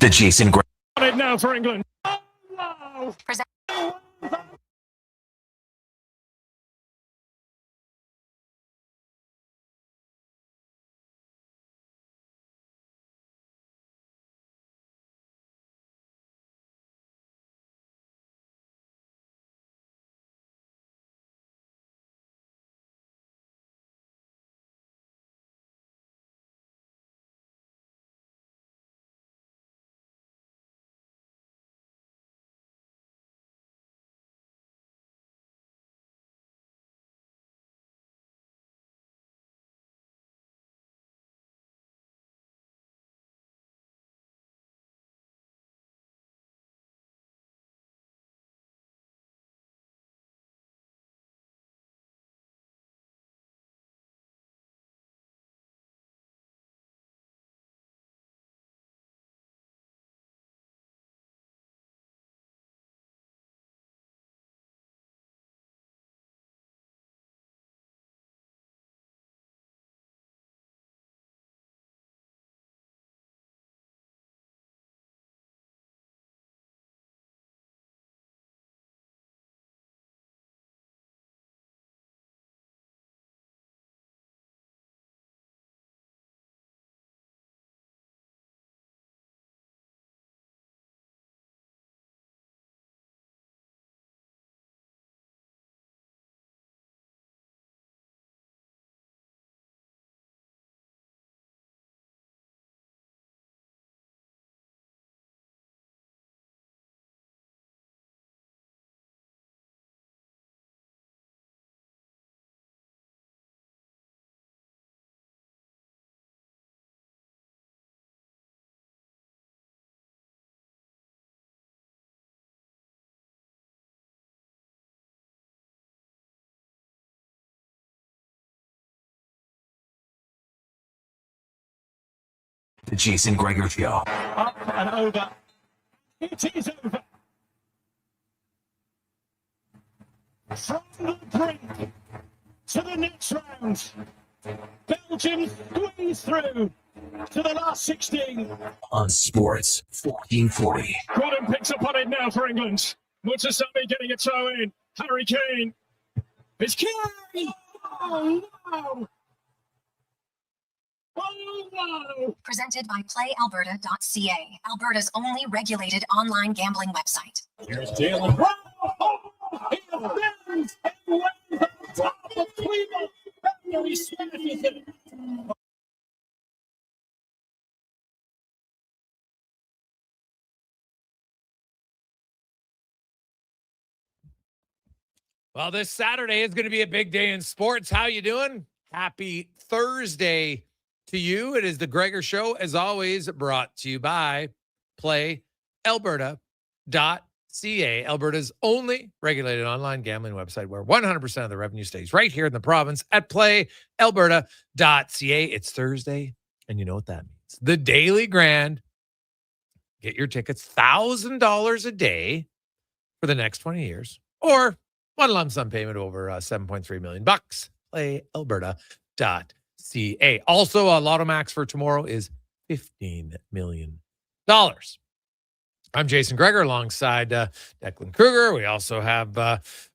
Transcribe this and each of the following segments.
The Jason Gregor. Now for England. Oh, wow. The Jason Gregor Show. Up and over. It is over. From the brink to the next round. Belgium squeeze through to the last 16. On Sports 1440. Gordon picks up on it now for England. Mutasami getting a toe in. Harry Kane. It's Kane! Oh, no! Oh, no! Presented by PlayAlberta.ca, Alberta's only regulated online gambling website. Here's Jaylen Brown. Oh, he bends and lays on top of Cleveland. He smashes it. Well, this Saturday is going to be a big day in sports. How you doing? Happy Thursday to you. It is the Gregor Show, as always, brought to you by PlayAlberta.ca, Alberta's only regulated online gambling website where 100% of the revenue stays right here in the province at PlayAlberta.ca. It's Thursday, and you know what that means. The Daily Grand. Get your tickets, $1,000 a day for the next 20 years, or one lump sum payment over $7.3 million. PlayAlberta.ca. Also, Lotto Max for tomorrow is $15 million. I'm Jason Gregor alongside Declan Kruger. We also have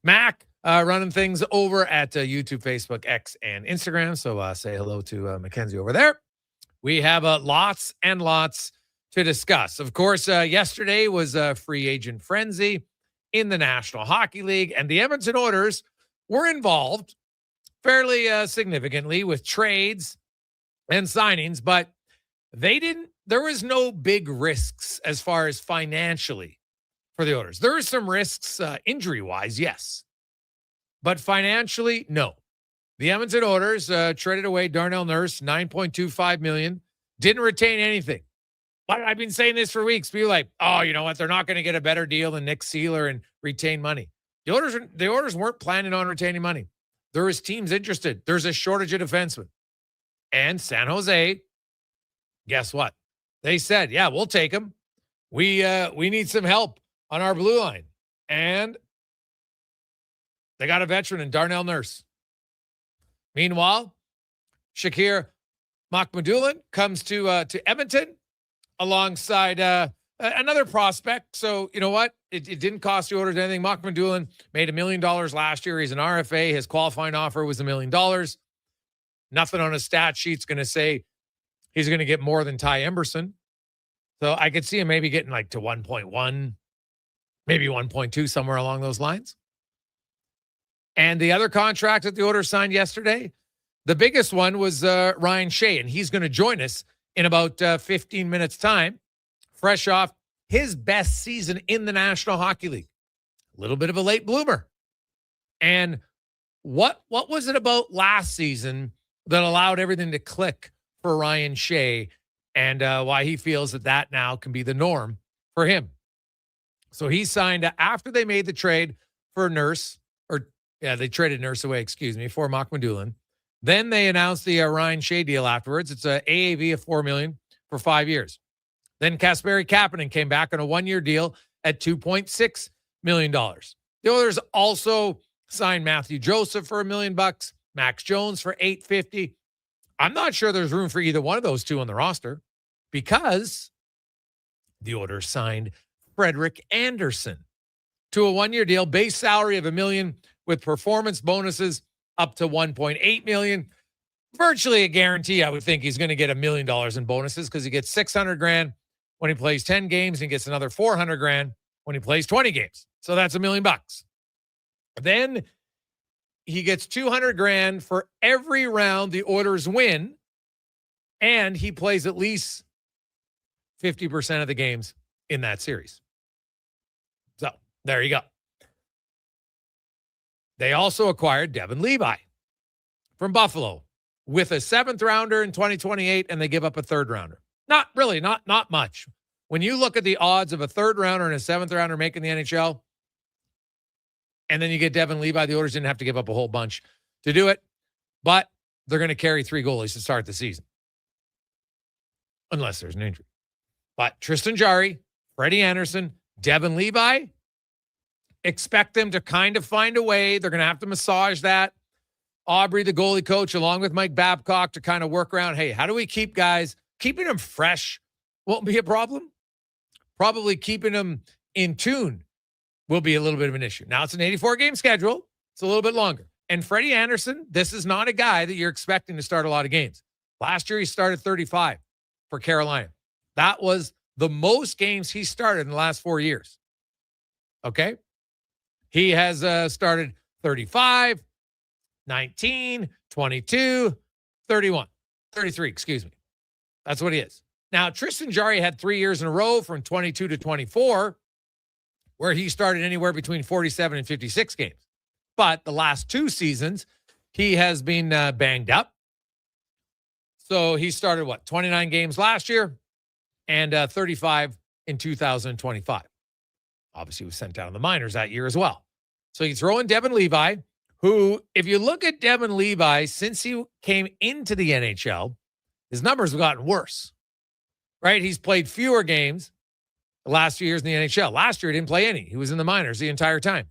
Mac running things over at YouTube, Facebook, X, and Instagram. So say hello to Mackenzie over there. We have lots and lots to discuss. Of course, yesterday was a free agent frenzy in the National Hockey League, and the Edmonton Oilers were involved fairly significantly with trades and signings, but there was no big risks as far as financially for the Oilers. There were some risks injury-wise, yes, but financially, no. The Edmonton Oilers traded away Darnell Nurse, $9.25 million, didn't retain anything. I've been saying this for weeks. People are like, oh, you know what? They're not going to get a better deal than Nick Seeler and retain money. The Oilers weren't planning on retaining money. There was teams interested. There's a shortage of defensemen. And San Jose, guess what? They said, yeah, we'll take them. We need some help on our blue line. And they got a veteran in Darnell Nurse. Meanwhile, Shakir Makhmoudoulin comes to Edmonton. alongside another prospect. So, you know what? It didn't cost the Oilers anything. Mark McDougall made $1 million last year. He's an RFA. His qualifying offer was $1 million. Nothing on his stat sheet's going to say he's going to get more than Ty Emberson. So I could see him maybe getting like to 1.1, maybe 1.2, somewhere along those lines. And the other contract that the Oilers signed yesterday, the biggest one was Ryan Shea, and he's going to join us in about 15 minutes' time, fresh off his best season in the National Hockey League. A little bit of a late bloomer. And what was it about last season that allowed everything to click for Ryan Shea, and why he feels that now can be the norm for him? So he signed after they made the trade for they traded Nurse away, for Mark McDougall. Then they announced the Ryan Shea deal afterwards. It's a AAV of $4 million for 5 years. Then Kasperi Kapanen came back on a 1-year deal at $2.6 million. The Oilers also signed Matthew Joseph for $1 million, Max Jones for $850. I'm not sure there's room for either one of those two on the roster because the Oilers signed Frederik Andersen to a 1-year deal, base salary of $1 million with performance bonuses up to $1.8 million. Virtually a guarantee. I would think he's going to get $1 million in bonuses because he gets $600,000 when he plays 10 games and gets another $400,000 when he plays 20 games. So that's $1 million. Then he gets $200,000 for every round the Oilers win, and he plays at least 50% of the games in that series. So there you go. They also acquired Devin Levi from Buffalo with a 7th rounder in 2028, and they give up a 3rd rounder. Not really, not much. When you look at the odds of a 3rd rounder and a 7th rounder making the NHL, and then you get Devin Levi, the Oilers didn't have to give up a whole bunch to do it, but they're going to carry 3 goalies to start the season. Unless there's an injury. But Tristan Jarry, Freddie Anderson, Devin Levi, expect them to kind of find a way. They're going to have to massage that. Aubrey, the goalie coach, along with Mike Babcock, to kind of work around, hey, how do we keep guys, keeping them fresh won't be a problem. Probably keeping them in tune will be a little bit of an issue. Now it's an 84-game schedule. It's a little bit longer. And Freddie Anderson, this is not a guy that you're expecting to start a lot of games. Last year, he started 35 for Carolina. That was the most games he started in the last 4 years. Okay? He has started 35, 19, 22, 31, 33, excuse me. That's what he is. Now, Tristan Jarry had 3 years in a row from 22 to 24, where he started anywhere between 47 and 56 games. But the last 2 seasons, he has been banged up. So he started, 29 games last year and 35 in 2025. Obviously, he was sent down to the minors that year as well. So you throw in Devin Levi, who, if you look at Devin Levi, since he came into the NHL, his numbers have gotten worse, right? He's played fewer games the last few years in the NHL. Last year, he didn't play any. He was in the minors the entire time.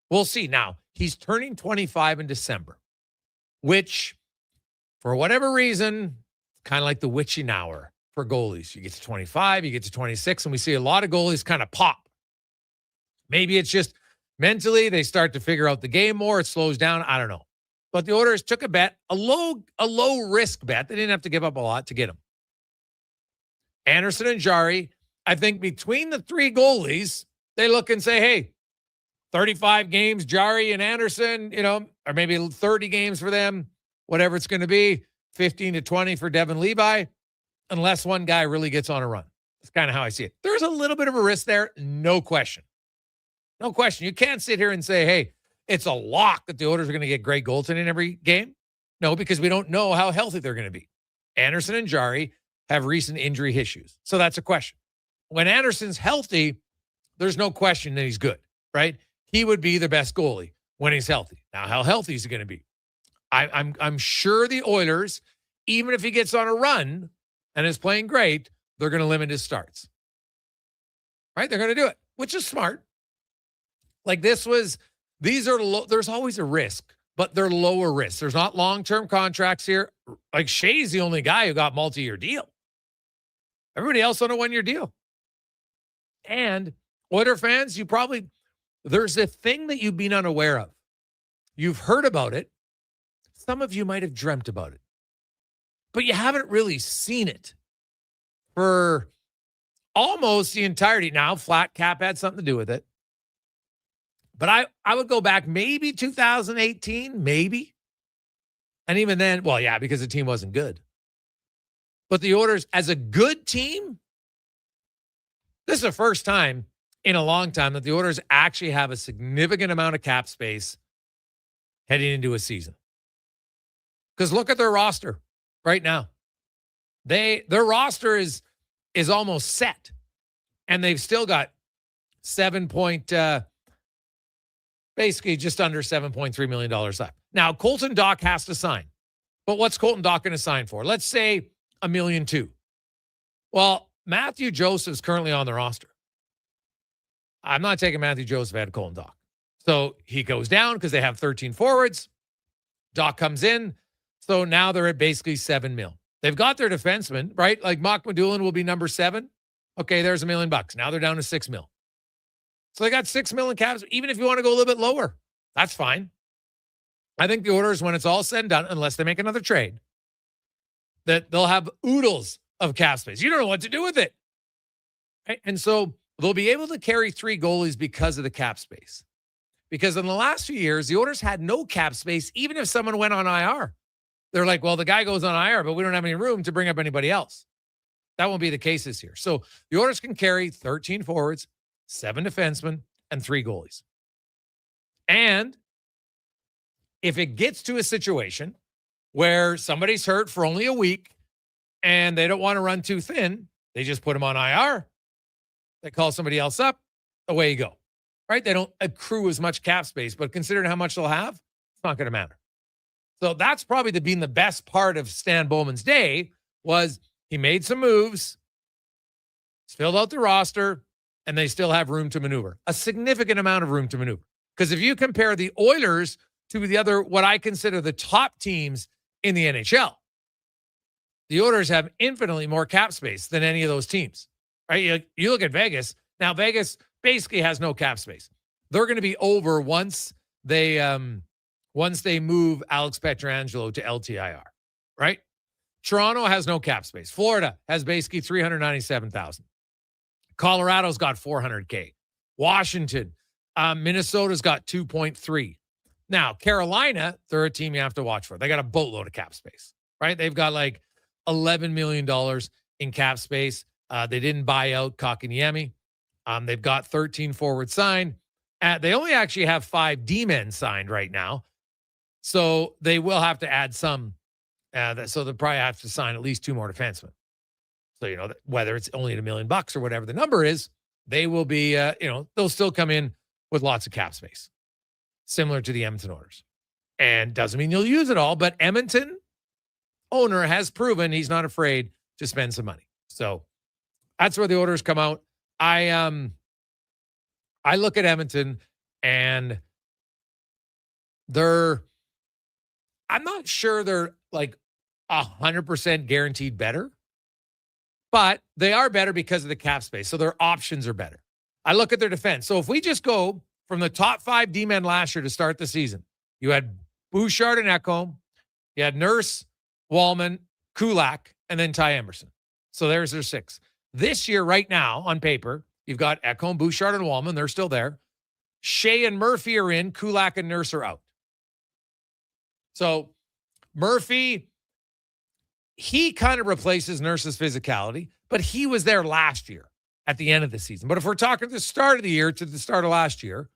We'll see. Now, he's turning 25 in December, which, for whatever reason, kind of like the witching hour for goalies. You get to 25, you get to 26, and we see a lot of goalies kind of pop. Maybe it's just mentally they start to figure out the game more. It slows down. I don't know. But the Oilers took a bet, a low risk bet. They didn't have to give up a lot to get him. Anderson and Jarry, I think between the 3 goalies, they look and say, hey, 35 games, Jarry and Anderson, or maybe 30 games for them, whatever it's going to be, 15 to 20 for Devin Levi, unless one guy really gets on a run. That's kind of how I see it. There's a little bit of a risk there, no question. No question. You can't sit here and say, hey, it's a lock that the Oilers are going to get great goaltending every game. No, because we don't know how healthy they're going to be. Anderson and Jarry have recent injury issues. So that's a question. When Anderson's healthy, there's no question that he's good, right? He would be the best goalie when he's healthy. Now, how healthy is he going to be? I'm sure the Oilers, even if he gets on a run and is playing great, they're going to limit his starts. Right? They're going to do it, which is smart. Like there's always a risk, but they're lower risk. There's not long-term contracts here. Like Shea's the only guy who got multi-year deal. Everybody else on a one-year deal. And Oiler fans, there's a thing that you've been unaware of. You've heard about it. Some of you might have dreamt about it, but you haven't really seen it for almost the entirety. Now, flat cap had something to do with it. But I would go back maybe 2018, maybe. And even then, well, yeah, because the team wasn't good. But the Oilers, as a good team, this is the first time in a long time that the Oilers actually have a significant amount of cap space heading into a season. Because look at their roster right now. Their roster is almost set. And they've still got basically just under $7.3 million left. Now, Colton Dach has to sign. But what's Colton Dach going to sign for? Let's say $1.2 million. Well, Matthew Joseph's currently on the roster. I'm not taking Matthew Joseph out of Colton Dach. So he goes down because they have 13 forwards. Dach comes in. So now they're at basically $7 million. They've got their defenseman, right? Like Mock Madulin will be number 7. Okay, there's $1 million. Now they're down to $6 million. So they got $6 million caps. Even if you want to go a little bit lower, that's fine. I think the Oilers, when it's all said and done, unless they make another trade, that they'll have oodles of cap space. You don't know what to do with it. Right? And so they'll be able to carry 3 goalies because of the cap space. Because in the last few years, the Oilers had no cap space, even if someone went on IR. They're like, well, the guy goes on IR, but we don't have any room to bring up anybody else. That won't be the case this year. So the Oilers can carry 13 forwards, 7 defensemen, and 3 goalies. And if it gets to a situation where somebody's hurt for only a week and they don't want to run too thin, they just put them on IR. They call somebody else up. Away you go. Right? They don't accrue as much cap space, but considering how much they'll have, it's not going to matter. So that's probably been the best part of Stan Bowman's day was he made some moves, filled out the roster, and they still have room to maneuver. A significant amount of room to maneuver. Because if you compare the Oilers to the other, what I consider the top teams in the NHL, the Oilers have infinitely more cap space than any of those teams. Right? You look at Vegas. Now, Vegas basically has no cap space. They're going to be over once they move Alex Pietrangelo to LTIR, right? Toronto has no cap space. Florida has basically 397,000. Colorado's got 400K. Washington, Minnesota's got 2.3. Now, Carolina, they're a team you have to watch for. They got a boatload of cap space, right? They've got like $11 million in cap space. They didn't buy out Kotkaniemi. They've got 13 forwards signed. They only actually have 5 D-men signed right now. So they will have to add some. So they'll probably have to sign at least 2 more defensemen. So, whether it's only $1 million or whatever the number is, they will be, they'll still come in with lots of cap space, similar to the Edmonton Oilers. And doesn't mean you'll use it all, but Edmonton owner has proven he's not afraid to spend some money. So that's where the Oilers come out. I look at Edmonton and I'm not sure they're like 100% guaranteed better, but they are better because of the cap space. So their options are better. I look at their defense. So if we just go from the top 5 D-men last year to start the season, you had Bouchard and Ekholm, you had Nurse, Wallman, Kulak, and then Ty Emerson. So there's their 6. This year, right now, on paper, you've got Ekholm, Bouchard, and Wallman. They're still there. Shea and Murphy are in. Kulak and Nurse are out. So Murphy, he kind of replaces Nurse's physicality, but he was there last year at the end of the season. But if we're talking the start of the year to the start of last year,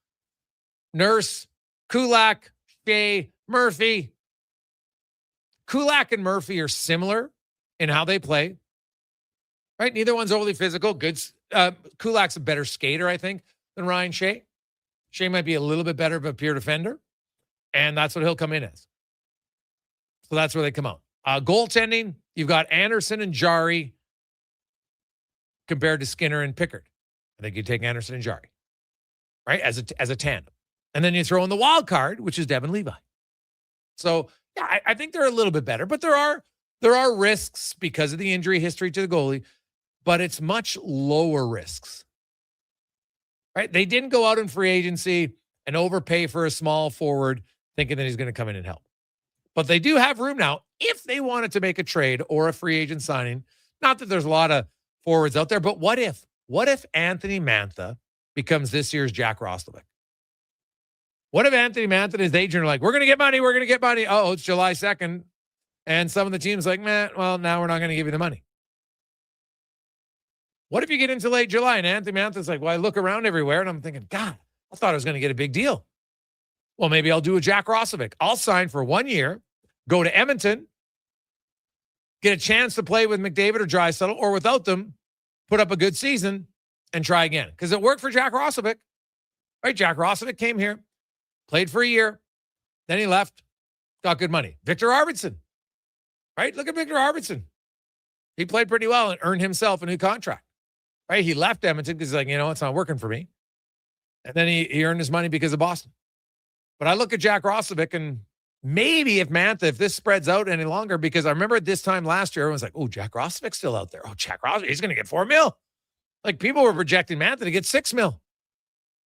Nurse, Kulak, Shea, Murphy. Kulak and Murphy are similar in how they play. Right? Neither one's overly physical. Kulak's a better skater, I think, than Ryan Shea. Shea might be a little bit better of a pure defender, and that's what he'll come in as. So that's where they come out. Goaltending, you've got Anderson and Jari compared to Skinner and Pickard. I think you take Anderson and Jari, right, as a tandem. And then you throw in the wild card, which is Devin Levi. So, yeah, I think they're a little bit better, but there are risks because of the injury history to the goalie. but it's much lower risks, right? They didn't go out in free agency and overpay for a small forward thinking that he's going to come in and help. But they do have room now if they wanted to make a trade or a free agent signing. Not that there's a lot of forwards out there, but what if Anthony Mantha becomes this year's Jack Roslovic? What if Anthony Mantha and his agent are like, we're going to get money. Oh, it's July 2nd. And some of the teams like, man, well, now we're not going to give you the money. What if you get into late July and Anthony Mantha's like, well, I look around everywhere and I'm thinking, God, I thought I was going to get a big deal. Well, maybe I'll do a Jack Roslovic. I'll sign for 1 year, go to Edmonton, get a chance to play with McDavid or Draisaitl, or without them, put up a good season and try again. Because it worked for Jack Roslovic, right? Jack Roslovic came here, played for a year, then he left, got good money. Victor Arvidsson, right? Look at Victor Arvidsson. He played pretty well and earned himself a new contract, right? He left Edmonton because he's like, it's not working for me. And then he earned his money because of Boston. But I look at Jack Roslovic, and maybe if this spreads out any longer, because I remember at this time last year, everyone's like, oh, Jack Roslovic's still out there. Oh, Jack Roslovic, he's going to get $4 million. Like, people were projecting Mantha to get $6 million.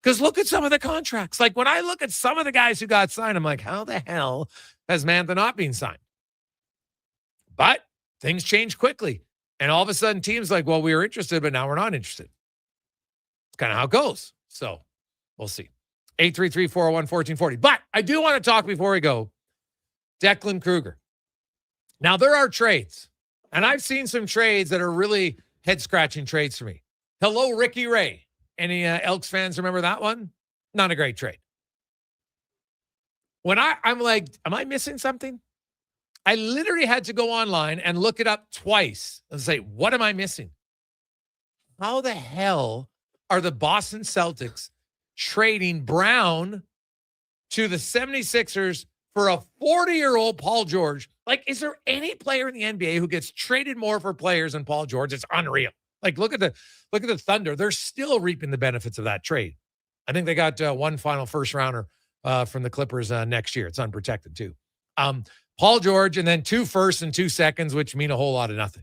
Because look at some of the contracts. Like, when I look at some of the guys who got signed, I'm like, how the hell has Mantha not been signed? But things change quickly. And all of a sudden, teams like, well, we were interested, but now we're not interested. It's kind of how it goes. So we'll see. 833-401-1440. But I do want to talk before we go. Declan Kruger. Now, there are trades. And I've seen some trades that are really head-scratching trades for me. Hello, Ricky Ray. Any Elks fans remember that one? Not a great trade. When I'm like, am I missing something? I literally had to go online and look it up twice and say, what am I missing? How the hell are the Boston Celtics trading Brown to the 76ers for a 40-year-old Paul George? Like, is there any player in the NBA who gets traded more for players than Paul George? It's unreal. Like, look at the Thunder. They're still reaping the benefits of that trade. I think they got one final first rounder from the Clippers next year. It's unprotected too. Paul George, and then 2 firsts and 2 seconds, which mean a whole lot of nothing.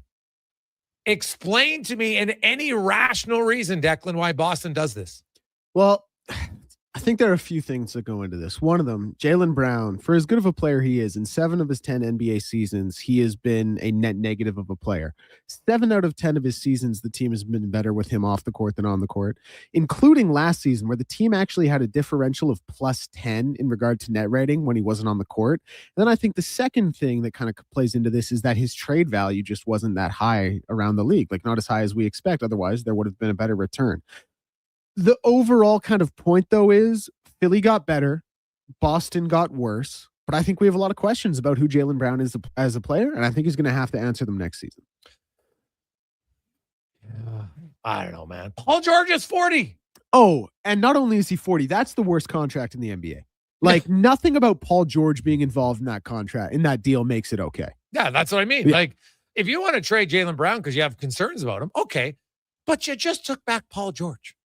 Explain to me in any rational reason, Declan, why Boston does this. Well, I think there are a few things that go into this. One of them, Jaylen Brown, for as good of a player he is, in 7 of his 10 NBA seasons, he has been a net negative of a player. 7 out of 10 of his seasons, the team has been better with him off the court than on the court, including last season, where the team actually had a differential of +10 in regard to net rating when he wasn't on the court. And then I think the second thing that kind of plays into this is that his trade value just wasn't that high around the league, like not as high as we expect. Otherwise, there would have been a better return. The overall kind of point, though, is Philly got better, Boston got worse, but I think we have a lot of questions about who Jaylen Brown is as a player, and I think he's going to have to answer them next season. Yeah, I don't know, man. Paul George is 40. Oh, and not only is he 40, that's the worst contract in the NBA. Like, nothing about Paul George being involved in that contract, in that deal, makes it okay. Yeah, that's what I mean. Yeah. Like, if you want to trade Jaylen Brown because you have concerns about him, okay, but you just took back Paul George.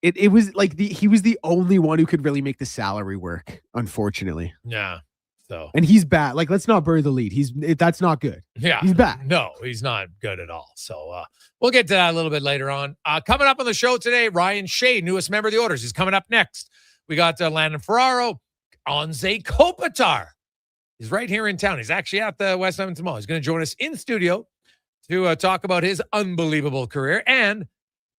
It was like he was the only one who could really make the salary work, unfortunately. Yeah. So, and he's bad. Like, let's not bury the lead. That's not good. Yeah. He's bad. No, he's not good at all. So we'll get to that a little bit later on. Coming up on the show today, Ryan Shea, newest member of the Oilers. He's coming up next. We got Landon Ferraro, Anze Kopitar. He's right here in town. He's actually at the West Edmonton Mall. He's going to join us in studio to talk about his unbelievable career. And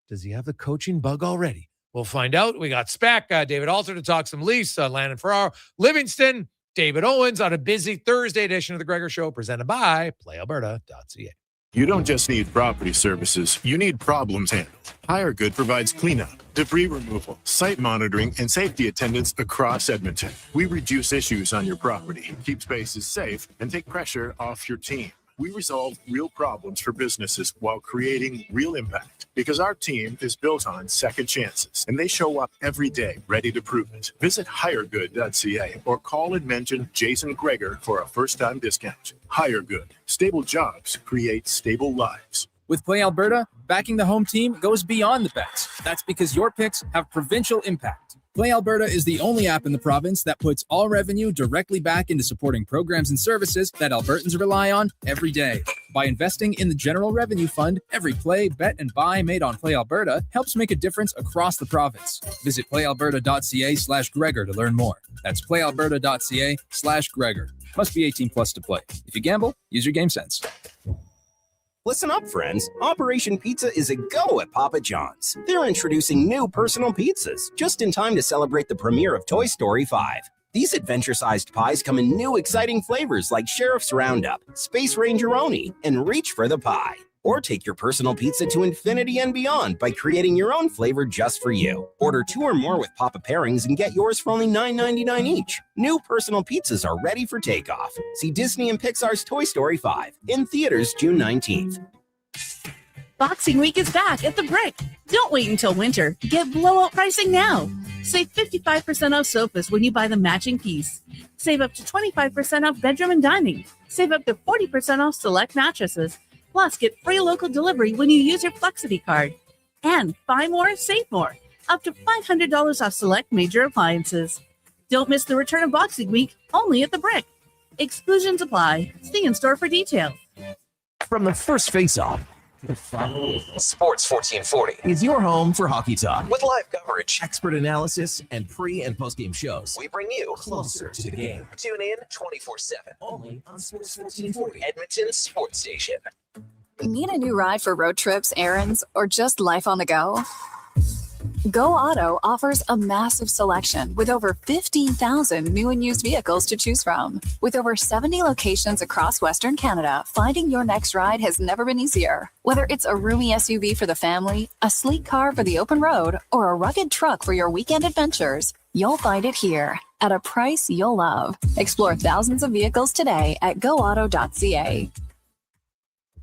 does he have the coaching bug already? We'll find out. We got Spec, David Alter to talk some Leafs, Landon Ferraro, Livingston, David Owens on a busy Thursday edition of the Gregor Show presented by PlayAlberta.ca. You don't just need property services, you need problems handled. HireGood provides cleanup, debris removal, site monitoring, and safety attendance across Edmonton. We reduce issues on your property, keep spaces safe, and take pressure off your team. We resolve real problems for businesses while creating real impact, because our team is built on second chances, and they show up every day ready to prove it. Visit HireGood.ca or call and mention Jason Gregor for a first-time discount. HireGood. Stable jobs create stable lives. With Play Alberta, backing the home team goes beyond the bets. That's because your picks have provincial impact. Play Alberta is the only app in the province that puts all revenue directly back into supporting programs and services that Albertans rely on every day. By investing in the General Revenue Fund, every play, bet, and buy made on Play Alberta helps make a difference across the province. Visit playalberta.ca/Gregor to learn more. That's playalberta.ca/Gregor. Must be 18 plus to play. If you gamble, use your game sense. Listen up, friends. Operation Pizza is a go at Papa John's. They're introducing new personal pizzas just in time to celebrate the premiere of Toy Story 5. These adventure-sized pies come in new exciting flavors like Sheriff's Roundup, Space Ranger-oni, and Reach for the Pie. Or take your personal pizza to infinity and beyond by creating your own flavor just for you. Order 2 or more with Papa Pairings and get yours for only $9.99 each. New personal pizzas are ready for takeoff. See Disney and Pixar's Toy Story 5 in theaters June 19th. Boxing Week is back at the Brick. Don't wait until winter. Get blowout pricing now. Save 55% off sofas when you buy the matching piece. Save up to 25% off bedroom and dining. Save up to 40% off select mattresses. Plus, get free local delivery when you use your Flexity card. And buy more, save more. Up to $500 off select major appliances. Don't miss the return of Boxing Week, only at the Brick. Exclusions apply. See in store for details. From the first face-off, Sports 1440 is your home for hockey talk. With live coverage, expert analysis, and pre- and post-game shows, we bring you closer to the game. Tune in 24/7, only on Sports 1440, Edmonton Sports Station. Need a new ride for road trips, errands, or just life on the go? Go Auto offers a massive selection with over 15,000 new and used vehicles to choose from. With over 70 locations across Western Canada, finding your next ride has never been easier. Whether it's a roomy SUV for the family, a sleek car for the open road, or a rugged truck for your weekend adventures, you'll find it here at a price you'll love. Explore thousands of vehicles today at goauto.ca.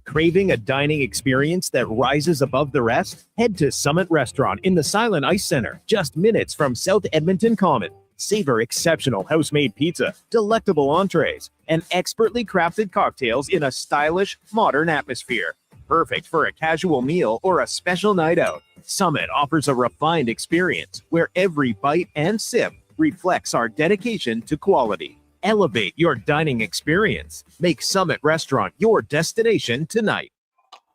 Craving a dining experience that rises above the rest? Head to Summit Restaurant in the Silent Ice Center, just minutes from South Edmonton Common. Savor exceptional house-made pizza, delectable entrees, and expertly crafted cocktails in a stylish, modern atmosphere. Perfect for a casual meal or a special night out. Summit offers a refined experience where every bite and sip reflects our dedication to quality. Elevate your dining experience. Make Summit Restaurant your destination tonight.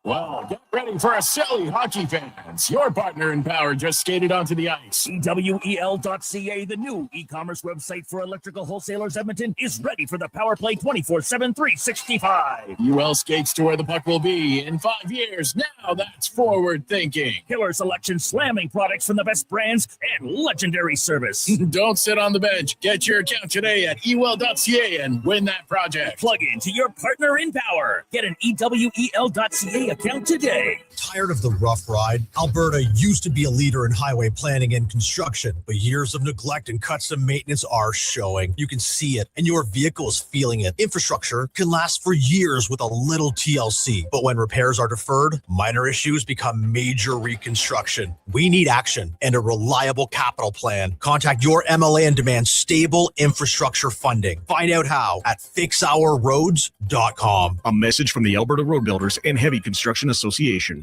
Well, get ready for a silly hockey fans. Your partner in power just skated onto the ice. EWEL.ca, the new e-commerce website for electrical wholesalers Edmonton, is ready for the Power Play 24/7 365. UL skates to where the puck will be in 5 years. Now that's forward thinking. Killer selection, slamming products from the best brands, and legendary service. Don't sit on the bench. Get your account today at EWEL.ca and win that project. Plug into your partner in power. Get an EWEL.ca account today. Tired of the rough ride? Alberta used to be a leader in highway planning and construction, but years of neglect and cuts to maintenance are showing. You can see it, and your vehicle is feeling it. Infrastructure can last for years with a little TLC, but when repairs are deferred, minor issues become major reconstruction. We need action and a reliable capital plan. Contact your MLA and demand stable infrastructure funding. Find out how at fixourroads.com. A message from the Alberta Road Builders and Heavy Construction Association.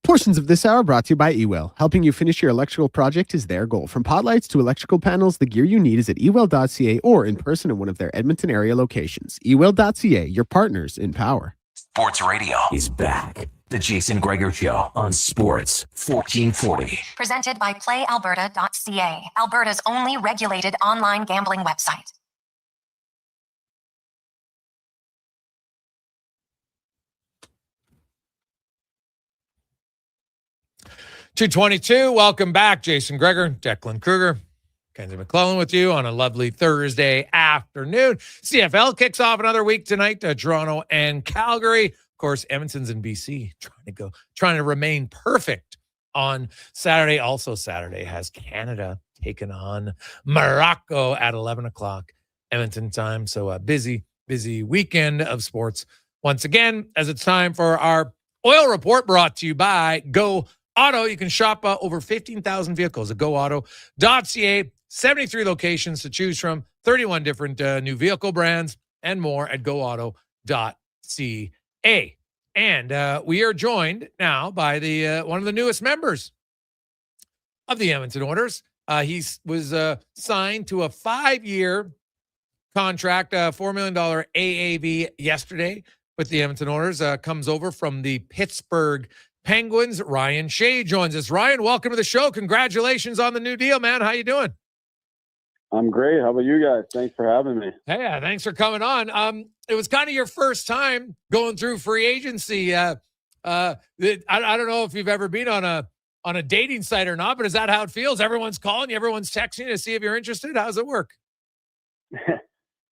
Portions of this hour brought to you by Ewell. Helping you finish your electrical project is their goal. From pot lights to electrical panels, the gear you need is at ewell.ca or in person at one of their Edmonton area locations. Ewell.ca, your partners in power. Sports Radio is back. The Jason Gregor Show on Sports 1440. Presented by PlayAlberta.ca, Alberta's only regulated online gambling website. 222. Welcome back. Jason Gregor, Declan Kruger, Kenzie McClellan with you on a lovely Thursday afternoon. CFL kicks off another week tonight. Toronto and Calgary. Of course, Edmonton's in BC trying to remain perfect on Saturday. Also, Saturday has Canada taking on Morocco at 11 o'clock Edmonton time. So a busy weekend of sports once again, as it's time for our oil report brought to you by Go Auto. You can shop over 15,000 vehicles at goauto.ca, 73 locations to choose from, 31 different new vehicle brands, and more at goauto.ca. And we are joined now by the one of the newest members of the Edmonton Oilers. He was signed to a 5-year contract, $4 million AAV yesterday with the Edmonton Oilers. Comes over from the Pittsburgh Penguins. Ryan Shea joins us. Ryan, welcome to the show. Congratulations on the new deal, man. How you doing? I'm great. How about you guys? Thanks for having me. Hey, thanks for coming on. It was kind of your first time going through free agency. I don't know if you've ever been on a dating site or not, but is that how it feels? Everyone's calling you, everyone's texting you to see if you're interested. How does it work?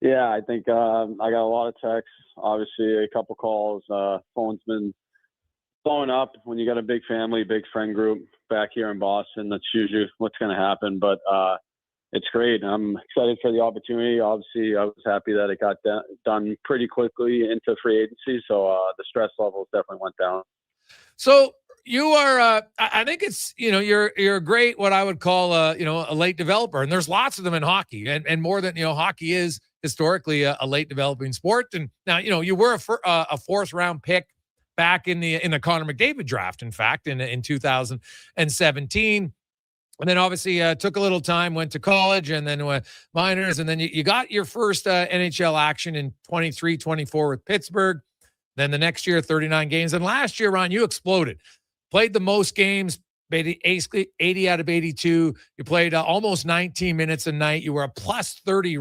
Yeah, I think I got a lot of texts, obviously a couple calls. Phone's been blowing up when you got a big family, big friend group back here in Boston. That's usually what's going to happen, but it's great. I'm excited for the opportunity. Obviously, I was happy that it got done pretty quickly into free agency, so the stress levels definitely went down. So you are, I think it's, you're a great, what I would call, a late developer, and there's lots of them in hockey, and more than, hockey is historically a late developing sport. And now, you were a fourth round pick back in the Connor McDavid draft, in fact, in 2017. And then obviously took a little time, went to college, and then minors. And then you got your first NHL action in 23-24 with Pittsburgh. Then the next year, 39 games. And last year, Ron, you exploded. Played the most games, 80 out of 82. You played almost 19 minutes a night. You were a plus 30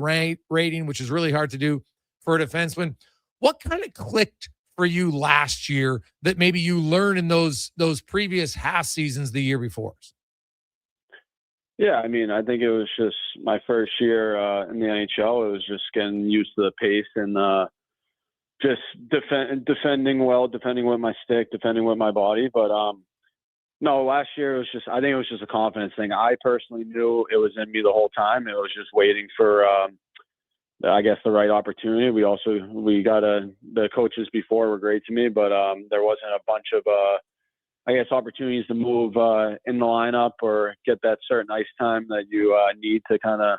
rating, which is really hard to do for a defenseman. What kind of clicked for you last year that maybe you learned in those previous half seasons the year before? Yeah, I mean, I think it was just my first year in the NHL. It was just getting used to the pace and just defending well, defending with my stick, defending with my body. But no, last year it was just, I think it was just a confidence thing. I personally knew it was in me the whole time. It was just waiting for, I guess, the right opportunity. We got the coaches before were great to me, but there wasn't a bunch of, I guess, opportunities to move in the lineup or get that certain ice time that you need to kind of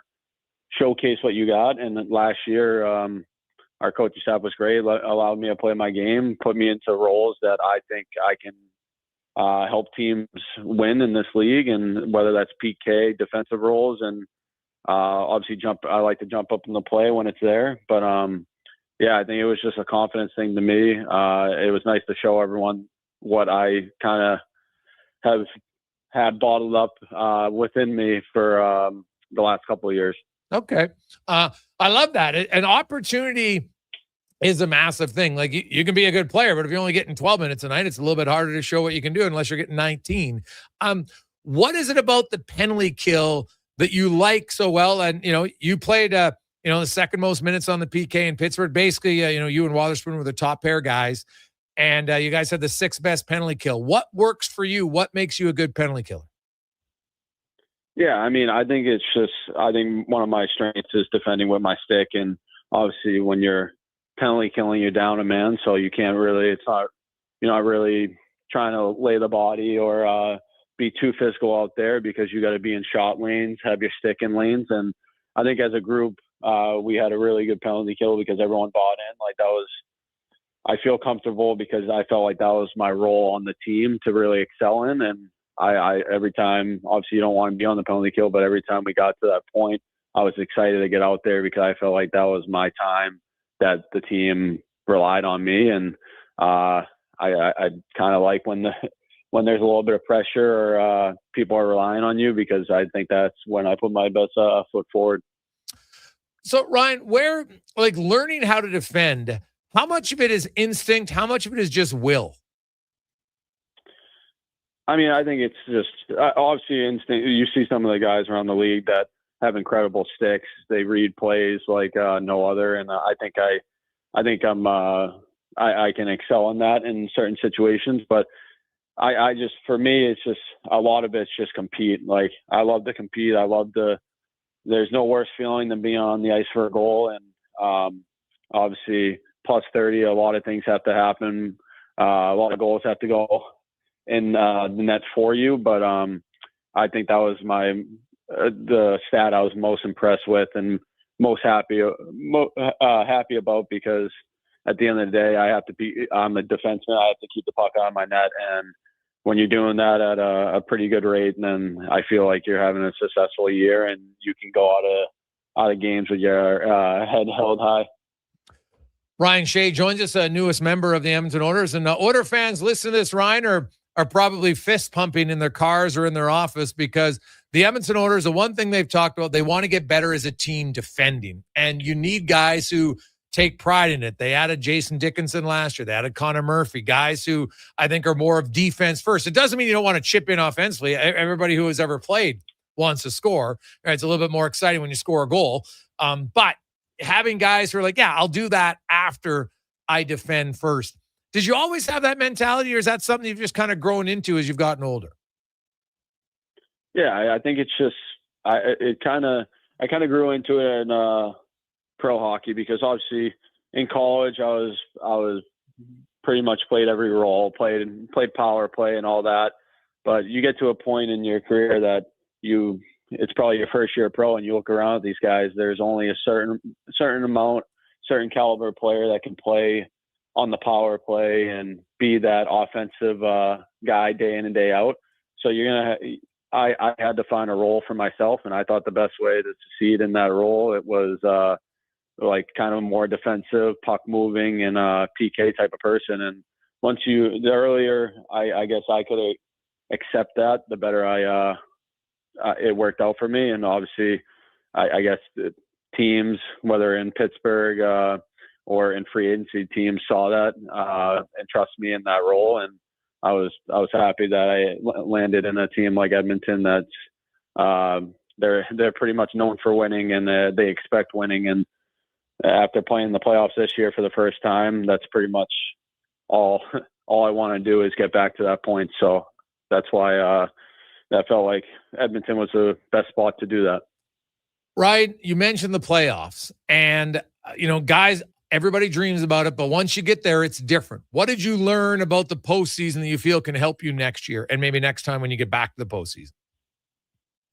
showcase what you got. And last year, our coaching staff was great, allowed me to play my game, put me into roles that I think I can help teams win in this league, and whether that's PK, defensive roles, and obviously I like to jump up in the play when it's there. But yeah, I think it was just a confidence thing to me. It was nice to show everyone what I kind of have had bottled up within me for the last couple of years. Okay. I love that. An opportunity is a massive thing. Like you can be a good player, but if you're only getting 12 minutes a night, it's a little bit harder to show what you can do unless you're getting 19. What is it about the penalty kill that you like so well? And, you played, the second most minutes on the PK in Pittsburgh. Basically, you and Wotherspoon were the top pair guys. And you guys had the 6th best penalty kill. What works for you? What makes you a good penalty killer? Yeah, I mean, I think one of my strengths is defending with my stick. And obviously when you're penalty killing, you're down a man. So you can't really, you're not really trying to lay the body or be too physical out there, because you got to be in shot lanes, have your stick in lanes. And I think as a group, we had a really good penalty kill because everyone bought in. Like I feel comfortable because I felt like that was my role on the team to really excel in. And I every time, obviously you don't want to be on the penalty kill, but every time we got to that point, I was excited to get out there because I felt like that was my time that the team relied on me. And I kind of like when there's a little bit of pressure or people are relying on you, because I think that's when I put my best foot forward. So Ryan, where learning how to defend, how much of it is instinct? How much of it is just will? I mean, I think it's just obviously instinct. You see some of the guys around the league that have incredible sticks. They read plays like no other, and I think I can excel in that in certain situations. But I just, for me, it's just a lot of it's just compete. Like I love to compete. There's no worse feeling than being on the ice for a goal, and obviously plus 30, a lot of things have to happen. A lot of goals have to go in the net for you. But I think that was the stat I was most impressed with and most happy about, because at the end of the day, I'm a defenseman. I have to keep the puck on my net. And when you're doing that at a pretty good rate, then I feel like you're having a successful year and you can go out of games with your head held high. Ryan Shea joins us, newest member of the Edmonton Oilers. And Oiler fans, listen to this, Ryan, are probably fist pumping in their cars or in their office, because the Edmonton Oilers, the one thing they've talked about, they want to get better as a team defending. And you need guys who take pride in it. They added Jason Dickinson last year. They added Connor Murphy, guys who I think are more of defense first. It doesn't mean you don't want to chip in offensively. Everybody who has ever played wants to score. Right? It's a little bit more exciting when you score a goal. But having guys who are like, yeah, I'll do that after I defend first. Did you always have that mentality, or is that something you've just kind of grown into as you've gotten older? Yeah, I think it's just I kind of grew into it in pro hockey, because obviously in college I was pretty much played every role, played power play and all that. But you get to a point in your career that it's probably your first year pro, and you look around at these guys. There's only a certain caliber player that can play on the power play and be that offensive guy day in and day out. So I had to find a role for myself, and I thought the best way to succeed in that role, it was like kind of a more defensive, puck moving, and PK type of person. And the earlier I guess I could accept that, the better it worked out for me. And obviously I guess the teams, whether in Pittsburgh or in free agency, teams saw that and trust me in that role. And I was happy that I landed in a team like Edmonton that's they're pretty much known for winning, and they expect winning. And after playing the playoffs this year for the first time, that's pretty much all I want to do is get back to that point. So that's why that felt like Edmonton was the best spot to do that. Right. You mentioned the playoffs, and guys, everybody dreams about it, but once you get there, it's different. What did you learn about the postseason that you feel can help you next year and maybe next time when you get back to the postseason?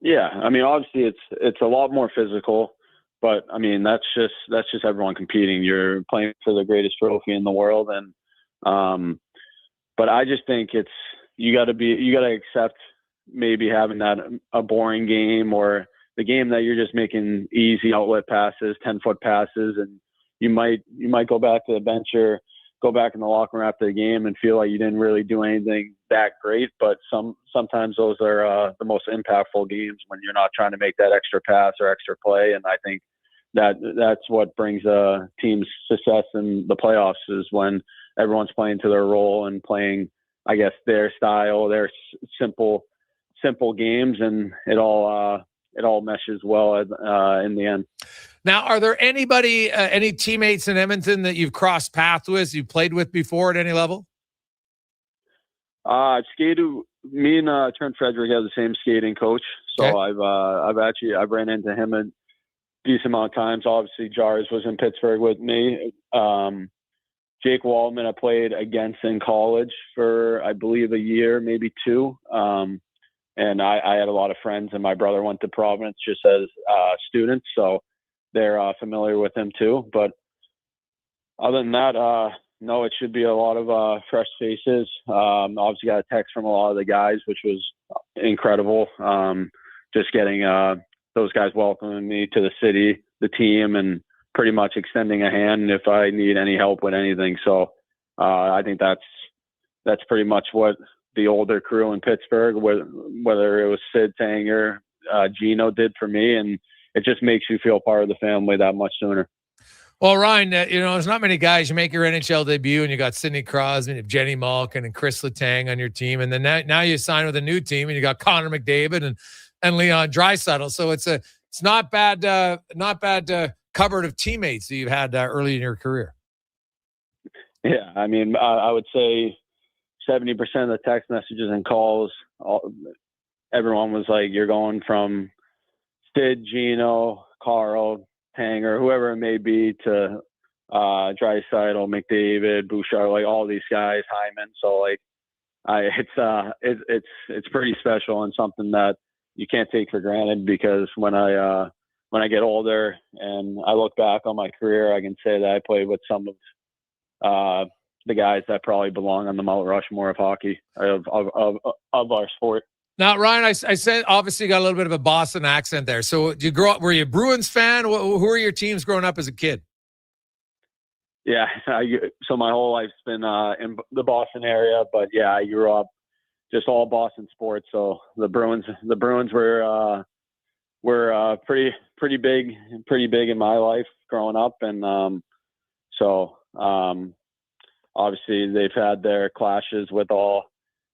Yeah, I mean, obviously it's a lot more physical, but I mean that's just everyone competing. You're playing for the greatest trophy in the world, and but I just think you got to accept maybe having a boring game, or the game that you're just making easy outlet passes, 10-foot passes, and you might go back to the bench or go back in the locker room after the game and feel like you didn't really do anything that great. But sometimes those are the most impactful games, when you're not trying to make that extra pass or extra play. And I think that's what brings a team's success in the playoffs, is when everyone's playing to their role and playing, I guess, their style, their simple games, and it all meshes well in the end. Now, are there any teammates in Edmonton that you've crossed paths with, you've played with before at any level? I've skated. Me and Trent Frederick have the same skating coach, so okay. I've ran into him a decent amount of times. Obviously, Jars was in Pittsburgh with me. Jake Waldman I played against in college for, I believe, a year, maybe two. And I had a lot of friends, and my brother went to Providence just as students, so they're familiar with him too. But other than that, no, it should be a lot of fresh faces. Obviously got a text from a lot of the guys, which was incredible. Just getting those guys welcoming me to the city, the team, and pretty much extending a hand if I need any help with anything. So I think that's pretty much what the older crew in Pittsburgh, whether it was Sid, Tanger, Gino, did for me, and it just makes you feel part of the family that much sooner. Well, Ryan, there's not many guys. You make your NHL debut, and you got Sidney Crosby, and Jenny Malkin, and Chris Letang on your team, and then now you sign with a new team, and you got Connor McDavid and Leon Draisaitl. So it's not bad cupboard of teammates that you've had early in your career. Yeah, I mean, I would say 70% of the text messages and calls, everyone was like, you're going from Sid, Gino, Carl, Tanger, whoever it may be, to Draisaitl, McDavid, Bouchard, like all these guys, Hyman. So like, it's pretty special and something that you can't take for granted, because when I get older and I look back on my career, I can say that I played with some of the guys that probably belong on the Mount Rushmore of hockey, of our sport. Now, Ryan, I said obviously you got a little bit of a Boston accent there. So did you grow up? Were you a Bruins fan? Who are your teams growing up as a kid? Yeah, so my whole life's been in the Boston area, but yeah, I grew up just all Boston sports. So the Bruins were pretty big in my life growing up, and obviously they've had their clashes with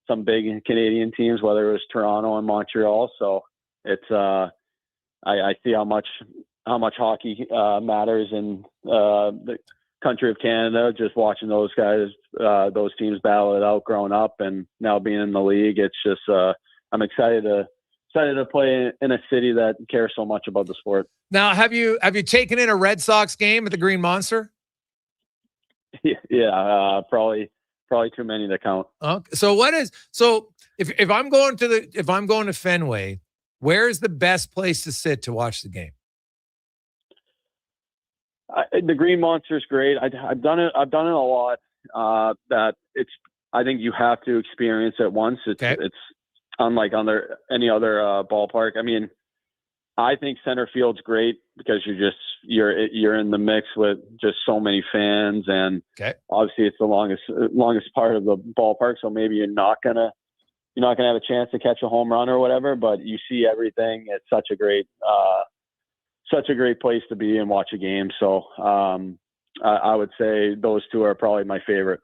some big Canadian teams, whether it was Toronto and Montreal. So it's I see how much hockey matters in the country of Canada. Just watching those guys, those teams battle it out growing up, and now being in the league, it's just I'm excited to play in a city that cares so much about the sport. Now, have you taken in a Red Sox game at the Green Monster? Yeah, probably too many to count. So if I'm going to Fenway, where's the best place to sit to watch the game? The Green Monster's great. I've done it a lot. I think you have to experience it once. It's unlike any other ballpark. I mean, I think center field's great because you're in the mix with just so many fans, and obviously it's the longest part of the ballpark. So maybe you're not gonna have a chance to catch a home run or whatever, but you see everything. It's such a great place to be and watch a game. So I would say those two are probably my favorite.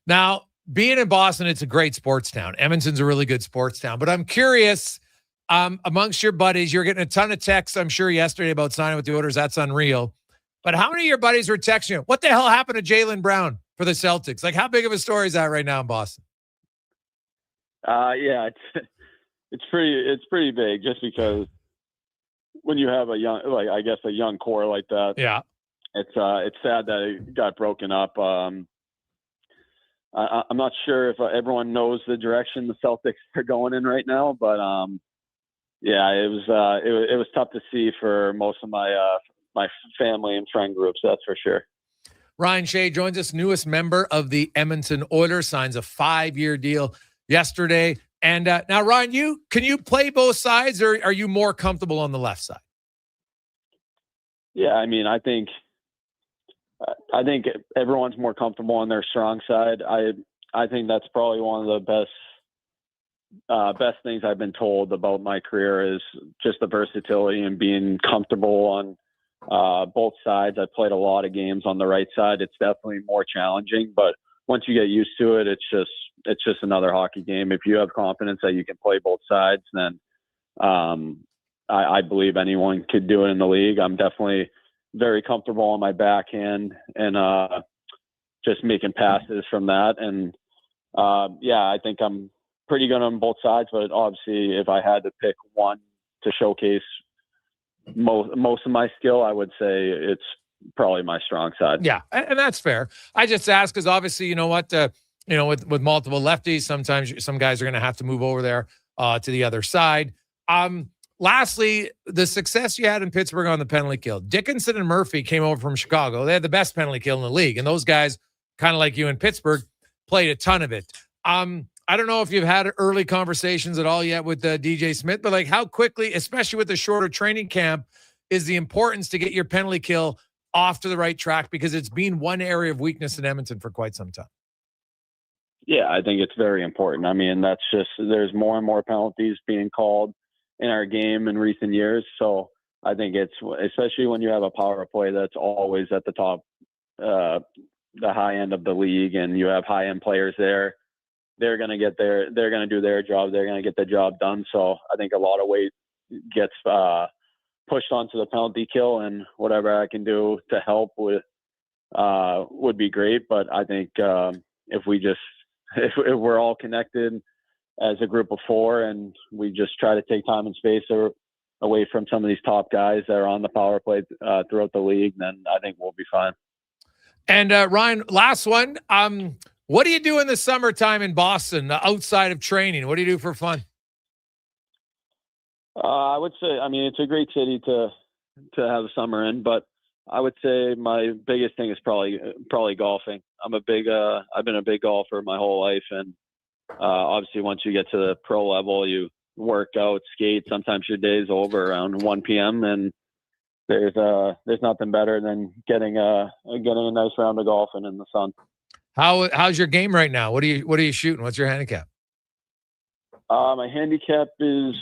Now, being in Boston, it's a great sports town. Edmonton's a really good sports town, but I'm curious. Amongst your buddies, you're getting a ton of texts, I'm sure, yesterday about signing with the Oilers. That's unreal. But how many of your buddies were texting you? What the hell happened to Jaylen Brown for the Celtics? Like, how big of a story is that right now in Boston? Yeah, it's pretty big, just because when you have a young core like that, yeah, it's sad that it got broken up. I'm not sure if everyone knows the direction the Celtics are going in right now, but yeah, it was tough to see for most of my family and friend groups, that's for sure. Ryan Shea joins us, newest member of the Edmonton Oilers, signs a 5-year deal yesterday. And now, Ryan, can you play both sides, or are you more comfortable on the left side? Yeah, I mean, I think everyone's more comfortable on their strong side. I think that's probably one of the best things I've been told about my career is just the versatility and being comfortable on both sides. I played a lot of games on the right side. It's definitely more challenging, but once you get used to it, it's just another hockey game. If you have confidence that you can play both sides, then I believe anyone could do it in the league. I'm definitely very comfortable on my backhand and just making passes from that. And yeah, I think I'm pretty good on both sides, but obviously if I had to pick one to showcase most of my skill, I would say it's probably my strong side. Yeah, and that's fair. I just ask because obviously, you know what, with multiple lefties, sometimes some guys are going to have to move over there to the other side. Lastly, the success you had in Pittsburgh on the penalty kill. Dickinson and Murphy came over from Chicago. They had the best penalty kill in the league, and those guys, kind of like you in Pittsburgh, played a ton of it. I don't know if you've had early conversations at all yet with DJ Smith, but like how quickly, especially with the shorter training camp, is the importance to get your penalty kill off to the right track, because it's been one area of weakness in Edmonton for quite some time. Yeah, I think it's very important. I mean, there's more and more penalties being called in our game in recent years. So I think it's, especially when you have a power play that's always at the top, the high end of the league, and you have high end players there, they're going to do their job. They're going to get the job done. So I think a lot of weight gets pushed onto the penalty kill, and whatever I can do to help with would be great. But I think if we're all connected as a group of four, and we just try to take time and space away from some of these top guys that are on the power play throughout the league, then I think we'll be fine. And Ryan, last one. What do you do in the summertime in Boston outside of training? What do you do for fun? I would say, I mean, it's a great city to have a summer in, but I would say my biggest thing is probably golfing. I've been a big golfer my whole life, and obviously once you get to the pro level, you work out, skate. Sometimes your day's over around 1 p.m. and there's nothing better than getting a nice round of golfing in the sun. How's your game right now? What are you shooting? What's your handicap? My handicap is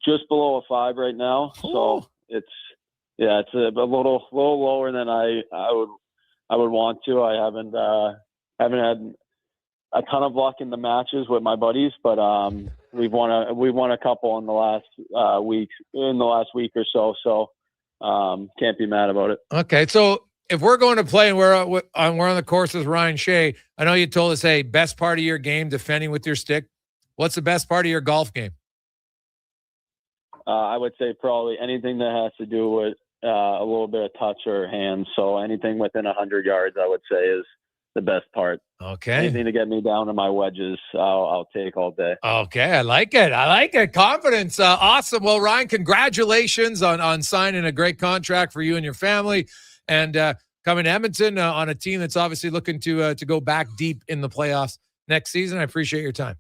just below a 5 right now, so it's a little lower than I would want to. I haven't had a ton of luck in the matches with my buddies, but we've won a couple in the last week or so. So can't be mad about it. Okay, so if we're going to play and we're on the course with Ryan Shea, I know you told us, hey, best part of your game, defending with your stick. What's the best part of your golf game? I would say probably anything that has to do with a little bit of touch or hands. So anything within 100 yards, I would say, is the best part. Okay. Anything to get me down to my wedges, I'll take all day. Okay, I like it. Confidence. Awesome. Well, Ryan, congratulations on signing a great contract for you and your family, and coming to Edmonton on a team that's obviously looking to go back deep in the playoffs next season. I appreciate your time.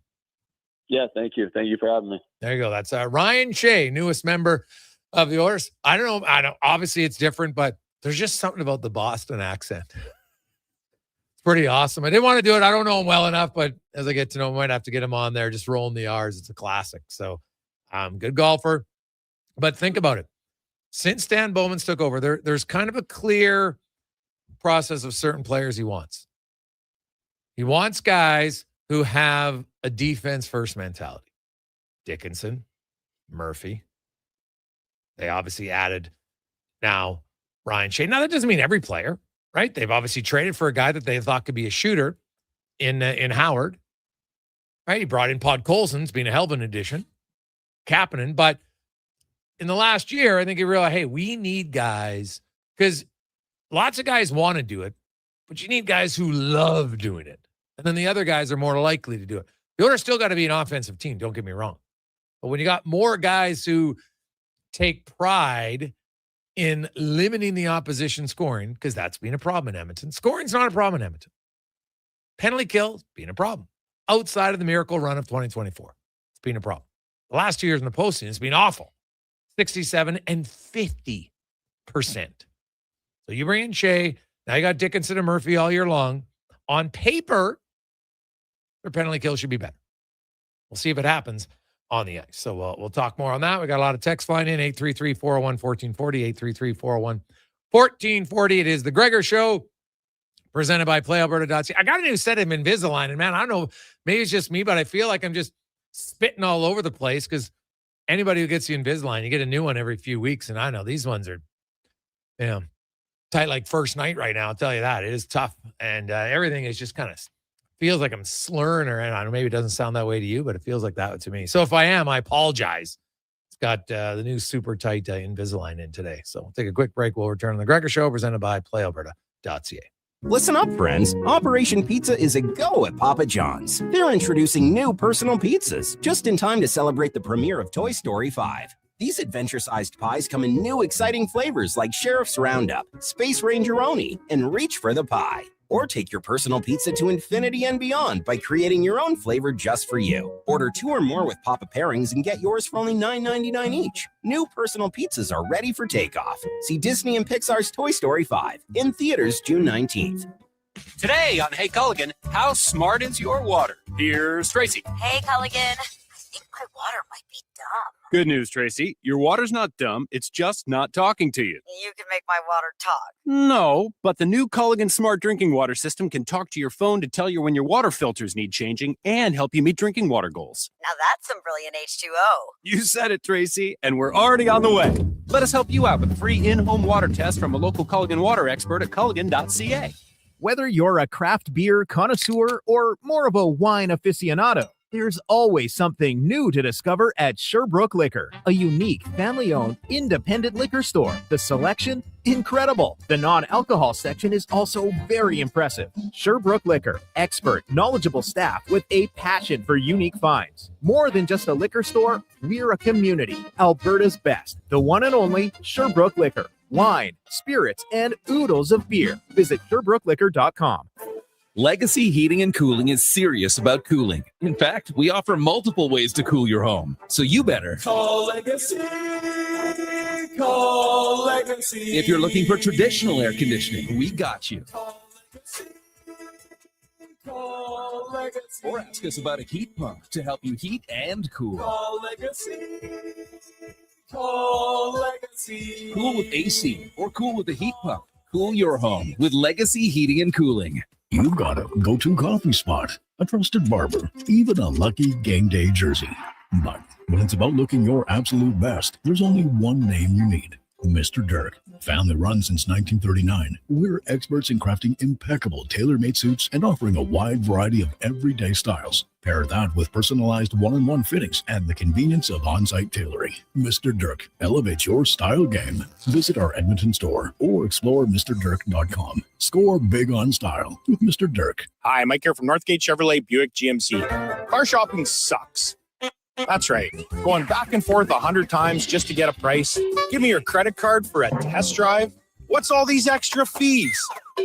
Yeah, thank you. Thank you for having me. There you go. That's Ryan Shea, newest member of the Oilers. I don't know. Obviously, it's different, but there's just something about the Boston accent. It's pretty awesome. I didn't want to do it. I don't know him well enough, but as I get to know him, I might have to get him on there, just rolling the R's. It's a classic. So, good golfer. But think about it. Since Stan Bowman's took over, there's kind of a clear process of certain players he wants. He wants guys who have a defense-first mentality. Dickinson, Murphy. They obviously added now Ryan Shea. Now, that doesn't mean every player, right? They've obviously traded for a guy that they thought could be a shooter in Howard. Right? He brought in Podkolzin's being a hell of an addition. Kapanen. But in the last year, I think he realized, hey, we need guys, because lots of guys want to do it, but you need guys who love doing it. And then the other guys are more likely to do it. The Oilers still got to be an offensive team, don't get me wrong. But when you got more guys who take pride in limiting the opposition scoring, because that's been a problem in Edmonton. Scoring's not a problem in Edmonton. Penalty kills being a problem. Outside of the miracle run of 2024, it's been a problem. The last 2 years in the postseason, it's been awful. 67 and 50%. So you bring in Shea. Now you got Dickinson and Murphy all year long. On paper, their penalty kill should be better. We'll see if it happens on the ice. So we'll talk more on that. We got a lot of text flying in, 833-401-1440, 833-401-1440. It is the Gregor Show, presented by PlayAlberta.ca. I got a new set of Invisalign, and man, I don't know, maybe it's just me, but I feel like I'm just spitting all over the place, because anybody who gets the Invisalign, you get a new one every few weeks, and I know these ones are, tight like first night right now. I'll tell you that. It is tough, and everything is just kind of feels like I'm slurring, or I don't know, maybe it doesn't sound that way to you, but it feels like that to me. So if I am, I apologize. It's got the new super tight Invisalign in today. So we'll take a quick break. We'll return on the Gregor Show, presented by PlayAlberta.ca. Listen up, friends. Operation Pizza is a go at Papa John's. They're introducing new personal pizzas just in time to celebrate the premiere of Toy Story 5. These adventure-sized pies come in new exciting flavors like Sheriff's Roundup, Space Rangeroni, and Reach for the Pie. Or take your personal pizza to infinity and beyond by creating your own flavor just for you. Order 2 or more with Papa Pairings and get yours for only $9.99 each. New personal pizzas are ready for takeoff. See Disney and Pixar's Toy Story 5 in theaters June 19th. Today on Hey Culligan, how smart is your water? Here's Tracy. Hey Culligan, I think my water might be dumb. Good news, Tracy. Your water's not dumb. It's just not talking to you. You can make my water talk. No, but the new Culligan Smart Drinking Water System can talk to your phone to tell you when your water filters need changing and help you meet drinking water goals. Now that's some brilliant H2O. You said it, Tracy, and we're already on the way. Let us help you out with a free in-home water test from a local Culligan water expert at Culligan.ca. Whether you're a craft beer connoisseur or more of a wine aficionado, There's always something new to discover at Sherbrooke Liquor, a unique, family-owned, independent liquor store. The selection, incredible. The non-alcohol section is also very impressive. Sherbrooke Liquor, expert, knowledgeable staff with a passion for unique finds. More than just a liquor store, we're a community. Alberta's best, the one and only Sherbrooke Liquor. Wine, spirits, and oodles of beer. Visit SherbrookeLiquor.com. Legacy Heating and Cooling is serious about cooling. In fact, we offer multiple ways to cool your home. So you better call Legacy. Call Legacy. If you're looking for traditional air conditioning, we got you. Call Legacy. Or ask us about a heat pump to help you heat and cool. Call Legacy. Call Legacy. Cool with AC or cool with a heat pump. Cool your home with Legacy Heating and Cooling. You've got a go-to coffee spot, a trusted barber, even a lucky game day jersey. But when it's about looking your absolute best, there's only one name you need. Mr. Dirk. Family run since 1939. We're experts in crafting impeccable tailor-made suits and offering a wide variety of everyday styles. Pair that with personalized one-on-one fittings and the convenience of on-site tailoring. Mr. Dirk, elevate your style game. Visit our Edmonton store or explore MrDirk.com. Score big on style with Mr. Dirk. Hi, Mike here from Northgate Chevrolet Buick GMC. Car shopping sucks. That's right. Going back and forth 100 times just to get a price. Give me your credit card for a test drive. What's all these extra fees?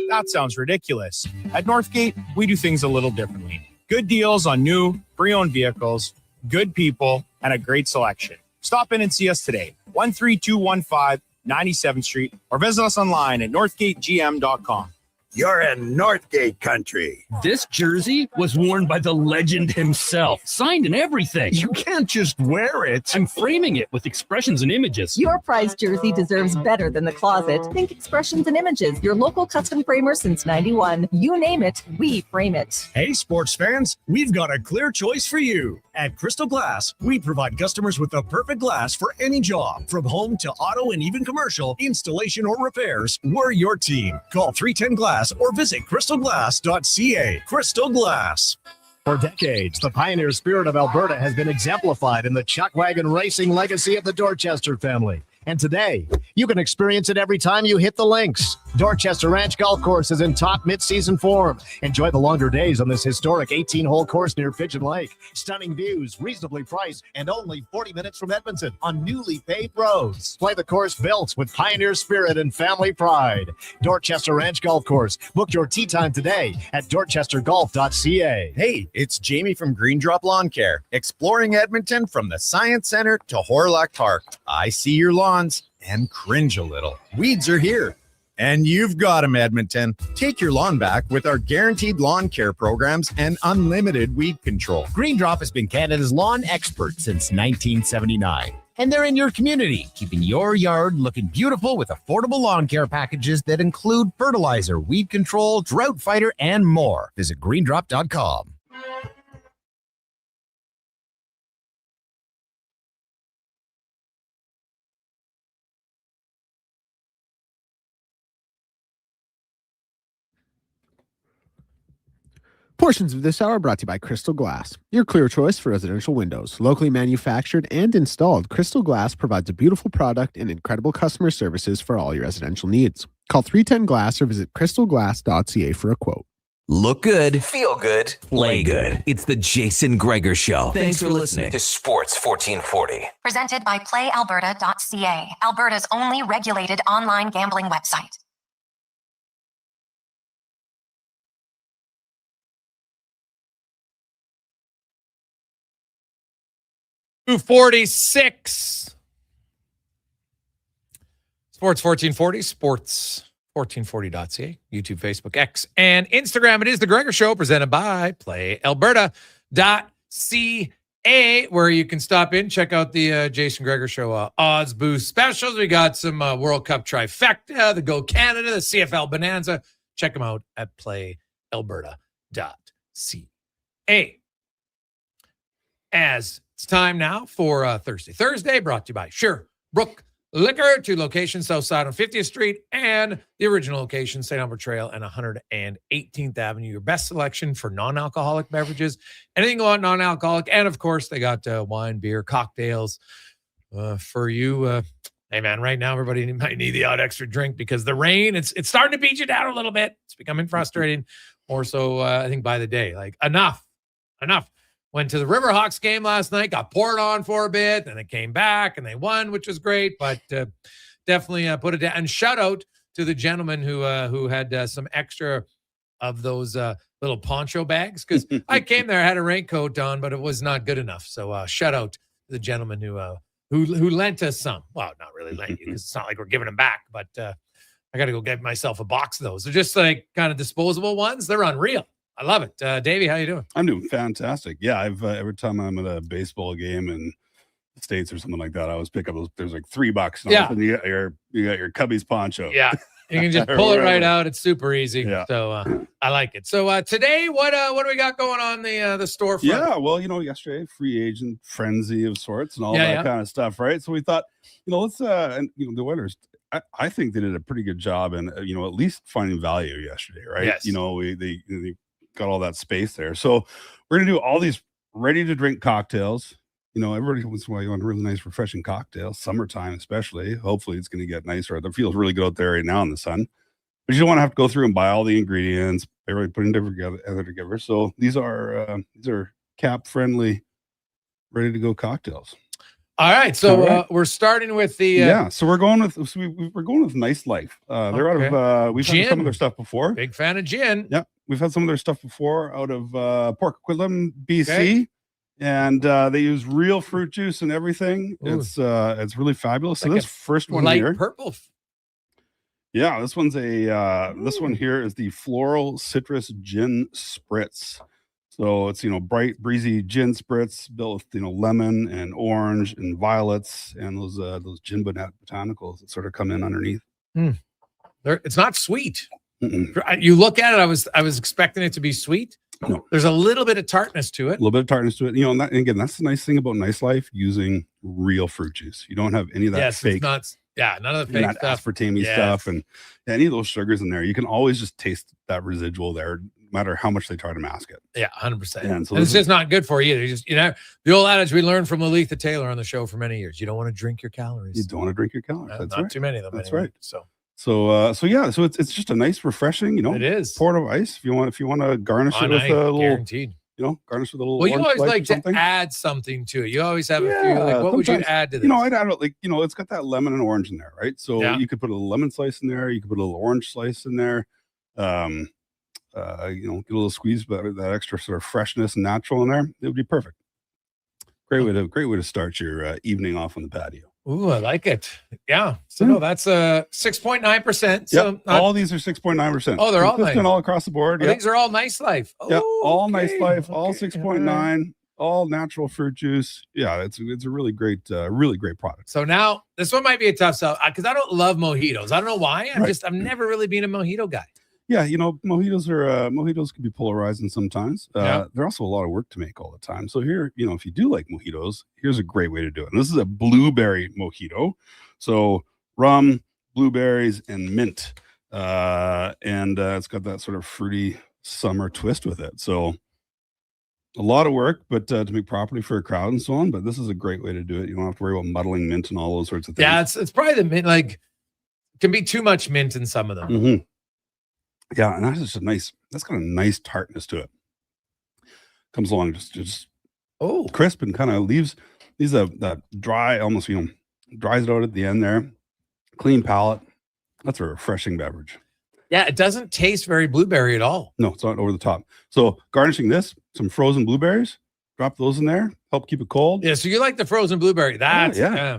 That sounds ridiculous. At Northgate, we do things a little differently. Good deals on new, pre-owned vehicles, good people, and a great selection. Stop in and see us today, 13215 97th Street, or visit us online at northgategm.com. You're in Northgate country. This jersey was worn by the legend himself, signed and everything. You can't just wear it. I'm framing it with expressions and images. Your prized jersey deserves better than the closet. Think Expressions and Images, your local custom framer since 91. You name it, we frame it. Hey, sports fans, we've got a clear choice for you. At Crystal Glass, we provide customers with the perfect glass for any job. From home to auto and even commercial, installation or repairs, we're your team. Call 310 Glass or visit crystalglass.ca. Crystal Glass. For decades, the pioneer spirit of Alberta has been exemplified in the chuck wagon racing legacy of the Dorchester family. And today, you can experience it every time you hit the links. Dorchester Ranch Golf Course is in top mid-season form. Enjoy the longer days on this historic 18-hole course near Pigeon Lake. Stunning views, reasonably priced, and only 40 minutes from Edmonton on newly paved roads. Play the course built with pioneer spirit and family pride. Dorchester Ranch Golf Course. Book your tee time today at dorchestergolf.ca. Hey, it's Jamie from Green Drop Lawn Care, exploring Edmonton from the Science Center to Horlock Park. I see your lawns and cringe a little. Weeds are here. And you've got them, Edmonton. Take your lawn back with our guaranteed lawn care programs and unlimited weed control. Green Drop has been Canada's lawn expert since 1979. And they're in your community, keeping your yard looking beautiful with affordable lawn care packages that include fertilizer, weed control, drought fighter, and more. Visit greendrop.com. Portions of this hour brought to you by Crystal Glass, your clear choice for residential windows. Locally manufactured and installed, Crystal Glass provides a beautiful product and incredible customer services for all your residential needs. Call 310 Glass or visit crystalglass.ca for a quote. Look good, feel good, play good. It's the Jason Gregor Show. Thanks for listening to Sports 1440. Presented by PlayAlberta.ca, Alberta's only regulated online gambling website. 246. Sports 1440, sports1440.ca, YouTube, Facebook, X, and Instagram. It is the Gregor Show presented by PlayAlberta.ca, where you can stop in, check out the Jason Gregor Show odds boost specials. We got some World Cup trifecta, the Go Canada, the CFL Bonanza. Check them out at PlayAlberta.ca. As it's time now for Thursday. Thursday brought to you by Sherbrooke Liquor, 2 locations, south side on 50th Street, and the original location, St. Albert Trail and 118th Avenue. Your best selection for non-alcoholic beverages, anything you want non-alcoholic, and of course, they got wine, beer, cocktails for you. Hey, man, right now, everybody might need the odd extra drink because the rain, it's starting to beat you down a little bit. It's becoming frustrating. More so, I think, by the day. Like, enough. Went to the Riverhawks game last night, got poured on for a bit, then it came back, and they won, which was great, but definitely put it down. And shout out to the gentleman who had some extra of those little poncho bags, because I came there, I had a raincoat on, but it was not good enough. So shout out to the gentleman who lent us some. Well, not really lent you, because it's not like we're giving them back, but I got to go get myself a box of those. They're just like kind of disposable ones. They're unreal. I love it. Davey, how you doing? I'm doing fantastic. Yeah, I've every time I'm at a baseball game in the States or something like that, I always pick up those. There's like $3. And Yeah. you got your Cubbies poncho. Yeah. You can just pull it right out. It's super easy. Yeah. So I like it. So today, what do we got going on the storefront? Yeah, well, yesterday, free agent frenzy of sorts and all that kind of stuff, right? So we thought, let's and the Oilers, I think they did a pretty good job in at least finding value yesterday, right? Yes. They got all that space there. So we're gonna do all these ready to drink cocktails. Everybody once in a while you want a really nice, refreshing cocktail, summertime especially. Hopefully it's gonna get nicer. It feels really good out there right now in the sun. But you don't want to have to go through and buy all the ingredients, everybody putting them together. So these are cap friendly, ready to go cocktails. All right, so we're starting with the so we're going with Nice Life. They're out of we've had some of their stuff before. Big fan of gin. Yeah, we've had some of their stuff before out of Port Coquitlam, BC, Okay. and they use real fruit juice and everything. Ooh. It's really fabulous. So Like this a first one light here, purple. yeah, this one's this one here is the Floral Citrus Gin Spritz. So it's Mm. breezy gin spritz built with lemon and orange and violets and those gin botanicals that sort of come in underneath. It's not sweet. Mm-mm. You look at it, I was expecting it to be sweet. No. There's a little bit of tartness to A it. little bit of tartness to it, and again, that's the nice thing about Nice Life using real fruit juice. You don't have any of that Yes, fake, it's not. Yeah, none of the fake that stuff. aspartame Yes. stuff, and any of those sugars in there. You can always just taste that residual there, no matter how much they try to mask it. Yeah, 100%. And so And it's this just not good for you either. Just the old adage we learned from Lalitha Taylor on the show for many years. You don't want to drink your calories. You don't want to drink your calories. That's not right. too many of them. That's anyway. right. So So it's just a nice, refreshing. it is. Port of ice. If you want to garnish it with a little, guaranteed. Garnish with a little. Well, you orange always slice like or to something. add something to it. You always have a few. Like, what would you sometimes, add to this? I'd add it's got that lemon and orange in there, right? So Yeah. you could put a little lemon slice in there. You could put a little orange slice in there. Get a little squeeze, but that extra sort of freshness and natural in there. It would be perfect. Great way to start your evening off on the patio. Ooh, I like it. Yeah. So no, that's 6.9%. So Yep. All these are 6.9%. Oh, they're all consistent nice. all across the board. Oh, Yep. these are all Nice Life. Yeah, Oh, all Nice okay. Life, all Okay. 6.9, all natural fruit juice. Yeah, it's a really great product. So now this one might be a tough sell because I don't love mojitos. I don't know why. I've never really been a mojito guy. Yeah, mojitos can be polarizing sometimes. They're also a lot of work to make all the time. So here, if you do like mojitos, here's a great way to do it. And this is a blueberry mojito. So rum, blueberries, and mint. And it's got that sort of fruity summer twist with it. So a lot of work, but to make properly for a crowd and so on. But this is a great way to do it. You don't have to worry about muddling mint and all those sorts of things. Yeah, it's probably the mint. Like, can be too much mint in some of them. Mm-hmm. Yeah, and that's got a nice tartness to it. Comes along just crisp and kind of leaves that dry, almost dries it out at the end there. Clean palate. That's a refreshing beverage. Yeah, it doesn't taste very blueberry at all. No, it's not over the top. So garnishing this, some frozen blueberries, drop those in there, help keep it cold. Yeah, so you like the frozen blueberry. That's yeah.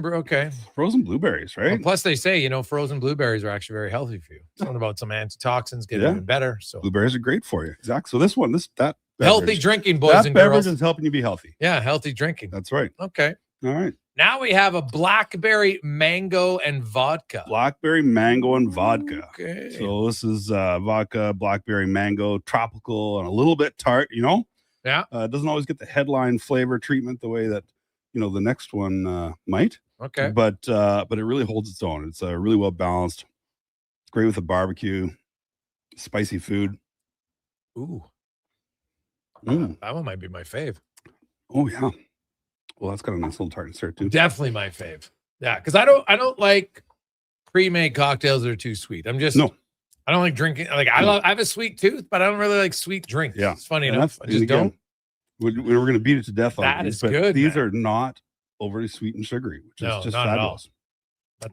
Okay. Frozen blueberries, right? Well, plus they say, frozen blueberries are actually very healthy for you. Something about some antitoxins get even better. So blueberries are great for you. Exactly. So that healthy beverage, drinking, boys that and beverage girls. is helping you be healthy. Yeah, healthy drinking. That's right. Okay. All right. Now we have a blackberry mango and vodka. Blackberry mango and vodka. Okay. So this is vodka, blackberry mango, tropical, and a little bit tart. Yeah. It doesn't always get the headline flavor treatment the way that the next one might. Okay. But it really holds its own. It's really well balanced. Great with a barbecue, spicy food. Ooh. Mm. That one might be my fave. Oh yeah. Well, that's got a nice little tartness there too. Definitely my fave. Yeah, because I don't like pre-made cocktails that are too sweet. I don't like drinking. Like I have a sweet tooth, but I don't really like sweet drinks. Yeah, it's funny and enough. I just don't. We're going to beat it to death on That these, is but good, these man. are not overly sweet and sugary, which No, is just not at all. fabulous. But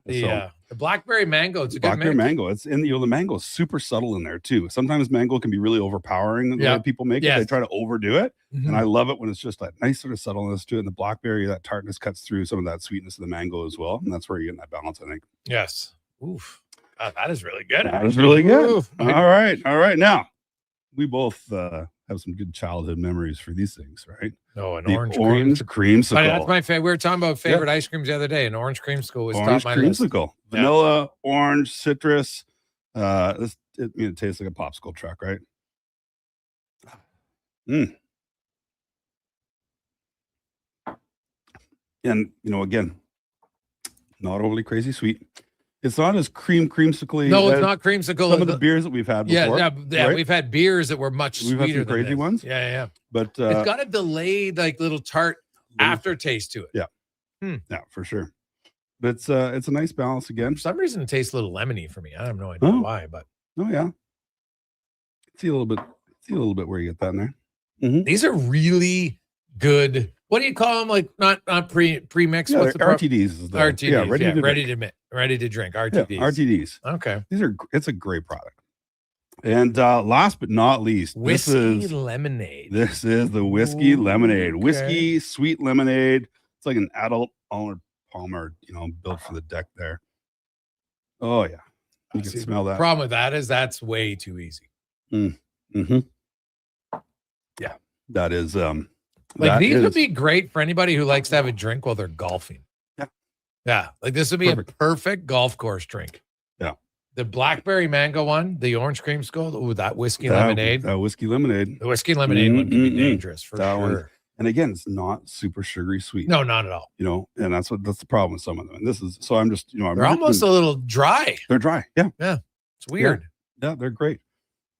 the blackberry mango, it's a good Blackberry mix. mango. It's in the mango is super subtle in there too. Sometimes mango can be really overpowering the Yeah. way people make it. They try to overdo it, and I love it when it's just that nice sort of subtleness to it. And the blackberry, that tartness cuts through some of that sweetness of the mango as well, and that's where you're getting that balance, I think. Yes. Oof. That is really good. That was really good. Oof. All right. Now, we both have some good childhood memories for these things, right? Oh, an The orange creamsicle. But that's my favorite. We were talking about favorite ice creams the other day. An orange creamsicle was Orange top my list. creamsicle. Vanilla, orange, citrus. It tastes like a popsicle truck, right? And again, not overly crazy sweet. It's not as creamsicle-y. No, it's as not creamsicle. Some of the beers that we've had before. Yeah. right? We've had beers that were much We've sweeter had some than crazy this. ones. Yeah. But It's got a delayed, like little tart aftertaste to it. Yeah. Yeah, for sure. But it's a nice balance again. For some reason, it tastes a little lemony for me. I have no idea why, but yeah. See a little bit where you get that in there. these are really good. What do you call them? Like not pre-mixed. Yeah, What's the RTDs. Is the- RTDs. yeah, ready to drink. ready to drink. Yeah, RTDs. RTDs. Okay. It's a great product. And last but not least, Whiskey lemonade. This is the whiskey lemonade. okay. Whiskey sweet lemonade. It's like an adult Arnold Palmer, built for the deck there. Oh yeah, you can smell that. Problem with that is that's way too easy. Yeah, that is These would be great for anybody who likes to have a drink while they're golfing. Yeah. Like this would be a perfect golf course drink. Yeah. The blackberry mango one, the orange creamsicle, ooh, that whiskey lemonade. That whiskey lemonade. The whiskey lemonade one can be dangerous for that sure. one. And again, it's not super sugary sweet. No, not at all. And that's the problem with some of them. And this is so I'm just they're almost a little dry. They're dry. Yeah. Yeah. It's weird. Yeah, they're great.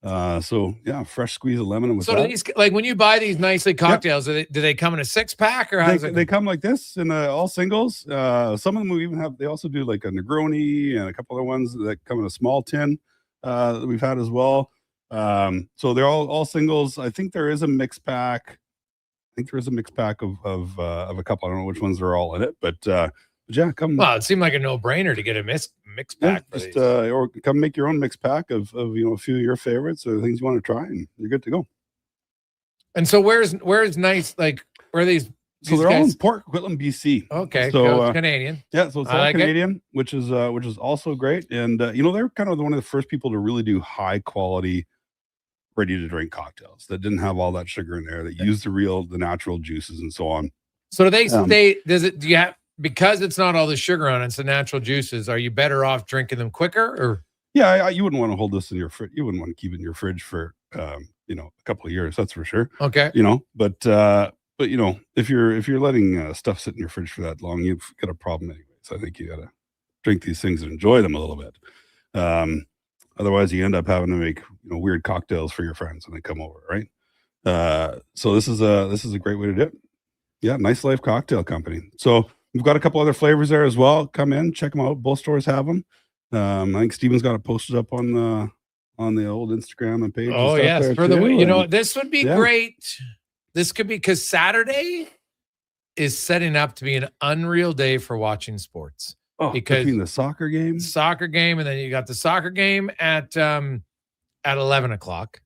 So yeah, fresh squeeze of lemon with so that. do these, like when you buy these nicely cocktails, do they come in a 6-pack or how does it? They come like this in all singles. Some of them we even have. They also do like a Negroni and a couple other ones that come in a small tin that we've had as well. So they're all singles. I think there is a mixed pack. I think there is a mixed pack of a couple. I don't know which ones are all in it, but yeah, come. Well, it seemed like a no-brainer to get a mixed pack. For these. Or come make your own mixed pack of a few of your favorites or things you want to try, and you're good to go. And so where's nice, like where are these? So they're all in Port Coquitlam, BC. Okay, so it's Canadian. Yeah, so it's all Canadian, which is also great. And they're kind of one of the first people to really do high quality, ready to drink cocktails that didn't have all that sugar in there, that used the natural juices and so on. So do they stay? Do you have, because it's not all the sugar on it, it's the natural juices? Are you better off drinking them quicker or? Yeah, you wouldn't want to hold this in your fridge. You wouldn't want to keep it in your fridge for a couple of years. That's for sure. Okay. But if you're letting stuff sit in your fridge for that long, you've got a problem anyway. So I think you got to drink these things and enjoy them a little bit. Otherwise, you end up having to make weird cocktails for your friends when they come over, right? So this is a great way to do it. Yeah, Nice Life Cocktail Company. So we've got a couple other flavors there as well. Come in, check them out. Both stores have them. I think Steven's got it posted up on the old Instagram and page. Oh yes, for the this would be great. This could be because Saturday is setting up to be an unreal day for watching sports. Oh, because between the soccer game, and then you got the soccer game at 11 o'clock,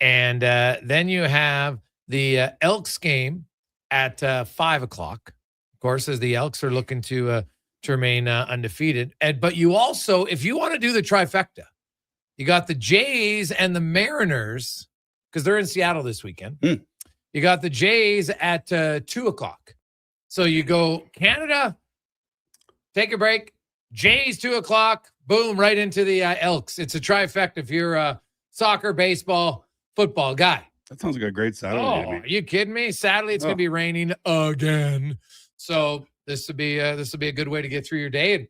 and then you have the Elks game at 5 o'clock. Of course, as the Elks are looking to remain undefeated, but you also, if you want to do the trifecta, you got the Jays and the Mariners because they're in Seattle this weekend. You got the Jays at 2 o'clock, so you go Canada. Take a break. Jays 2 o'clock. Boom, right into the Elks. It's a trifecta if you're a soccer, baseball, football guy. That sounds like a great Saturday. Oh, are you kidding me? Sadly, it's going to be raining again. So this would be a good way to get through your day. And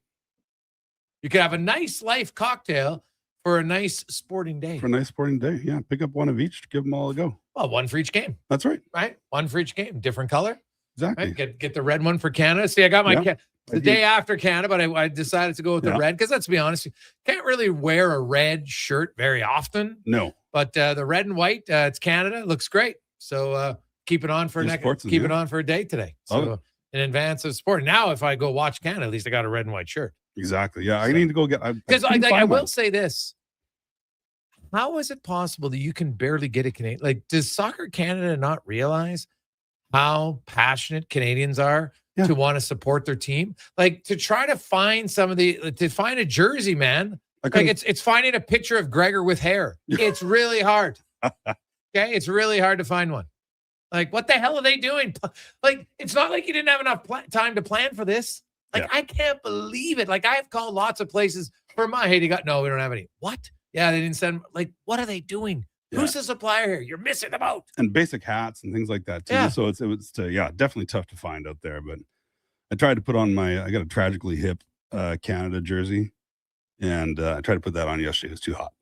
you could have a nice life cocktail for a nice sporting day. For a nice sporting day, yeah. Pick up one of each, give them all a go. Well, one for each game. That's right. Right? One for each game. Different color. Exactly. Right? Get the red one for Canada. See, I got my the day after Canada, but I decided to go with the red because let's be honest, you can't really wear a red shirt very often. No. But the red and white, it's Canada. It looks great. So keep it on for keep it on for a day today. So in advance of sport. Now, if I go watch Canada, at least I got a red and white shirt. Exactly. Yeah, I need to go get. Because I will say this: how is it possible that you can barely get a Canadian? Like, does Soccer Canada not realize how passionate Canadians are to want to support their team? Like, to try to find to find a jersey, man. Like it's finding a picture of Gregor with hair. It's really hard. Okay, it's really hard to find one. Like, what the hell are they doing? Like, it's not like you didn't have enough time to plan for this. Like, I can't believe it. Like, I have called lots of places for my, hey, we don't have any. What? Yeah, they didn't send. Like, what are they doing? Yeah. Who's the supplier here? You're missing the boat. And basic hats and things like that too. Yeah. So it was definitely tough to find out there. But I tried to put on I got a tragically hip Canada jersey, and I tried to put that on yesterday. It was too hot.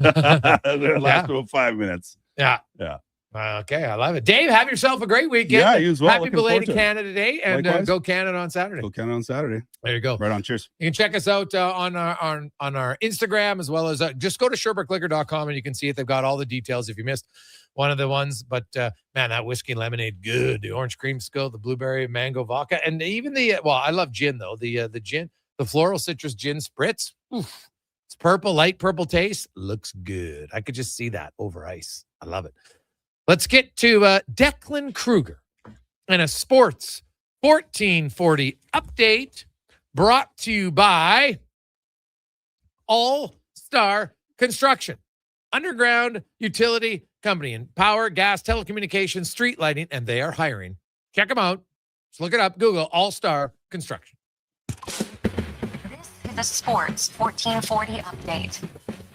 It lasted about 5 minutes. Yeah. Yeah. Okay, I love it. Dave, have yourself a great weekend. Yeah, you as well. Happy belated Canada Day, and go Canada on Saturday. Go Canada on Saturday. There you go. Right on. Cheers. You can check us out on our Instagram, as well as just go to SherbrookeLiquor.com and you can see it. They've got all the details if you missed one of the ones. But man, that whiskey and lemonade, good. The orange creamsicle, the blueberry mango vodka, and even I love gin though. The gin, the floral citrus gin spritz. Oof. It's purple, light purple taste. Looks good. I could just see that over ice. I love it. Let's get to Declan Kruger and a Sports 1440 update brought to you by All Star Construction, underground utility company in power, gas, telecommunications, street lighting, and they are hiring. Check them out. Just look it up. Google All Star Construction. This is the Sports 1440 update.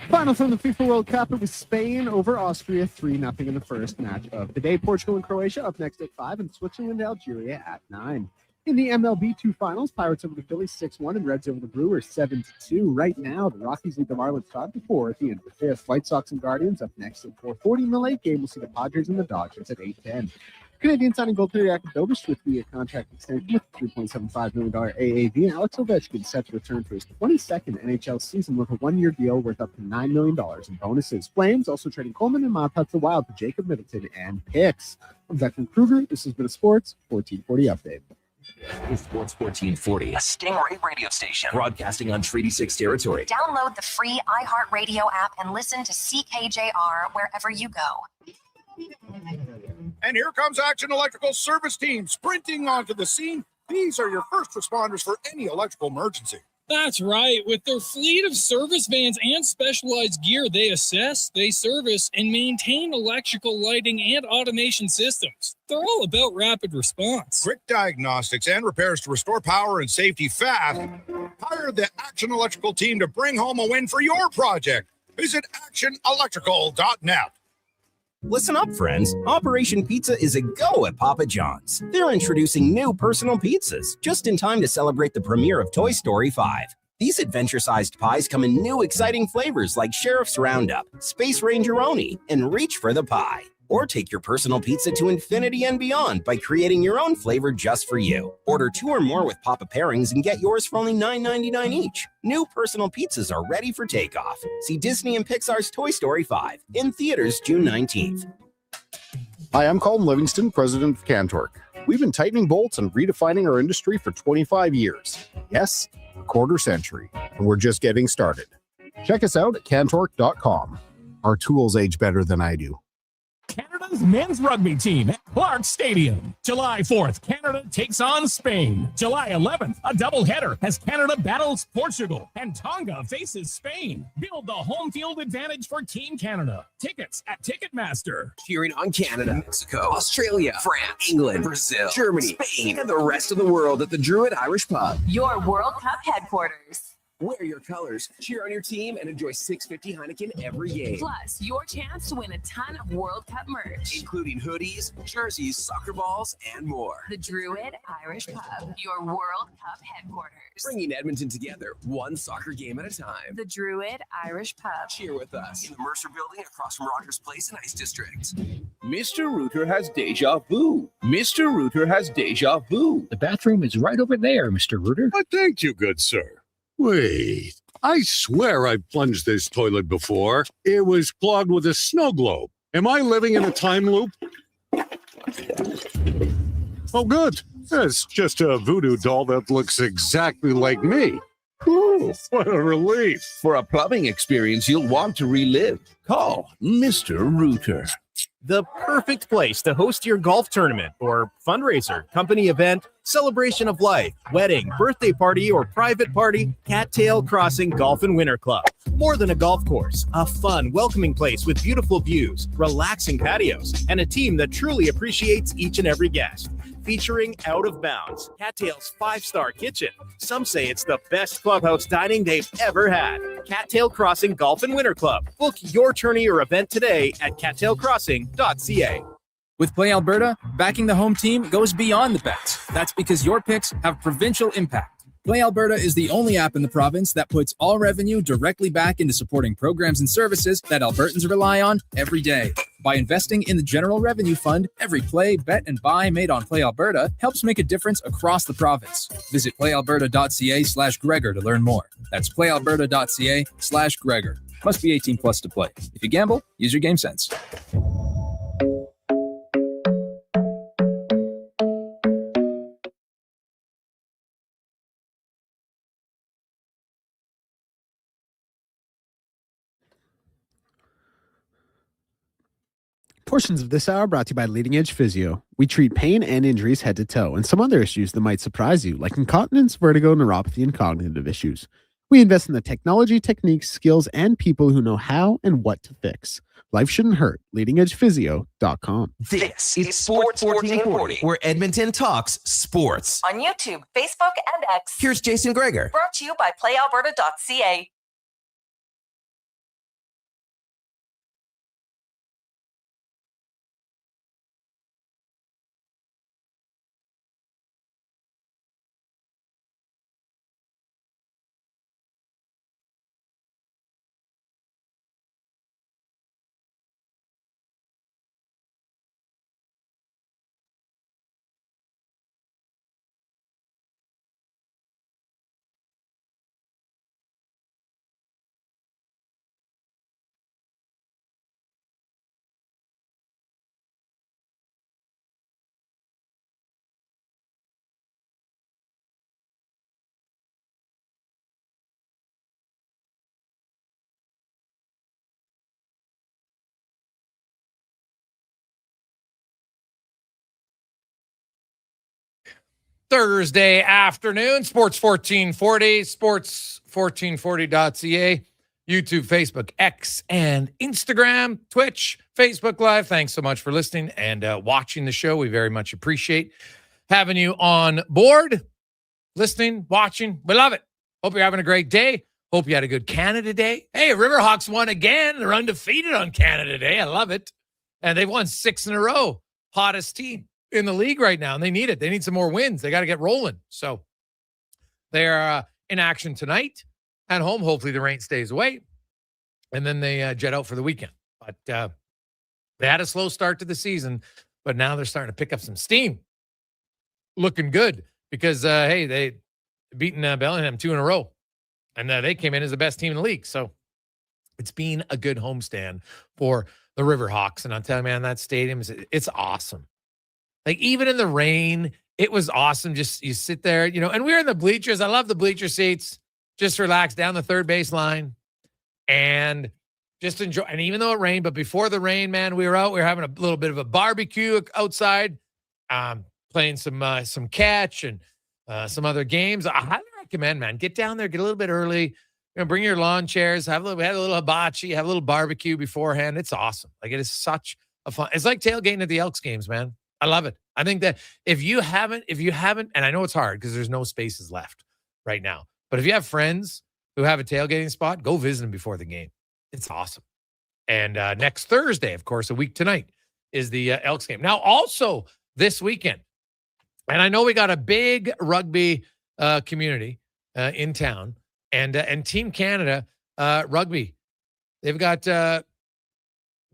Final from the FIFA World Cup, it was Spain over Austria, 3-0 in the first match of the day. Portugal and Croatia up next at 5, and Switzerland and Algeria at 9. In the MLB2 finals, Pirates over the Phillies 6-1, and Reds over the Brewers 7-2. Right now, the Rockies lead the Marlins 5-4 at the end of the fifth. White Sox and Guardians up next at 4:40. In the late game, we'll see the Padres and the Dodgers at 8:10. Canadian signing goaltender Jakob Dobich with the contract extension with $3.75 million AAV, and Alex Ovechkin set to return for his 22nd NHL season with a one-year deal worth up to $9 million in bonuses. Flames also trading Coleman and Montas the Wild for Jacob Middleton and picks. I'm Declan Kruger. This has been a Sports 1440 update. Sports 1440, a Stingray radio station broadcasting on Treaty 6 territory. Download the free iHeartRadio app and listen to CKJR wherever you go. And here comes Action Electrical Service Team sprinting onto the scene. These are your first responders for any electrical emergency. That's right. With their fleet of service vans and specialized gear, they assess, they service, and maintain electrical lighting and automation systems. They're all about rapid response. Quick diagnostics and repairs to restore power and safety fast. Hire the Action Electrical team to bring home a win for your project. Visit actionelectrical.net. Listen up, friends. Operation Pizza is a go at Papa John's. They're introducing new personal pizzas just in time to celebrate the premiere of Toy Story 5. These adventure-sized pies come in new exciting flavors like Sheriff's Roundup, Space Ranger-oni, and Reach for the Pie. Or take your personal pizza to infinity and beyond by creating your own flavor just for you. Order 2 or more with Papa pairings and get yours for only $9.99 each. New personal pizzas are ready for takeoff. See Disney and Pixar's Toy Story 5 in theaters June 19th. Hi, I'm Colin Livingston, president of CanTorque. We've been tightening bolts and redefining our industry for 25 years. Yes, a quarter century, and we're just getting started. Check us out at CanTorque.com. Our tools age better than I do. Canada's men's rugby team at Clark Stadium. July 4th, Canada takes on Spain. July 11th, a doubleheader as Canada battles Portugal and Tonga faces Spain. Build the home field advantage for Team Canada. Tickets at Ticketmaster. Cheering on Canada, Mexico, Australia, France, England, Brazil, Germany, Spain, and the rest of the world at the Druid Irish Pub. Your World Cup headquarters. Wear your colors, cheer on your team, and enjoy $6.50 Heineken every game. Plus, your chance to win a ton of World Cup merch, including hoodies, jerseys, soccer balls, and more. The Druid Irish Pub, your World Cup headquarters. Bringing Edmonton together, one soccer game at a time. The Druid Irish Pub. Cheer with us in the Mercer Building across from Rogers Place in Ice District. Mr. Rooter has deja vu. Mr. Rooter has deja vu. The bathroom is right over there, Mr. Rooter. Thank you, good sir. Wait, I swear I've plunged this toilet before. It was clogged with a snow globe. Am I living in a time loop? Oh, good. It's just a voodoo doll that looks exactly like me. Ooh, what a relief. For a plumbing experience you'll want to relive, call Mr. Rooter. The perfect place to host your golf tournament or fundraiser, company event, celebration of life, wedding, birthday party, or private party. Cattail Crossing Golf and Winter Club. More than a golf course, a fun, welcoming place with beautiful views, relaxing patios, and a team that truly appreciates each and every guest. Featuring Out of Bounds, Cattail's 5-star kitchen. Some say it's the best clubhouse dining they've ever had. Cattail Crossing Golf and Winter Club. Book your tourney or event today at cattailcrossing.ca. With Play Alberta, backing the home team goes beyond the bets. That's because your picks have provincial impact. Play Alberta is the only app in the province that puts all revenue directly back into supporting programs and services that Albertans rely on every day. By investing in the General Revenue Fund, every play, bet, and buy made on Play Alberta helps make a difference across the province. Visit playalberta.ca/Gregor to learn more. That's playalberta.ca/Gregor. Must be 18 plus to play. If you gamble, use your game sense. Portions of this hour brought to you by Leading Edge Physio. We treat pain and injuries head to toe and some other issues that might surprise you, like incontinence, vertigo, neuropathy, and cognitive issues. We invest in the technology, techniques, skills, and people who know how and what to fix. Life shouldn't hurt. LeadingEdgePhysio.com. This is Sports 1440, where Edmonton talks sports. On YouTube, Facebook, and X. Here's Jason Gregor. Brought to you by PlayAlberta.ca. Thursday afternoon, Sports 1440, sports1440.ca, YouTube, Facebook, X, and Instagram, Twitch, Facebook Live. Thanks so much for listening and watching the show. We very much appreciate having you on board, listening, watching. We love it. Hope you're having a great day. Hope you had a good Canada Day. Hey, Riverhawks won again. They're undefeated on Canada Day. I love it. And they've won 6 in a row. Hottest team in the league right now, and they need it. They need some more wins. They got to get rolling. So they're in action tonight at home. Hopefully the rain stays away, and then they jet out for the weekend. But they had a slow start to the season, but now they're starting to pick up some steam. Looking good because, hey, they beaten Bellingham 2 in a row, and they came in as the best team in the league. So it's been a good homestand for the Riverhawks. And I'll tell you, man, that stadium, it's awesome. Like, even in the rain, it was awesome. Just, you sit there, you know, and we were in the bleachers. I love the bleacher seats. Just relax down the third base line and just enjoy. And even though it rained, but before the rain, man, we were out. We were having a little bit of a barbecue outside, playing some catch and some other games. I highly recommend, man, get down there, get a little bit early. You know, bring your lawn chairs. We had a little hibachi, have a little barbecue beforehand. It's awesome. Like, it is such a fun. It's like tailgating at the Elks games, man. I love it. I think that if you haven't, and I know it's hard because there's no spaces left right now, but if you have friends who have a tailgating spot, go visit them before the game. It's awesome. And next Thursday, of course, a week tonight, is the Elks game. Now, also this weekend, and I know we got a big rugby community in town, and Team Canada rugby, they've got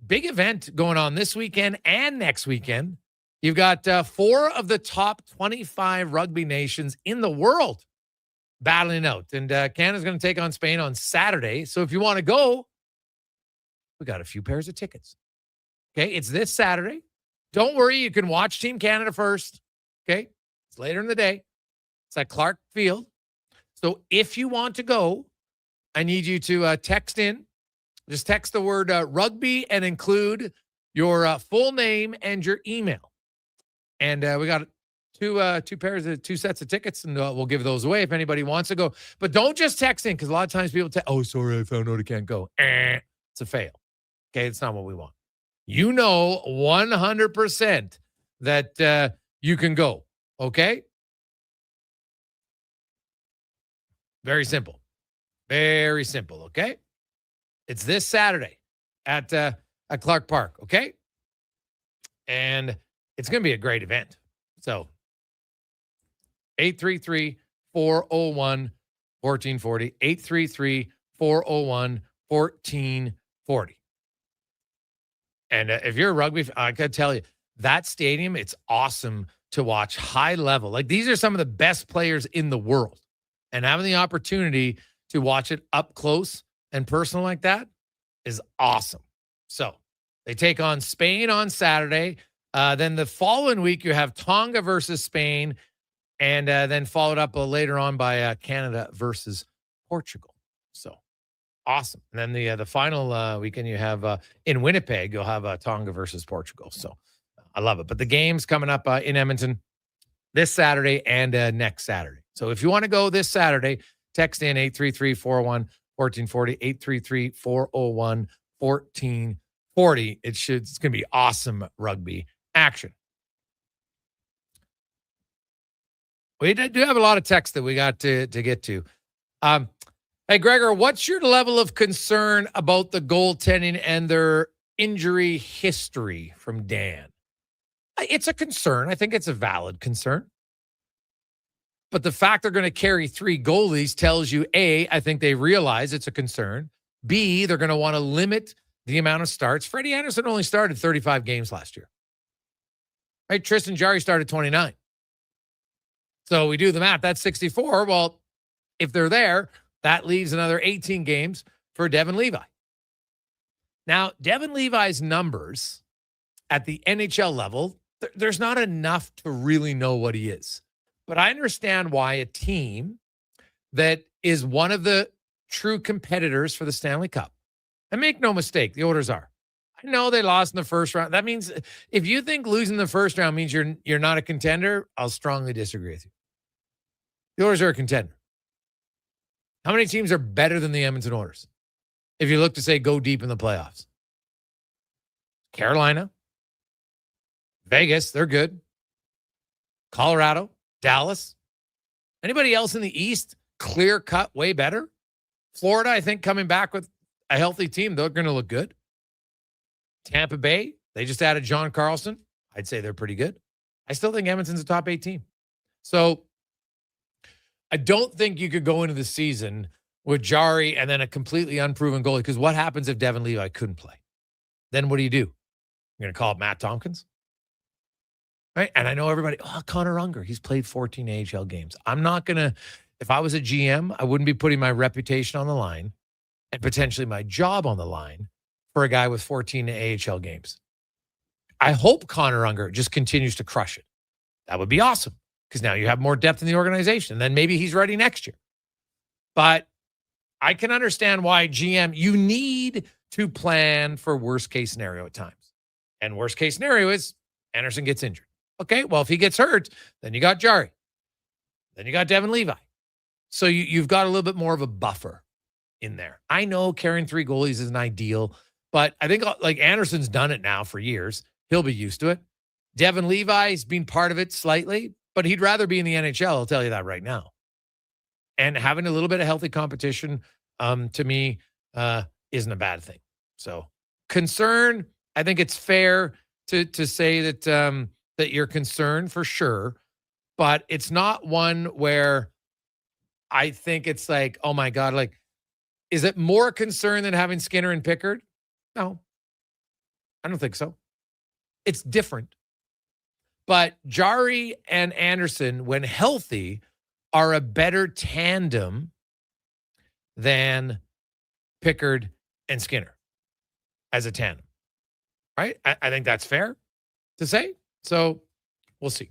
big event going on this weekend and next weekend. You've got 4 of the top 25 rugby nations in the world battling out. And Canada's going to take on Spain on Saturday. So if you want to go, we got a few pairs of tickets. Okay, it's this Saturday. Don't worry, you can watch Team Canada first. Okay, it's later in the day. It's at Clark Field. So if you want to go, I need you to text in. Just text the word rugby and include your full name and your email. And we got two sets of tickets, and we'll give those away if anybody wants to go. But don't just text in, because a lot of times people say, oh, sorry, I found out I can't go. It's a fail. Okay, it's not what we want. You know 100% that you can go, okay? Very simple. Very simple, okay? It's this Saturday at Clark Park, okay? And it's going to be a great event. So 833-401-1440, 833-401-1440. And if you're a rugby fan, I got to tell you, that stadium, it's awesome to watch high level. Like, these are some of the best players in the world. And having the opportunity to watch it up close and personal like that is awesome. So they take on Spain on Saturday. Then the following week, you have Tonga versus Spain, and then followed up later on by Canada versus Portugal. So awesome. And then the final weekend you have in Winnipeg, you'll have Tonga versus Portugal. So I love it. But the game's coming up in Edmonton this Saturday and next Saturday. So if you want to go this Saturday, text in 833-401-1440, 833-401-1440. It's going to be awesome rugby action. We do have a lot of text that we got to get to. Hey, Gregor, what's your level of concern about the goaltending and their injury history? From Dan. It's a concern. I think it's a valid concern. But the fact they're going to carry 3 goalies tells you, A, I think they realize it's a concern. B, they're going to want to limit the amount of starts. Freddie Anderson only started 35 games last year. Right? Tristan Jarry started 29. So we do the math. That's 64. Well, if they're there, that leaves another 18 games for Devin Levi. Now, Devin Levi's numbers at the NHL level, there's not enough to really know what he is. But I understand why a team that is one of the true competitors for the Stanley Cup, and make no mistake, the Oilers are. I know they lost in the first round. That means if you think losing the first round means you're not a contender, I'll strongly disagree with you. The Oilers are a contender. How many teams are better than the Edmonton Oilers? If you look to say go deep in the playoffs. Carolina, Vegas, they're good. Colorado, Dallas. Anybody else in the East, clear cut, way better? Florida, I think, coming back with a healthy team, they're going to look good. Tampa Bay, they just added John Carlson. I'd say they're pretty good. I still think Edmonton's a top 8 team. So I don't think you could go into the season with Jarry and then a completely unproven goalie, because what happens if Devin Levi couldn't play? Then what do? You're going to call it Matt Tompkins? Right? And I know everybody, Connor Unger, he's played 14 AHL games. I'm not going to, if I was a GM, I wouldn't be putting my reputation on the line and potentially my job on the line for a guy with 14 AHL games. I hope Connor Unger just continues to crush it. That would be awesome, because now you have more depth in the organization. And then maybe he's ready next year. But I can understand why GM, you need to plan for worst case scenario at times. And worst case scenario is Anderson gets injured. Okay, well, if he gets hurt, then you got Jarry. Then you got Devin Levi. So you've got a little bit more of a buffer in there. I know carrying 3 goalies isn't ideal, but I think like Anderson's done it now for years. He'll be used to it. Devin Levi's been part of it slightly, but he'd rather be in the NHL, I'll tell you that right now. And having a little bit of healthy competition to me, isn't a bad thing. So concern, I think it's fair to say that that you're concerned for sure, but it's not one where I think it's like, oh my God, like, is it more concern than having Skinner and Pickard? No, I don't think so. It's different. But Jari and Anderson, when healthy, are a better tandem than Pickard and Skinner as a tandem, right? I think that's fair to say. So we'll see.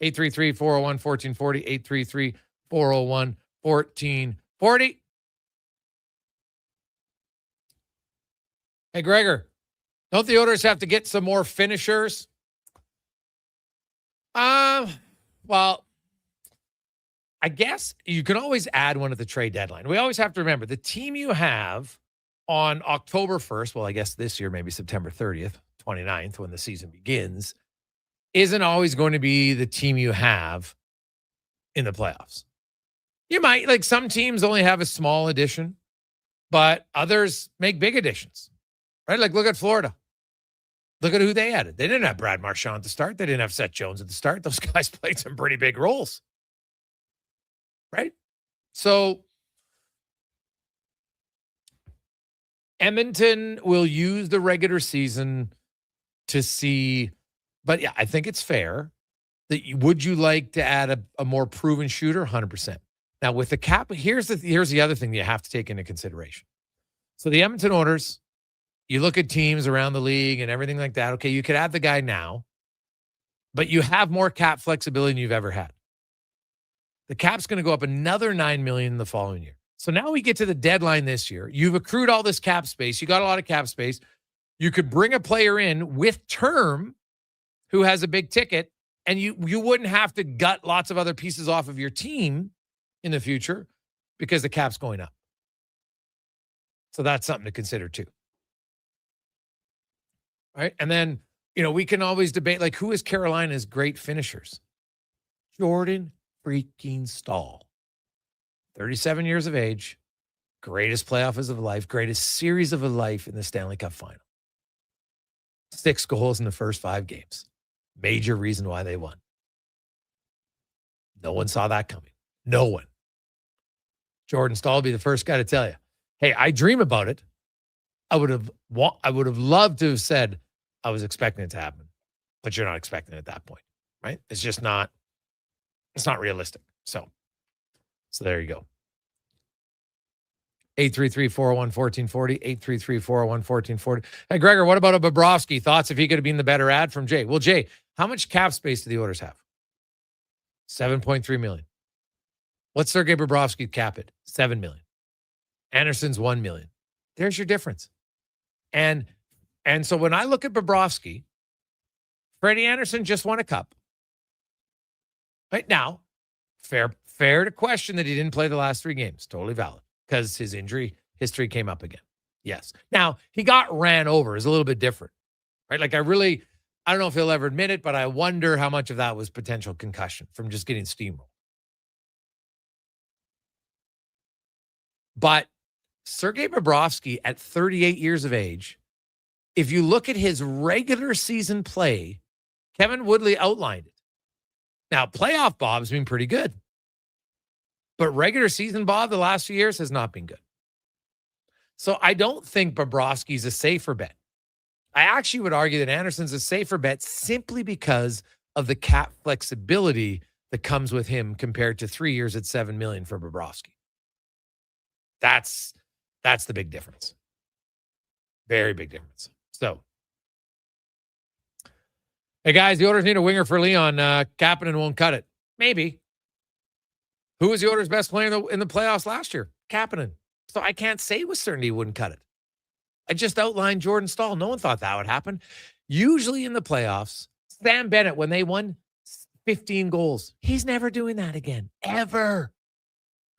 833-401-1440, 833-401-1440. Hey, Gregor, don't the Oilers have to get some more finishers? Well, I guess you can always add one at the trade deadline. We always have to remember the team you have on October 1st, well, I guess this year, maybe September 30th, 29th, when the season begins, isn't always going to be the team you have in the playoffs. You might, like some teams only have a small addition, but others make big additions, right? Like look at Florida. Look at who they added. They didn't have Brad Marchand at the start. They didn't have Seth Jones at the start. Those guys played some pretty big roles, right? So Edmonton will use the regular season to see, but yeah, I think it's fair that would you like to add a more proven shooter? 100%. Now with the cap, here's the other thing that you have to take into consideration. So the Edmonton Oilers, you look at teams around the league and everything like that. Okay, you could add the guy now, but you have more cap flexibility than you've ever had. The cap's going to go up another $9 million the following year. So now we get to the deadline this year. You've accrued all this cap space. You got a lot of cap space. You could bring a player in with term who has a big ticket, and you wouldn't have to gut lots of other pieces off of your team in the future because the cap's going up. So that's something to consider too. Right. And then, we can always debate, like, who is Carolina's great finishers? Jordan freaking Stahl. 37 years of age, greatest playoff of life, greatest series of a life in the Stanley Cup final. 6 goals in the first 5 games. Major reason why they won. No one saw that coming. No one. Jordan Stahl will be the first guy to tell you, hey, I dream about it. I would have loved to have said, I was expecting it to happen, but you're not expecting it at that point, right? It's just not, it's not realistic. So there you go. 833-401-1440, 833-401-1440. Hey, Gregor, what about a Bobrovsky? Thoughts if he could have been the better ad from Jay? Well, Jay, how much cap space do the Oilers have? $7.3 million. What's Sergei Bobrovsky cap it? $7 million. Anderson's $1 million. There's your difference. And so when I look at Bobrovsky, Freddie Anderson just won a cup. Right now, fair to question that he didn't play the last 3 games. Totally valid because his injury history came up again. Yes. Now, he got ran over. It's a little bit different, right? Like I don't know if he'll ever admit it, but I wonder how much of that was potential concussion from just getting steamrolled. But Sergei Bobrovsky at 38 years of age, if you look at his regular season play, Kevin Woodley outlined it. Now, playoff Bob's been pretty good. But regular season Bob the last few years has not been good. So I don't think Bobrovsky's a safer bet. I actually would argue that Anderson's a safer bet simply because of the cap flexibility that comes with him compared to 3 years at $7 million for Bobrovsky. That's the big difference. Very big difference. So, hey guys, the Oilers need a winger for Leon. Kapanen won't cut it. Maybe. Who was the Oilers' best player in the playoffs last year? Kapanen. So I can't say with certainty he wouldn't cut it. I just outlined Jordan Stahl. No one thought that would happen. Usually in the playoffs, Sam Bennett, when they won 15 goals, he's never doing that again. Ever.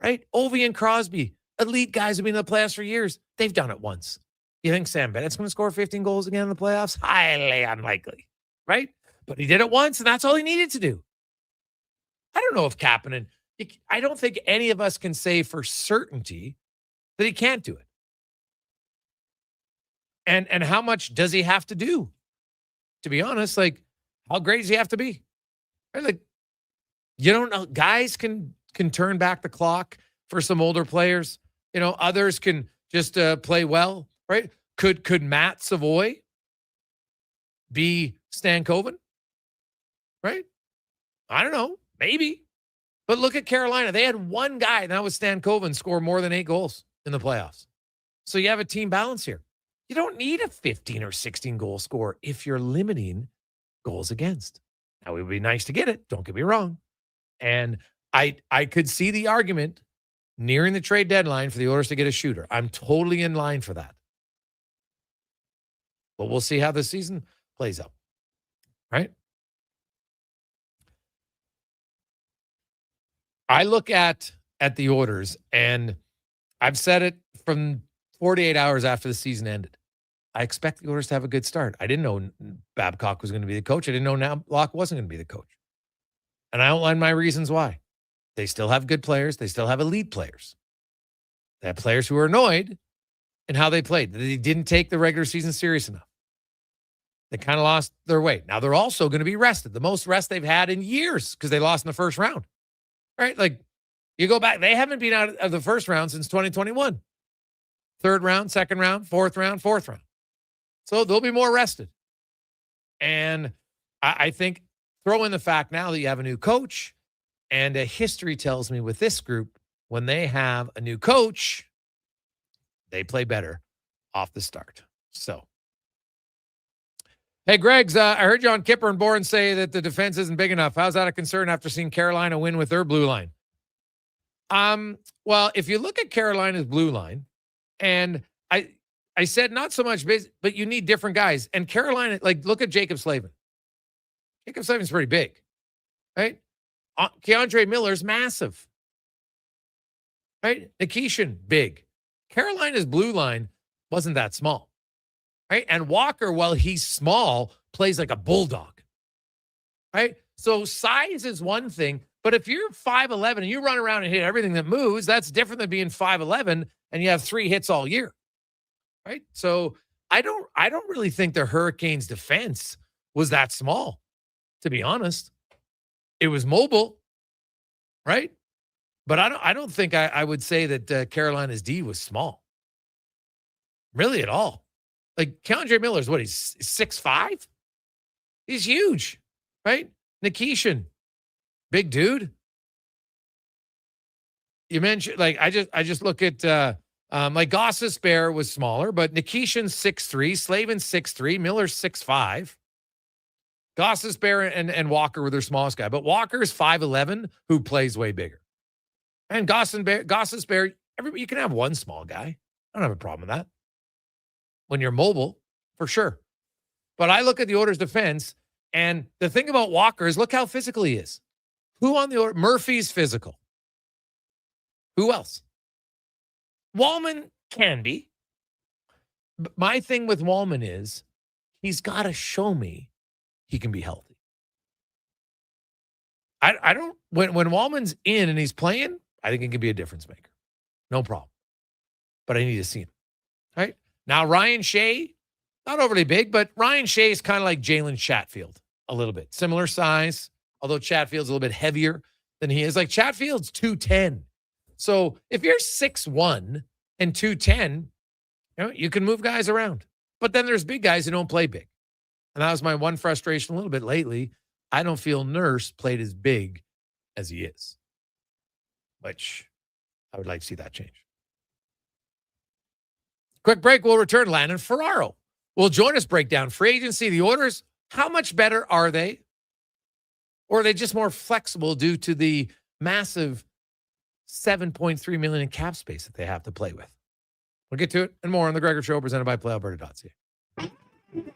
Right? Ovi and Crosby, elite guys who've been in the playoffs for years. They've done it once. You think Sam Bennett's going to score 15 goals again in the playoffs? Highly unlikely. Right? But he did it once, and that's all he needed to do. I don't know if Kapanen, I don't think any of us can say for certainty that he can't do it? And how much does he have to do? To be honest, like, how great does he have to be? Right? Like, you don't know. Guys can turn back the clock for some older players. You know, others can just play well, right? Could Matt Savoy be Stankoven? Right? I don't know. Maybe. But look at Carolina. They had one guy, and that was Stankoven, score more than 8 goals in the playoffs. So you have a team balance here. You don't need a 15 or 16 goal scorer if you're limiting goals against. Now, it would be nice to get it. Don't get me wrong. And I could see the argument nearing the trade deadline for the Oilers to get a shooter. I'm totally in line for that. But we'll see how the season plays out. Right? I look at the Oilers, and I've said it from 48 hours after the season ended. I expect the Oilers to have a good start. I didn't know Babcock was going to be the coach. I didn't know Locke wasn't going to be the coach. And I outlined my reasons why. They still have good players. They still have elite players. They have players who are annoyed in how they played. They didn't take the regular season serious enough. They kind of lost their way. Now they're also going to be rested. The most rest they've had in years because they lost in the first round. Right? Like, you go back. They haven't been out of the first round since 2021. Third round, second round, fourth round. So they'll be more rested. And I think throw in the fact now that you have a new coach, and a history tells me with this group, when they have a new coach, they play better off the start. So, hey, Greg's, I heard you on Kipper and Bourne say that the defense isn't big enough. How's that a concern after seeing Carolina win with their blue line? Well, if you look at Carolina's blue line, and I said not so much, but you need different guys. And Carolina, like, look at Jacob Slavin. Jacob Slavin's pretty big, right? Keandre Miller's massive, right? Nikishin, big. Carolina's blue line wasn't that small, right? And Walker, while he's small, plays like a bulldog, right? So size is one thing, but if you're 5'11" and you run around and hit everything that moves, that's different than being 5'11" and you have 3 hits all year, right? So I don't really think the Hurricanes' defense was that small, to be honest. It was mobile, right? But I don't think I would say that Carolina's D was small, really, at all. Like, Keandre Miller's what? He's 6'5"? He's huge, right? Nikishin, big dude. You mentioned, like, I just look at like Goss's Bear was smaller, but Nikishin's 6'3", Slavin's 6'3", Miller's 6'5". Goss's Bear and Walker were their smallest guy, but Walker's 5'11", who plays way bigger. And Goss's Bear, you can have one small guy. I don't have a problem with that. When you're mobile, for sure. But I look at the Oilers' defense, and the thing about Walker is look how physical he is. Who on the Oilers? Murphy's physical. Who else? Wallman can be. But my thing with Wallman is he's got to show me he can be healthy. I don't, when Wallman's in and he's playing, I think he can be a difference maker. No problem. But I need to see him. Right? Now, Ryan Shea, not overly big, but Ryan Shea is kind of like Jalen Chatfield a little bit. Similar size, although Chatfield's a little bit heavier than he is. Like, Chatfield's 210. So if you're 6'1" and 210, you can move guys around. But then there's big guys who don't play big. And that was my one frustration a little bit lately. I don't feel Nurse played as big as he is, which I would like to see that change. Quick break. We'll return. Landon Ferraro will join us, break down free agency. The Oilers, how much better are they? Or are they just more flexible due to the massive $7.3 million in cap space that they have to play with? We'll get to it and more on the Gregor Show, presented by PlayAlberta.ca.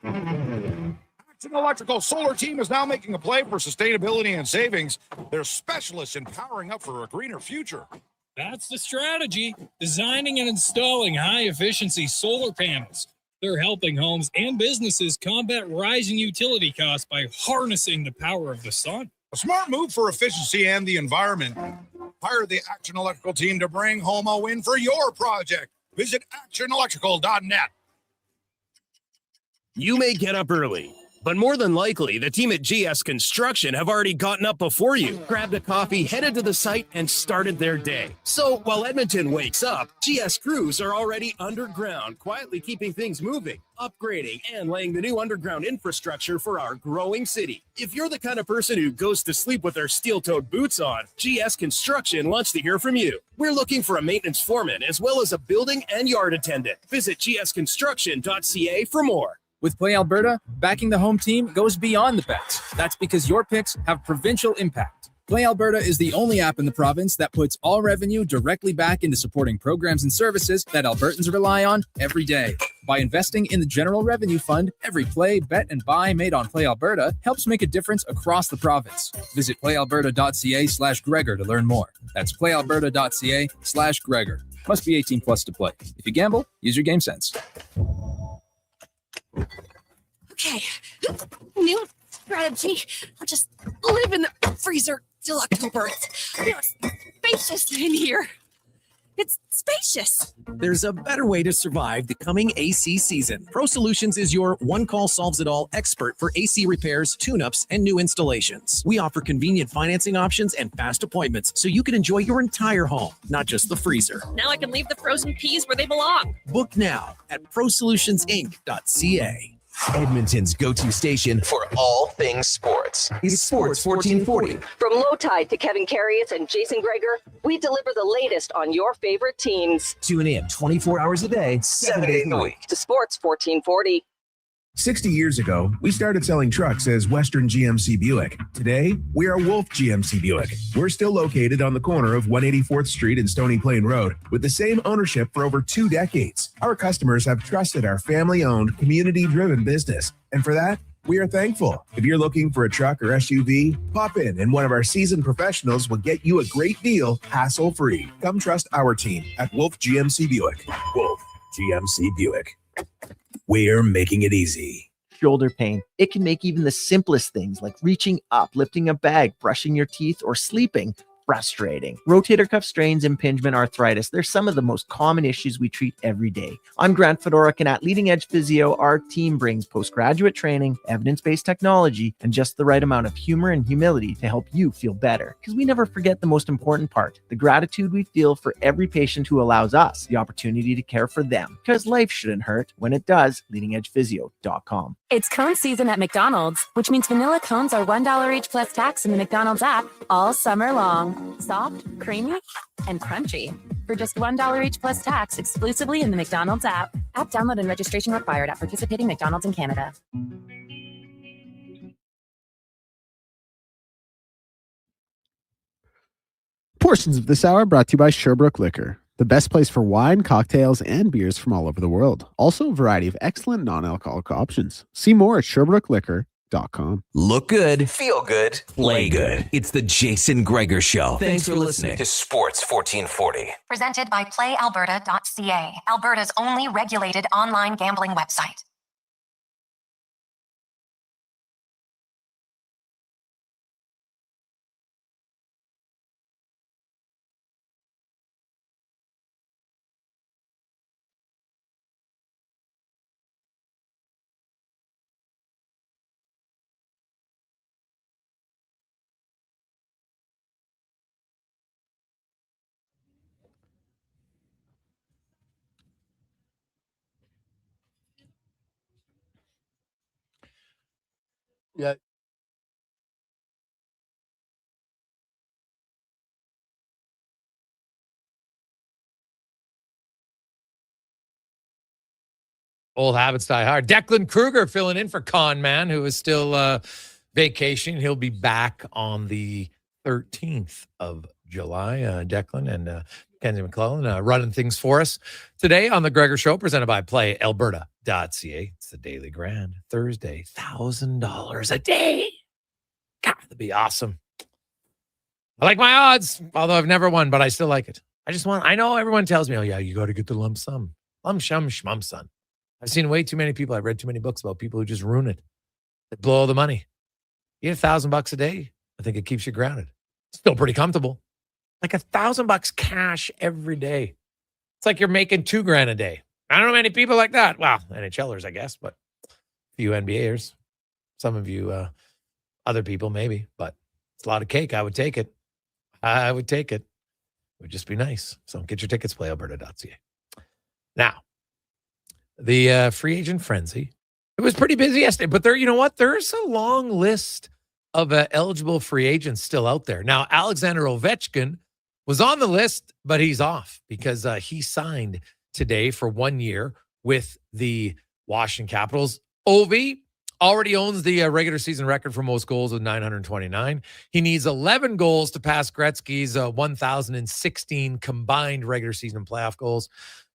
Action Electrical Solar Team is now making a play for sustainability and savings. They're specialists in powering up for a greener future. That's the strategy. Designing and installing high-efficiency solar panels. They're helping homes and businesses combat rising utility costs by harnessing the power of the sun. A smart move for efficiency and the environment. Hire the Action Electrical team to bring home a win for your project. Visit actionelectrical.net. You may get up early, but more than likely, the team at GS Construction have already gotten up before you, grabbed a coffee, headed to the site, and started their day. So while Edmonton wakes up, GS crews are already underground, quietly keeping things moving, upgrading, and laying the new underground infrastructure for our growing city. If you're the kind of person who goes to sleep with their steel-toed boots on, GS Construction wants to hear from you. We're looking for a maintenance foreman as well as a building and yard attendant. Visit gsconstruction.ca for more. With Play Alberta, backing the home team goes beyond the bets. That's because your picks have provincial impact. Play Alberta is the only app in the province that puts all revenue directly back into supporting programs and services that Albertans rely on every day. By investing in the General Revenue Fund, every play, bet, and buy made on Play Alberta helps make a difference across the province. Visit playalberta.ca/Gregor to learn more. That's playalberta.ca/Gregor. Must be 18 plus to play. If you gamble, use your game sense. Okay, new strategy. I'll just live in the freezer till October. It's spacious in here. It's spacious. There's a better way to survive the coming AC season. Pro Solutions is your one-call solves-it-all expert for AC repairs, tune-ups, and new installations. We offer convenient financing options and fast appointments so you can enjoy your entire home, not just the freezer. Now I can leave the frozen peas where they belong. Book now at prosolutionsinc.ca. Edmonton's go-to station for all things sports is Sports 1440. From Low Tide to Kevin Karius and Jason Gregor, we deliver the latest on your favorite teams. Tune in 24 hours a day, 7 days a week to Sports 1440. 60 years ago, we started selling trucks as Western GMC Buick. Today, we are Wolf GMC Buick. We're still located on the corner of 184th Street and Stony Plain Road with the same ownership for over 2 decades. Our customers have trusted our family-owned, community-driven business. And for that, we are thankful. If you're looking for a truck or SUV, pop in and one of our seasoned professionals will get you a great deal, hassle-free. Come trust our team at Wolf GMC Buick. Wolf GMC Buick. We're making it easy. Shoulder pain. It can make even the simplest things like reaching up, lifting a bag, brushing your teeth, or sleeping frustrating. Rotator cuff strains, impingement, arthritis, they're some of the most common issues we treat every day. I'm Grant Fedoruk, and at Leading Edge Physio, our team brings postgraduate training, evidence-based technology, and just the right amount of humor and humility to help you feel better. Because we never forget the most important part, the gratitude we feel for every patient who allows us the opportunity to care for them. Because life shouldn't hurt. When it does, leadingedgephysio.com. It's cone season at McDonald's, which means vanilla cones are $1 each plus tax in the McDonald's app all summer long. Soft, creamy, and crunchy. For just $1 each plus tax exclusively in the McDonald's app. App download and registration required at participating McDonald's in Canada. Portions of this hour brought to you by Sherbrooke Liquor, the best place for wine, cocktails, and beers from all over the world. Also, a variety of excellent non-alcoholic options. See more at sherbrooke.com. Look good, feel good, play good. It's the Jason Gregor Show. Thanks for listening to Sports 1440. Presented by PlayAlberta.ca, Alberta's only regulated online gambling website. Yeah. Old habits die hard. Declan Kruger filling in for Con Man, who is still vacationing. He'll be back on the 13th of July. Declan and Kenzie McClellan running things for us today on the Gregor Show, presented by PlayAlberta.ca. It's the Daily Grand Thursday, $1,000 a day. God, that'd be awesome. I like my odds, although I've never won, but I still like it. I know everyone tells me, oh yeah, you got to get the lump sum. Lump sum, schmum son. I've seen way too many people. I've read too many books about people who just ruin it. They blow all the money. You get $1,000 a day. I think it keeps you grounded. Still pretty comfortable. Like $1,000 cash every day. It's like you're making $2,000 a day. I don't know many people like that. Well, NHLers, I guess, but a few NBAers. Some of you other people, maybe, but it's a lot of cake. I would take it. I would take it. It would just be nice. So get your tickets, playalberta.ca. Now, the free agent frenzy. It was pretty busy yesterday, but you know what? There's a long list of eligible free agents still out there. Now, Alexander Ovechkin was on the list, but he's off because he signed today for 1 year with the Washington Capitals. Ovi already owns the regular season record for most goals with 929. He needs 11 goals to pass Gretzky's 1,016 combined regular season playoff goals.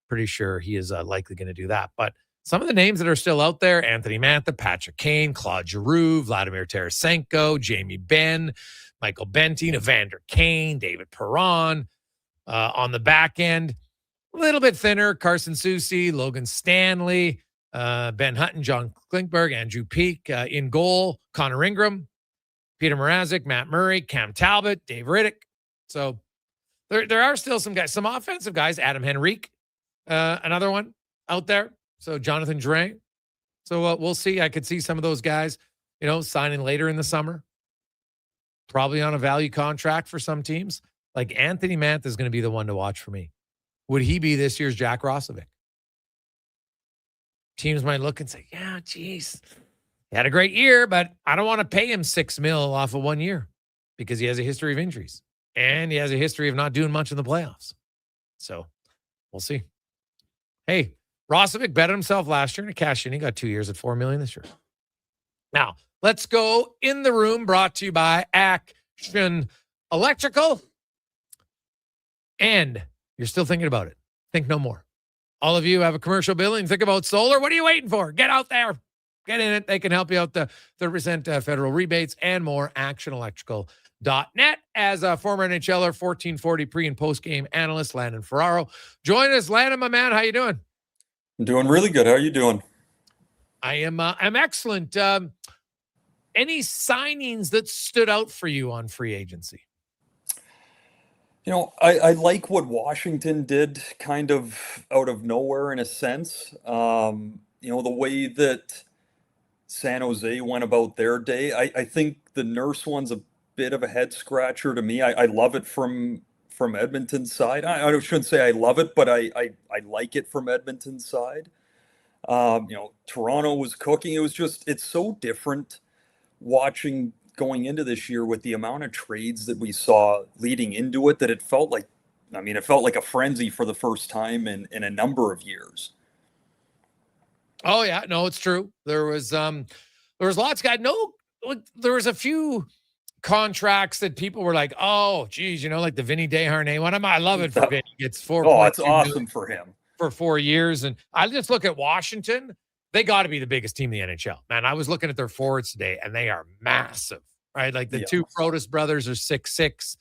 Pretty sure he is likely going to do that. But some of the names that are still out there, Anthony Mantha, Patrick Kane, Claude Giroux, Vladimir Tarasenko, Jamie Benn, Michael Benton, Evander Kane, David Perron. On the back end, a little bit thinner, Carson Soucy, Logan Stanley, Ben Hutton, John Klingberg, Andrew Peak. In goal, Connor Ingram, Peter Mrazek, Matt Murray, Cam Talbot, Dave Riddick. So there are still some guys, some offensive guys, Adam Henrique, another one out there. So Jonathan Drouin. So we'll see. I could see some of those guys, signing later in the summer, probably on a value contract for some teams. Like Anthony Mantha is going to be the one to watch for me. Would he be this year's Jack Roslovic? Teams might look and say, yeah, geez, he had a great year, but I don't want to pay him $6 million off of 1 year because he has a history of injuries and he has a history of not doing much in the playoffs. So we'll see. Hey, Roslovic betted himself last year in a cash in. He got 2 years at $4 million this year. Now, let's go in the room, brought to you by Action Electrical. And you're still thinking about it. Think no more. All of you have a commercial building. Think about solar. What are you waiting for? Get out there. Get in it. They can help you out. The 30% federal rebates and more. ActionElectrical.net. As a former NHLer, 1440 pre and post game analyst, Landon Ferraro. Join us, Landon, my man. How you doing? I'm doing really good. How are you doing? I'm excellent. Any signings that stood out for you on free agency? I like what Washington did kind of out of nowhere in a sense. The way that San Jose went about their day. I think the Nurse one's a bit of a head scratcher to me. I love it from Edmonton's side. I shouldn't say I love it, but I like it from Edmonton's side. Toronto was cooking. It's so different watching going into this year with the amount of trades that we saw leading into it, that it felt like a frenzy for the first time in a number of years. Oh yeah, no, it's true. There was lots, guys. No, there was a few contracts that people were like, oh, geez, like the Vinny Desharnais one. I love it for Vinny. It's it's awesome for him for 4 years. And I just look at Washington. They got to be the biggest team in the NHL. Man, I was looking at their forwards today, and they are massive, right? Like the two Protas brothers are 6'6",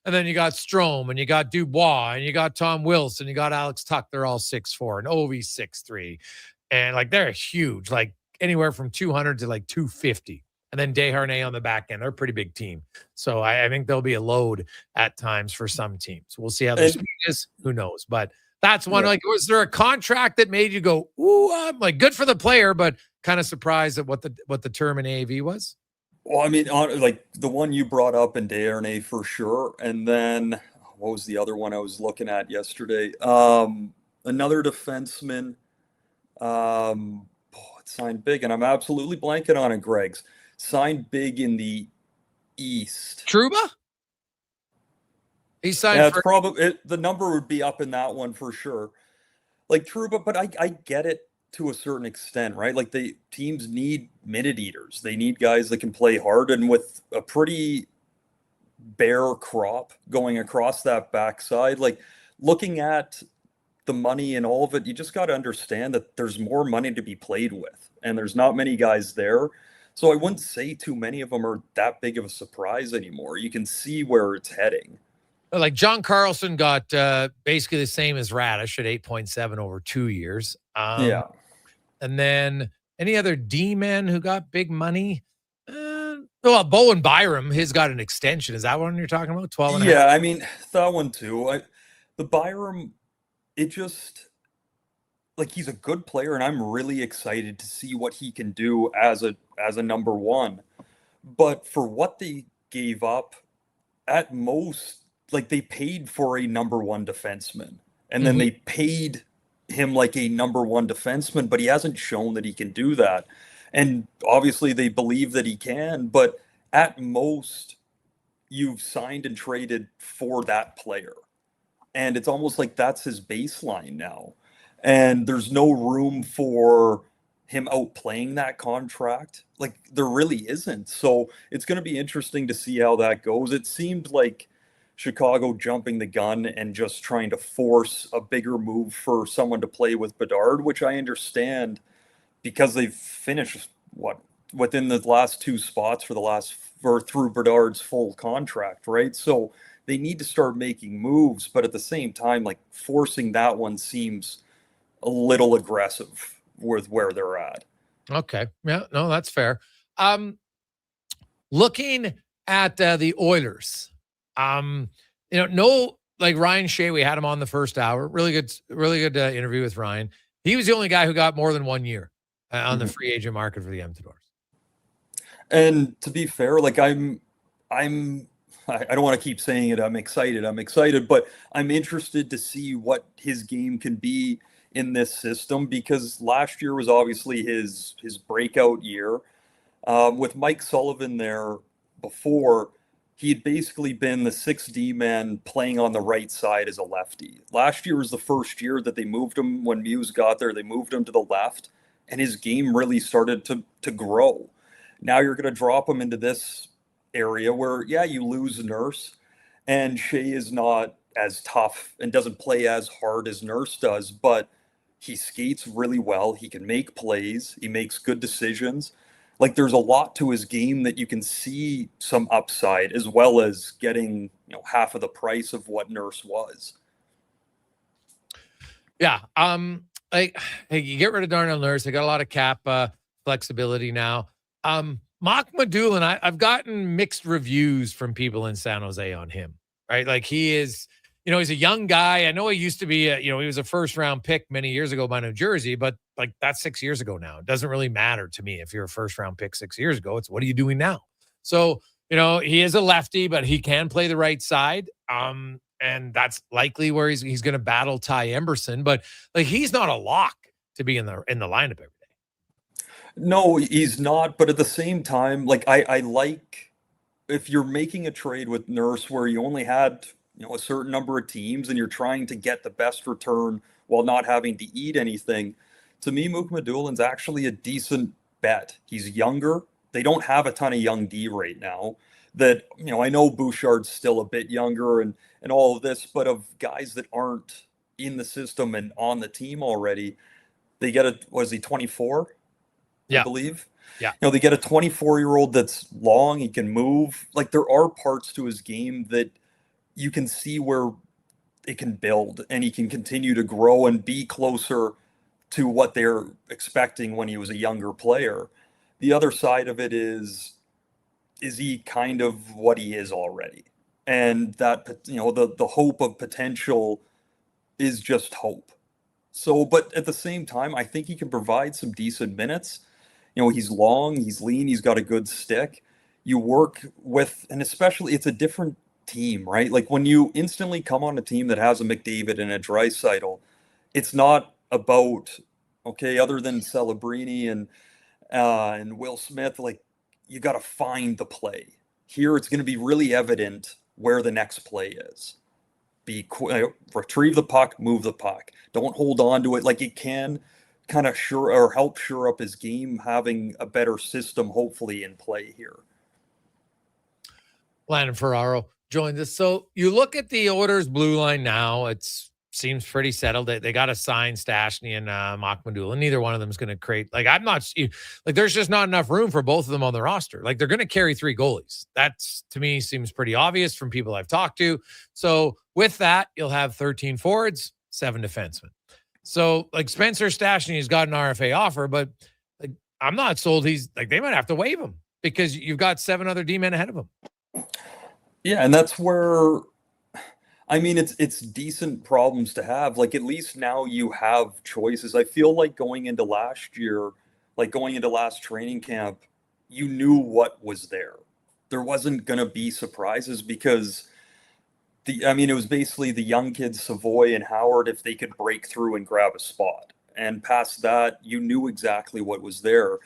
and then you got Strome, and you got Dubois, and you got Tom Wilson, you got Alex Tuck. They're all 6'4", and Ovi's 6'3", and they're huge, like anywhere from 200 to 250. And then Desharnais on the back end. They're a pretty big team. So I think there'll be a load at times for some teams. We'll see how this is. Who knows? But that's one. Yeah. Was there a contract that made you go, ooh, I'm good for the player, but kind of surprised at what the term in AAV was? Well, the one you brought up in Desharnais for sure. And then what was the other one I was looking at yesterday? Another defenseman. It signed big, and I'm absolutely blanking on it, Greg's. Signed big in the East. Trouba? He signed. Yeah, it's probably the number would be up in that one for sure. Like Trouba, but I get it to a certain extent, right? Like the teams need minute eaters. They need guys that can play hard, and with a pretty bare crop going across that backside, like looking at the money and all of it, you just got to understand that there's more money to be played with, and there's not many guys there. So I wouldn't say too many of them are that big of a surprise anymore. You can see where it's heading. Like John Carlson got basically the same as Radish at 8.7 over 2 years. And then any other D-men who got big money? Well, Bowen Byram, his got an extension. Is that one you're talking about? 12 and a half? Yeah, I mean, that one too. The Byram, it just, like, he's a good player, and I'm really excited to see what he can do as a number one. But for what they gave up, at most, like, they paid for a number one defenseman, and then they paid him like a number one defenseman, but he hasn't shown that he can do that. And obviously they believe that he can, but at most you've signed and traded for that player. And it's almost like that's his baseline now. And there's no room for him outplaying that contract. Like, there really isn't. So it's going to be interesting to see how that goes. It seemed like Chicago jumping the gun and just trying to force a bigger move for someone to play with Bedard, which I understand because they've finished within the last two spots for through Bedard's full contract, right? So they need to start making moves, but at the same time, like, forcing that one seems a little aggressive with where they're at. Okay. Yeah, no, that's fair. Looking at the Oilers, like Ryan Shea, we had him on the first hour. Really good interview with Ryan. He was the only guy who got more than 1 year on the free agent market for the Edmonton Oilers. And to be fair, like, I don't want to keep saying it. I'm excited, but I'm interested to see what his game can be in this system, because last year was obviously his breakout year. With Mike Sullivan there before, he had basically been the 6D man playing on the right side as a lefty. Last year was the first year that they moved him. When Muse got there, they moved him to the left, and his game really started to grow. Now you're going to drop him into this area where, yeah, you lose Nurse, and Shea is not as tough and doesn't play as hard as Nurse does, but he skates really well. He can make plays. He makes good decisions. Like, there's a lot to his game that you can see some upside, as well as getting, half of the price of what Nurse was. Yeah. Hey, you get rid of Darnell Nurse. They got a lot of cap flexibility now. Mock Madulin, I've gotten mixed reviews from people in San Jose on him, right? Like, he is, he's a young guy. I know he used to be, he was a first round pick many years ago by New Jersey, but like, that's 6 years ago now. It doesn't really matter to me if you're a first round pick 6 years ago. It's what are you doing now? So, he is a lefty, but he can play the right side. And that's likely where he's going to battle Ty Emberson, but like, he's not a lock to be in the lineup every day. No, he's not. But at the same time, like, I like, if you're making a trade with Nurse where you only had, a certain number of teams and you're trying to get the best return while not having to eat anything, to me, Mook Madulin's actually a decent bet. He's younger. They don't have a ton of young D right now. That, I know Bouchard's still a bit younger and all of this, but of guys that aren't in the system and on the team already, they get was he 24? Yeah. I believe. Yeah. They get a 24-year-old that's long. He can move. Like, there are parts to his game that you can see where it can build, and he can continue to grow and be closer to what they're expecting when he was a younger player. The other side of it is he kind of what he is already? And that, the hope of potential is just hope. So, but at the same time, I think he can provide some decent minutes. He's long, he's lean, he's got a good stick. You work with, and especially, it's a different team, right? Like, when you instantly come on a team that has a McDavid and a Draisaitl, it's not about, okay, other than Celebrini and Will Smith, like, you got to find the play. Here, it's going to be really evident where the next play is. Retrieve the puck, move the puck. Don't hold on to it. Like, it can kind of help shore up his game, having a better system, hopefully, in play here. Landon Ferraro joined us. So you look at the Oilers blue line now, it seems pretty settled. They got to sign Stastny and Mock Madulin. Neither one of them is going to create, there's just not enough room for both of them on the roster. Like, they're going to carry 3 goalies. That's, to me, seems pretty obvious from people I've talked to. So with that, you'll have 13 forwards, 7 defensemen. So, like, Spencer Stastny has got an RFA offer, but like, I'm not sold. They might have to waive him because you've got 7 other D-men ahead of him. Yeah, and that's where, I mean, it's decent problems to have. Like, at least now you have choices. I feel like going into last year, like going into last training camp, you knew what was there. There wasn't going to be surprises because it was basically the young kids, Savoy and Howard, if they could break through and grab a spot. And past that, you knew exactly what was there.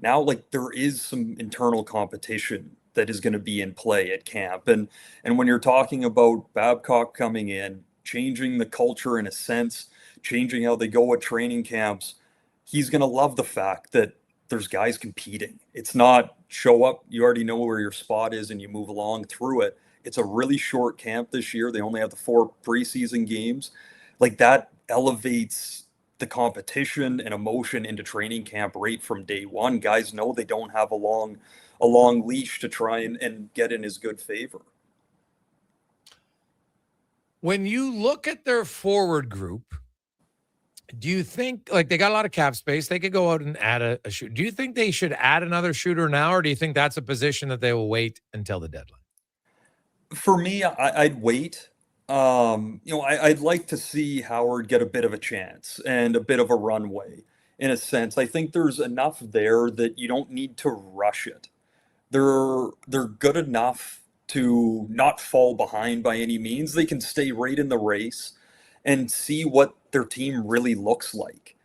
Now, like, there is some internal competition that is going to be in play at camp. And when you're talking about Babcock coming in, changing the culture in a sense, changing how they go at training camps, he's going to love the fact that there's guys competing. It's not show up, you already know where your spot is and you move along through it. It's a really short camp this year. They only have the 4 preseason games. Like, that elevates the competition and emotion into training camp right from day one. Guys know they don't have a long leash to try and get in his good favor. When you look at their forward group, do you think, like, they got a lot of cap space, they could go out and add a shooter? Do you think they should add another shooter now, or do you think that's a position that they will wait until the deadline? For me, I'd wait. I'd like to see Howard get a bit of a chance and a bit of a runway in a sense. I think there's enough there that you don't need to rush it. They're good enough to not fall behind by any means. They can stay right in the race and see what their team really looks like.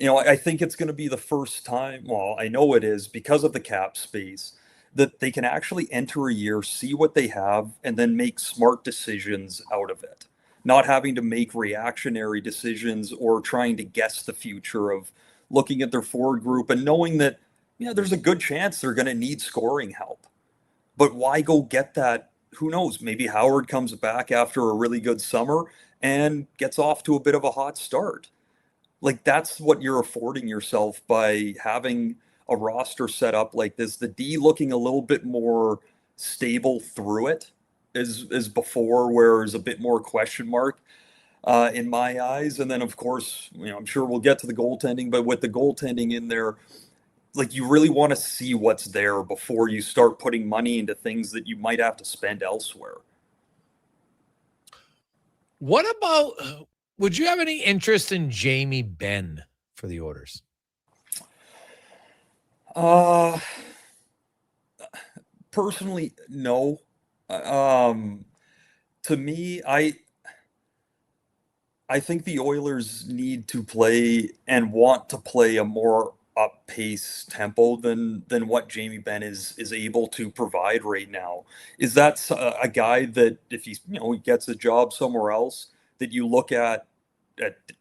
I think it's going to be the first time, well, I know it is because of the cap space, that they can actually enter a year, see what they have, and then make smart decisions out of it. Not having to make reactionary decisions or trying to guess the future of looking at their forward group and knowing that, there's a good chance they're going to need scoring help. But why go get that? Who knows? Maybe Howard comes back after a really good summer and gets off to a bit of a hot start. Like, that's what you're affording yourself by having a roster set up like this. The D looking a little bit more stable through it as before, where there's a bit more question mark in my eyes. And then, of course, I'm sure we'll get to the goaltending, but with the goaltending in there, like, you really want to see what's there before you start putting money into things that you might have to spend elsewhere. What about, would you have any interest in Jamie Benn for the Oilers? Personally, no. To me, I think the Oilers need to play and want to play a more up-pace tempo than what Jamie Benn is able to provide right now. Is that a guy that if he gets a job somewhere else, that you look at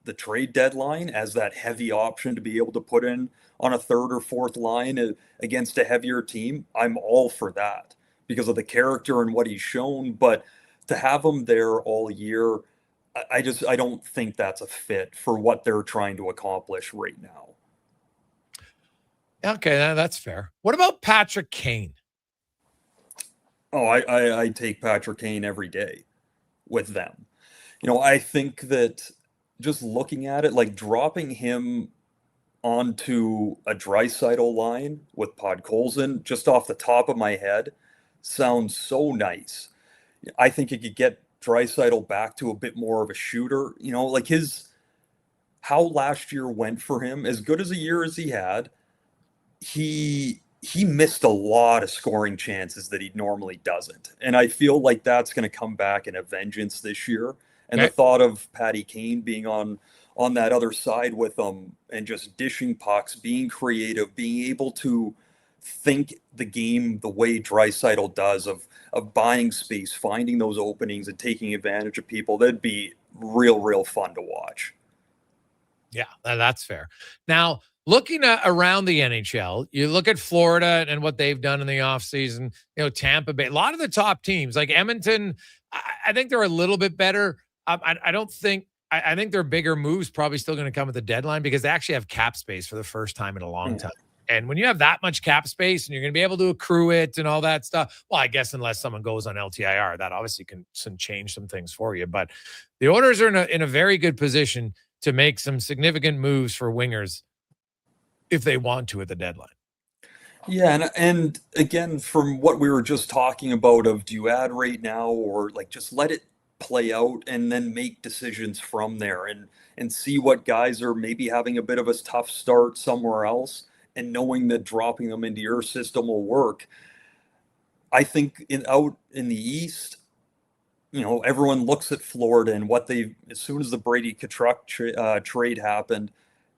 the trade deadline as that heavy option to be able to put in on a 3rd or 4th line against a heavier team? I'm all for that because of the character and what he's shown. But to have him there all year, I don't think that's a fit for what they're trying to accomplish right now. Okay, that's fair. What about Patrick Kane? Oh, I take Patrick Kane every day with them. I think that just looking at it, like dropping him onto a Draisaitl line with Podkolzin, just off the top of my head, sounds so nice. I think it could get Draisaitl back to a bit more of a shooter. Like how last year went for him, as good as a year as he had, he missed a lot of scoring chances that he normally doesn't. And I feel like that's going to come back in a vengeance this year. And the thought of Patty Kane being on that other side with them and just dishing pucks, being creative, being able to think the game the way Draisaitl does of buying space, finding those openings and taking advantage of people, that'd be real fun to watch. Yeah, that's fair. Now, looking at around the NHL, you look at Florida and what they've done in the offseason, Tampa Bay, a lot of the top teams like Edmonton, I think they're a little bit better. I think their bigger moves probably still going to come at the deadline because they actually have cap space for the first time in a long time. And when you have that much cap space and you're going to be able to accrue it and all that stuff, well, I guess unless someone goes on LTIR, that obviously can change some things for you. But the Oilers are in a very good position to make some significant moves for wingers if they want to at the deadline. Yeah, and again, from what we were just talking about of do you add right now or like just let it play out and then make decisions from there and see what guys are maybe having a bit of a tough start somewhere else and knowing that dropping them into your system will work. I think out in the East, everyone looks at Florida and what they, as soon as the Brady Tkachuk trade happened,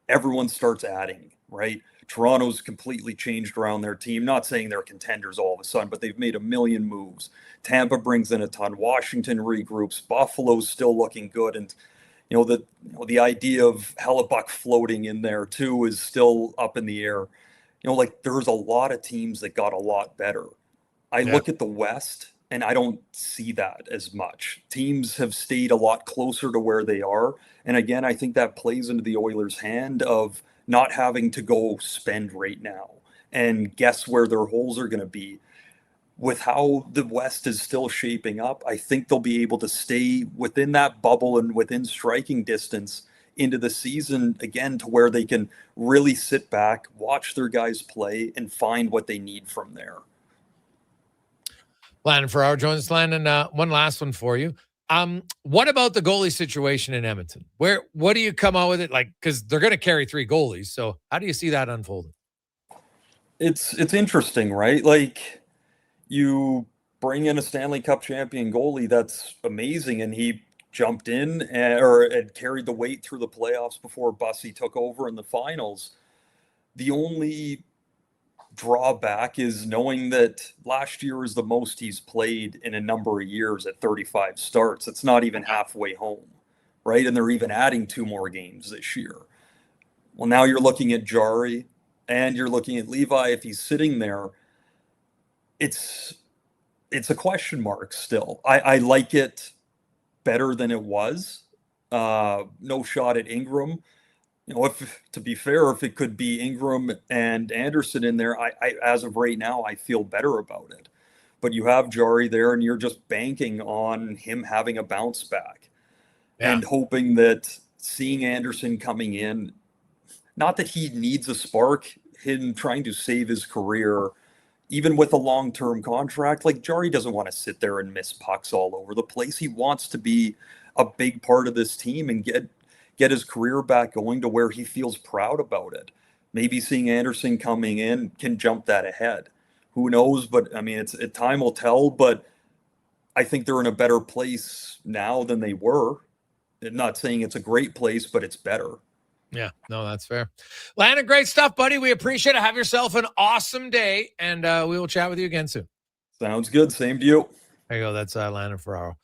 everyone starts adding, right? Toronto's completely changed around their team. Not saying they're contenders all of a sudden, but they've made a million moves. Tampa brings in a ton. Washington regroups. Buffalo's still looking good, and the idea of Hellebuck floating in there too is still up in the air. Like there's a lot of teams that got a lot better. I look at the West and I don't see that as much. Teams have stayed a lot closer to where they are. And again, I think that plays into the Oilers' hand of not having to go spend right now and guess where their holes are going to be. With how the West is still shaping up, I think they'll be able to stay within that bubble and within striking distance into the season again to where they can really sit back, watch their guys play, and find what they need from there. Landon Ferraro joins us. Landon, one last one for you. What about the goalie situation in Edmonton? What do you come out with it like? Because they're going to carry 3 goalies. So how do you see that unfolding? It's interesting, right? Like you bring in a Stanley Cup champion goalie, that's amazing, and he jumped in or had carried the weight through the playoffs before Bussy took over in the finals. The only drawback is knowing that last year is the most he's played in a number of years at 35 starts. It's not even halfway home, right? And they're even adding 2 more games this year. Well, now you're looking at Jari and you're looking at Levi. If he's sitting there, it's a question mark still. I like it better than it was. No shot at Ingram. If to be fair, if it could be Ingram and Anderson in there, I as of right now, I feel better about it. But you have Jari there, and you're just banking on him having a bounce back and hoping that seeing Anderson coming in, not that he needs a spark, him trying to save his career, even with a long-term contract, like Jari doesn't want to sit there and miss pucks all over the place. He wants to be a big part of this team and get his career back going to where he feels proud about it. Maybe seeing Anderson coming in can jump that ahead. Who knows? But I mean, time will tell, but I think they're in a better place now than they were. I'm not saying it's a great place, but it's better. Yeah, no, that's fair. Landon, great stuff, buddy. We appreciate it. Have yourself an awesome day, and we will chat with you again soon. Sounds good. Same to you. There you go. That's Landon Ferraro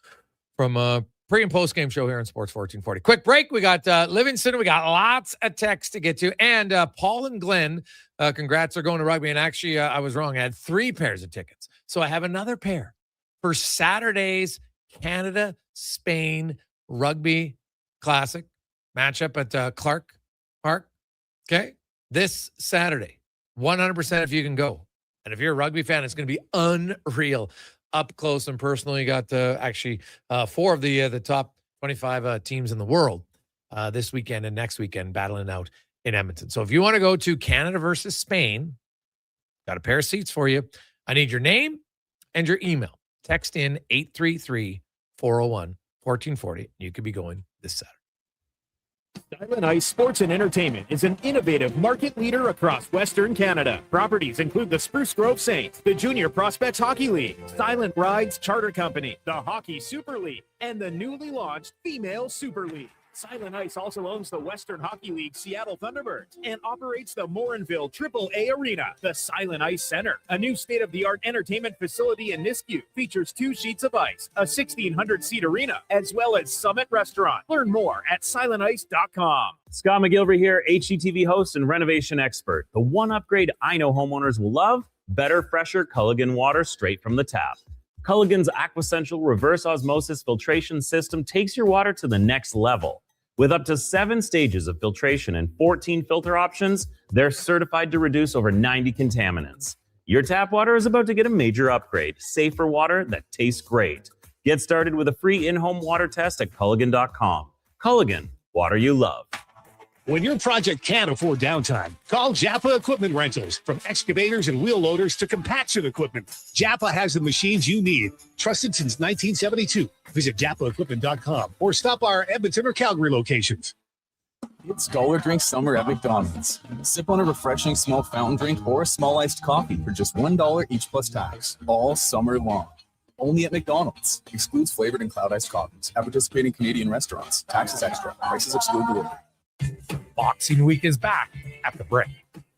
from pre- and post-game show here on Sports 1440. Quick break. We got Livingston. We got lots of texts to get to. And Paul and Glenn, congrats, are going to rugby. And actually, I was wrong. I had 3 pairs of tickets. So I have another pair for Saturday's Canada-Spain Rugby Classic matchup at Clark Park. Okay? This Saturday, 100% if you can go. And if you're a rugby fan, it's going to be unreal. Up close and personal. You got actually 4 of the top 25 teams in the world this weekend and next weekend battling out in Edmonton. So if you want to go to Canada versus Spain, got a pair of seats for you. I need your name and your email. Text in 833-401-1440. You could be going this Saturday. Silent Ice Sports and Entertainment is an innovative market leader across Western Canada. Properties include the Spruce Grove Saints, the Junior Prospects Hockey League, Silent Rides Charter Company, the Hockey Super League, and the newly launched Female Super League. Silent Ice also owns the Western Hockey League Seattle Thunderbirds and operates the Morinville AAA Arena. The Silent Ice Center, a new state-of-the-art entertainment facility in Nisku, features 2 sheets of ice, a 1,600-seat arena, as well as Summit Restaurant. Learn more at silentice.com. Scott McGilvery here, HGTV host and renovation expert. The one upgrade I know homeowners will love: better, fresher Culligan water straight from the tap. Culligan's Aquasential reverse osmosis filtration system takes your water to the next level. With up to 7 stages of filtration and 14 filter options, they're certified to reduce over 90 contaminants. Your tap water is about to get a major upgrade. Safer water that tastes great. Get started with a free in-home water test at Culligan.com. Culligan, water you love. When your project can't afford downtime, call Jaffa Equipment Rentals. From excavators and wheel loaders to compaction equipment, Jaffa has the machines you need. Trusted since 1972. Visit JaffaEquipment.com or stop by our Edmonton or Calgary locations. It's dollar drink summer at McDonald's. Sip on a refreshing small fountain drink or a small iced coffee for just $1 each plus tax, all summer long. Only at McDonald's. Excludes flavored and cloud iced coffees. At participating Canadian restaurants. Taxes extra. Prices exclude delivery. Boxing Week is back at the Brick.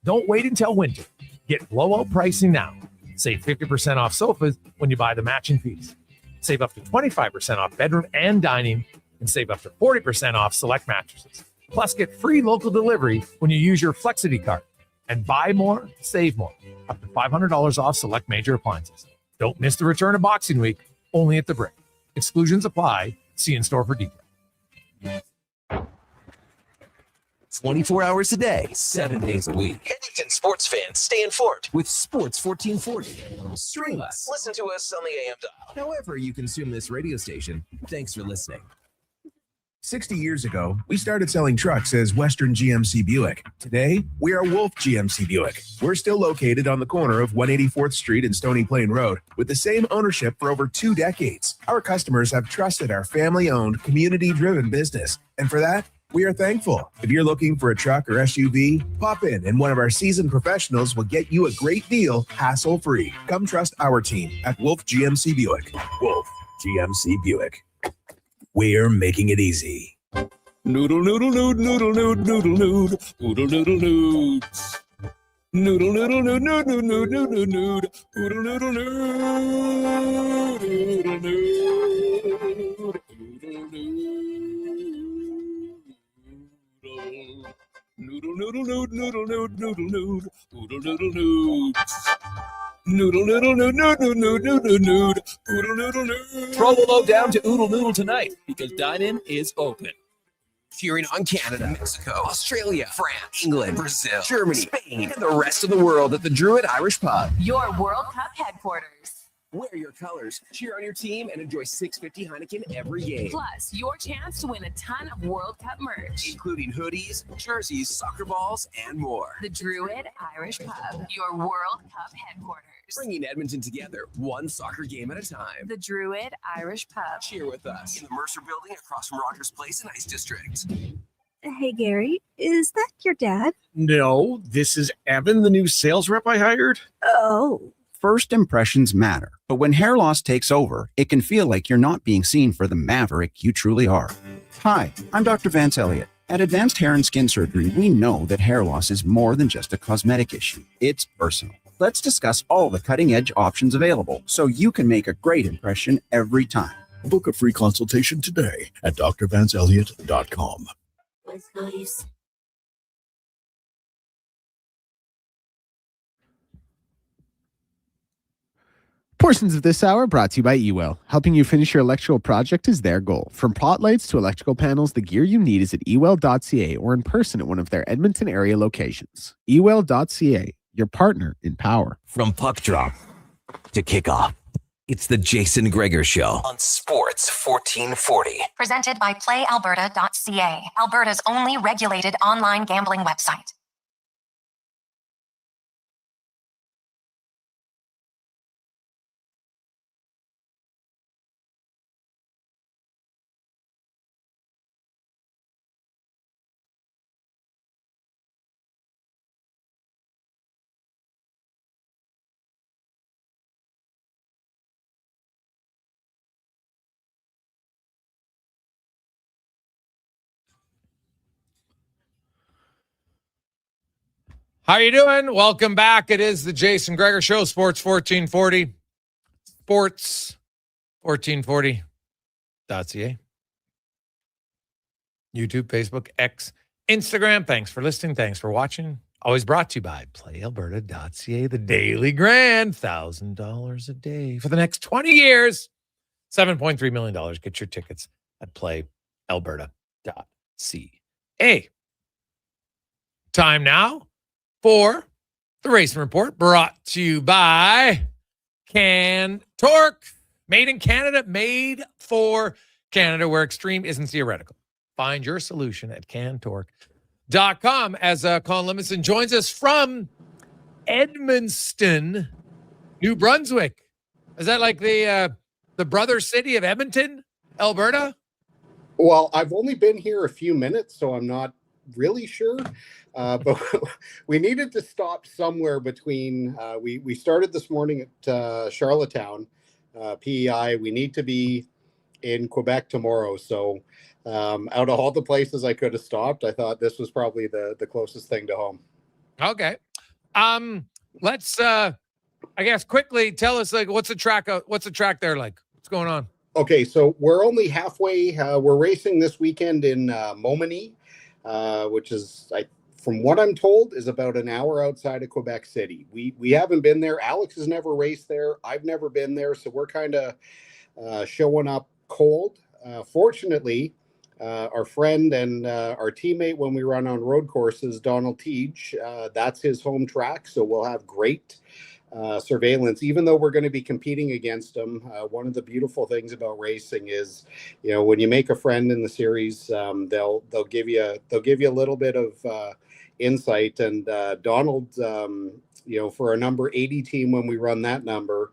Don't wait until winter. Get blowout pricing now. Save 50% off sofas when you buy the matching piece. Save up to 25% off bedroom and dining, and save up to 40% off select mattresses. Plus, get free local delivery when you use your Flexity card. And buy more, save more. Up to $500 off select major appliances. Don't miss the return of Boxing Week, only at the Brick. Exclusions apply. See in store for details. 24 hours a day, 7 days a week. Edmonton sports fans stay informed with Sports 1440. Stream us. Listen to us on the AM dial. However you consume this radio station, thanks for listening. 60 years ago, we started selling trucks as Western GMC Buick. Today, we are Wolf GMC Buick. We're still located on the corner of 184th Street and Stony Plain Road with the same ownership for over 2 decades. Our customers have trusted our family-owned, community-driven business. And for that, we are thankful. If you're looking for a truck or SUV, pop in and one of our seasoned professionals will get you a great deal, hassle-free. Come trust our team at Wolf GMC Buick. Wolf GMC Buick. We're making it easy. Noodle, noodle, nood, noodle, nood, noodle, nood, noodle, noodle, noods. Noodle, noodle, nood, nood, nood, nood, noodle, nood, noodle, noodle, nood, noodle, nood, noodle, noodle, nood, noodle, nood, noodle, nood, noodle, noodle, noods. Noodle, noodle, nood, nood, nood, nood, noodle, nood, noodle, noodle, nood. Throw the load down to Oodle Noodle tonight because dine-in is open. Cheering on Canada, Mexico, Australia, France, England, Brazil, Germany, Spain, and the rest of the world at the Druid Irish Pub. Your World Cup headquarters. Wear your colors, cheer on your team, and enjoy $6.50 Heineken every game. Plus, your chance to win a ton of World Cup merch, including hoodies, jerseys, soccer balls, and more. The Druid Irish Pub, your World Cup headquarters. Bringing Edmonton together, one soccer game at a time. The Druid Irish Pub. Cheer with us in the Mercer Building across from Rogers Place in Ice District. Hey, Gary, is that your dad? No, this is Evan, the new sales rep I hired. Oh. First impressions matter, but when hair loss takes over, it can feel like you're not being seen for the maverick you truly are. Hi, I'm Dr. Vance Elliott. At Advanced Hair and Skin Surgery, we know that hair loss is more than just a cosmetic issue. It's personal. Let's discuss all the cutting-edge options available so you can make a great impression every time. Book a free consultation today at drvanceelliott.com. That's nice. Portions of this hour brought to you by Ewell. Helping you finish your electrical project is their goal. From pot lights to electrical panels, the gear you need is at ewell.ca or in person at one of their Edmonton area locations. Ewell.ca, your partner in power. From puck drop to kickoff, it's the Jason Gregor Show on Sports 1440. Presented by PlayAlberta.ca, Alberta's only regulated online gambling website. How you doing? Welcome back. It is the Jason Gregor Show, Sports 1440. Sports 1440.ca. YouTube, Facebook, X, Instagram. Thanks for listening. Thanks for watching. Always brought to you by PlayAlberta.ca, the daily grand, $1,000 a day for the next 20 years. $7.3 million. Get your tickets at PlayAlberta.ca. Time now for the Racing Report, brought to you by CanTorque. Made in Canada, made for Canada, where extreme isn't theoretical. Find your solution at CanTorque.ca. as Colin Livingston joins us from Edmundston, New Brunswick. Is that like the brother city of Edmonton, Alberta? Well, I've only been here a few minutes, so I'm not really sure. But we needed to stop somewhere between. We started this morning at Charlottetown, PEI. We need to be in Quebec tomorrow. So out of all the places I could have stopped, I thought this was probably the closest thing to home. Okay. Let's I guess quickly tell us, like, what's the track there like? What's going on? Okay, so we're only halfway. We're racing this weekend in Montmagny, which is, from what I'm told, is about an hour outside of Quebec City. We haven't been there. Alex has never raced there. I've never been there, so we're kind of showing up cold. Fortunately, our friend and our teammate when we run on road courses, Donald Teege, that's his home track, so we'll have great surveillance, even though we're going to be competing against them. One of the beautiful things about racing is, when you make a friend in the series, they'll give you a little bit of insight. And Donald, for a number 80 team, when we run that number,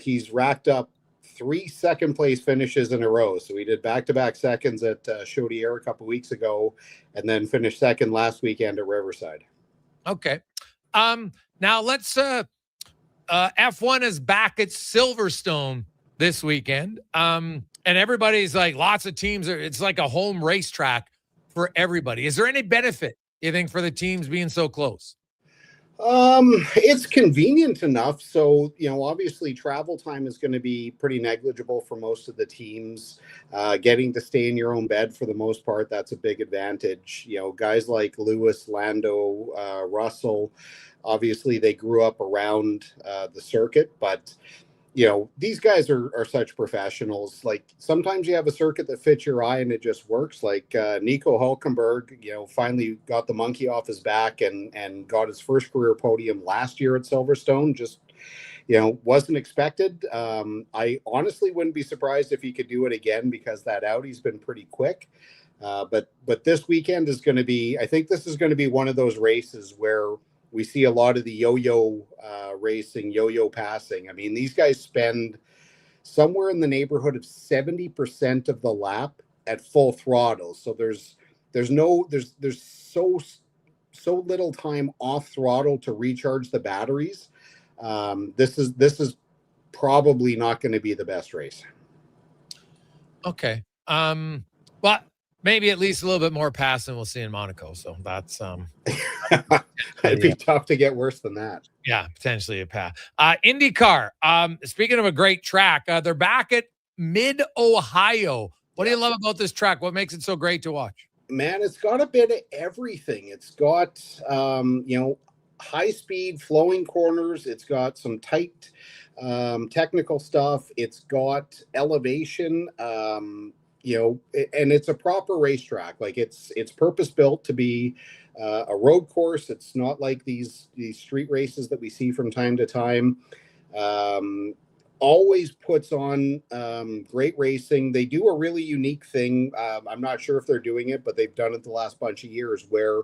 he's racked up 3 second place finishes in a row. So we did back-to-back seconds at Chaudière a couple weeks ago, and then finished second last weekend at Riverside. Okay. Now let's F1 is back at Silverstone this weekend. And everybody's like, lots of teams it's like a home racetrack for everybody. Is there any benefit, you think, for the teams being so close? It's convenient enough. So, obviously travel time is going to be pretty negligible for most of the teams. Getting to stay in your own bed for the most part, that's a big advantage. Guys like Lewis, Lando, Russell, obviously they grew up around the circuit, but these guys are such professionals. Like, sometimes you have a circuit that fits your eye and it just works. Like Nico Hülkenberg, finally got the monkey off his back and got his first career podium last year at Silverstone. Just, wasn't expected. I honestly wouldn't be surprised if he could do it again, because that Audi's been pretty quick. But this weekend is going to be, I think this is going to be one of those races where we see a lot of the yo-yo racing, yo-yo passing. I mean, these guys spend somewhere in the neighborhood of 70% of the lap at full throttle. So there's so little time off throttle to recharge the batteries. This is probably not going to be the best race. Okay. But maybe at least a little bit more passing we'll see in Monaco. So that's it'd be tough to get worse than that. Yeah, potentially a pass. IndyCar. Speaking of a great track, they're back at Mid-Ohio. What do you love about this track? What makes it so great to watch? Man, it's got a bit of everything. It's got high speed flowing corners. It's got some tight technical stuff. It's got elevation. And it's a proper racetrack. Like, it's purpose built to be a road course. It's not like these street races that we see from time to time. Always puts on great racing. They do a really unique thing. I'm not sure if they're doing it, but they've done it the last bunch of years, where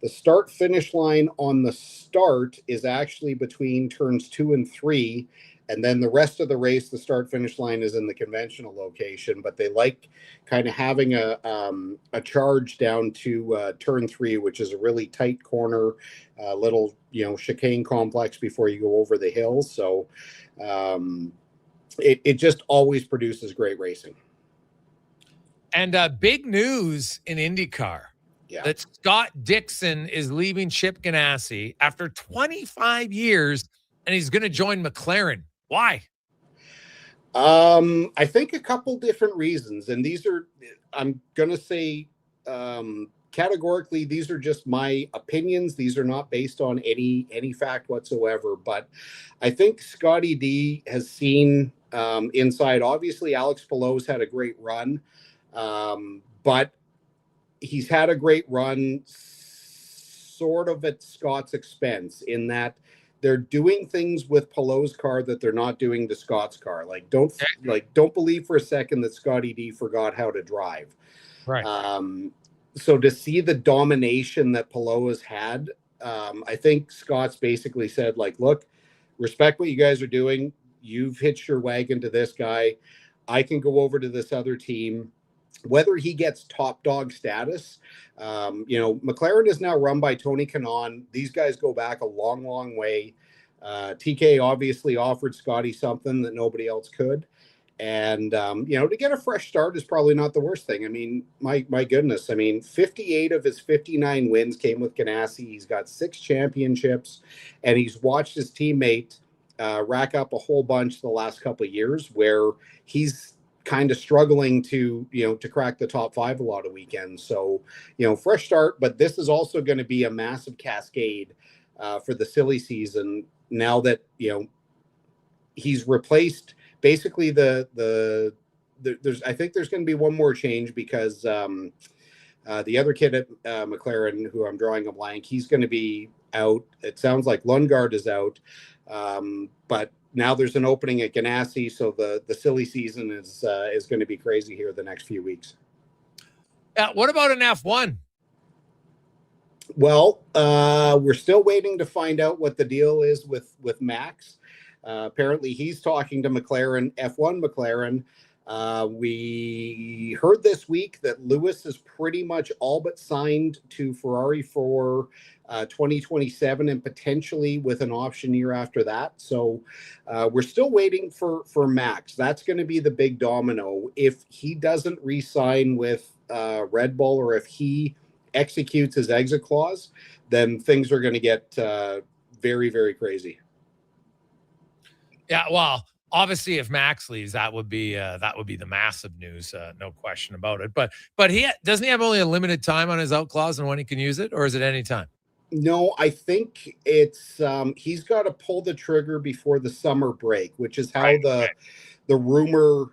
the start finish line on the start is actually between turns 2 and 3. And then the rest of the race, the start finish line is in the conventional location, but they like kind of having a charge down to turn 3, which is a really tight corner, little, chicane complex before you go over the hill. So it just always produces great racing. And big news in IndyCar. Yeah. That Scott Dixon is leaving Chip Ganassi after 25 years, and he's going to join McLaren. Why? I think a couple different reasons, and these are, I'm going to say categorically, these are just my opinions. These are not based on any fact whatsoever, but I think Scotty D has seen inside. Obviously, Alex Palou's had a great run, but he's had a great run sort of at Scott's expense, in that they're doing things with Palou's car that they're not doing to Scott's car. Don't believe for a second that Scotty D forgot how to drive. Right. So to see the domination that Palou has had, I think Scott's basically said, like, look, respect what you guys are doing. You've hitched your wagon to this guy. I can go over to this other team. Whether he gets top dog status, McLaren is now run by Tony Kanaan. These guys go back a long, long way. TK obviously offered Scotty something that nobody else could. And, to get a fresh start is probably not the worst thing. I mean, my goodness. I mean, 58 of his 59 wins came with Ganassi. He's got 6 championships, and he's watched his teammate rack up a whole bunch the last couple of years where he's kind of struggling to crack the top 5 a lot of weekends. So, fresh start, but this is also going to be a massive cascade for the silly season now that, he's replaced basically there's I think there's going to be one more change because the other kid at McLaren, who I'm drawing a blank, he's going to be out. It sounds like Lundgaard is out, but now there's an opening at Ganassi, so the silly season is going to be crazy here the next few weeks. What about an F1? Well, we're still waiting to find out what the deal is with Max. Apparently, he's talking to McLaren, F1 McLaren. We heard this week that Lewis is pretty much all but signed to Ferrari for 2027 and potentially with an option year after that. So we're still waiting for Max. That's going to be the big domino. If he doesn't re-sign with Red Bull, or if he executes his exit clause, then things are going to get very, very crazy. Yeah, well, obviously, if Max leaves, that would be the massive news, no question about it. But doesn't he have only a limited time on his out clause and when he can use it, or is it any time? No, I think it's he's got to pull the trigger before the summer break, which is how the rumor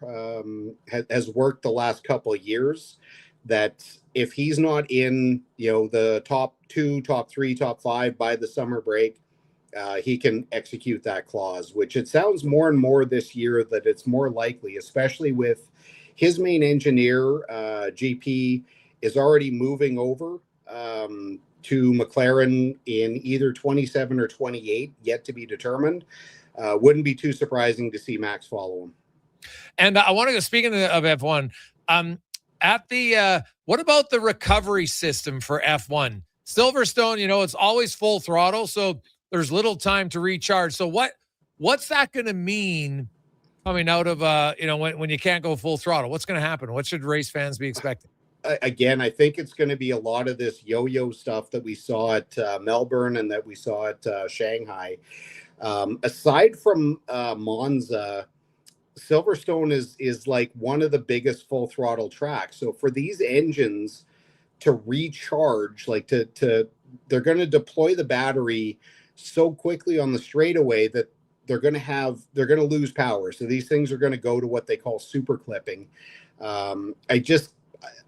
has worked the last couple of years. That if he's not in the top 2, top 3, top 5 by the summer break, he can execute that clause, which it sounds more and more this year that it's more likely, especially with his main engineer, GP, is already moving over to McLaren in either 27 or 28, yet to be determined. Wouldn't be too surprising to see Max follow him. And I want to go, speaking of F1, what about the recovery system for F1? Silverstone, it's always full throttle, so there's little time to recharge. So what's that going to mean coming out of when you can't go full throttle? What's going to happen? What should race fans be expecting? Again, I think it's going to be a lot of this yo-yo stuff that we saw at Melbourne and that we saw at Shanghai. Aside from Monza, Silverstone is like one of the biggest full throttle tracks. So for these engines to recharge, they're going to deploy the battery so quickly on the straightaway that they're going to lose power. So these things are going to go to what they call super clipping.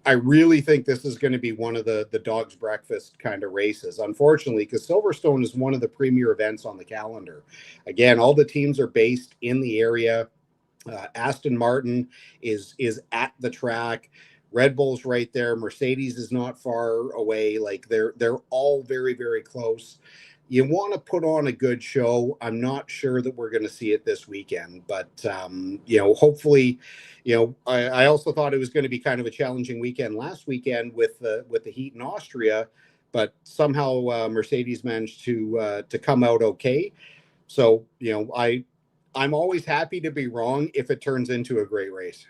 I really think this is going to be one of the dog's breakfast kind of races, unfortunately, because Silverstone is one of the premier events on the calendar. Again, all the teams are based in the area. Aston Martin is at the track. Red Bull's right there. Mercedes is not far away. They're all very, very close. You want to put on a good show. I'm not sure that we're going to see it this weekend, but hopefully, I also thought it was going to be kind of a challenging weekend last weekend with the heat in Austria, but somehow Mercedes managed to come out okay. So I'm always happy to be wrong if it turns into a great race.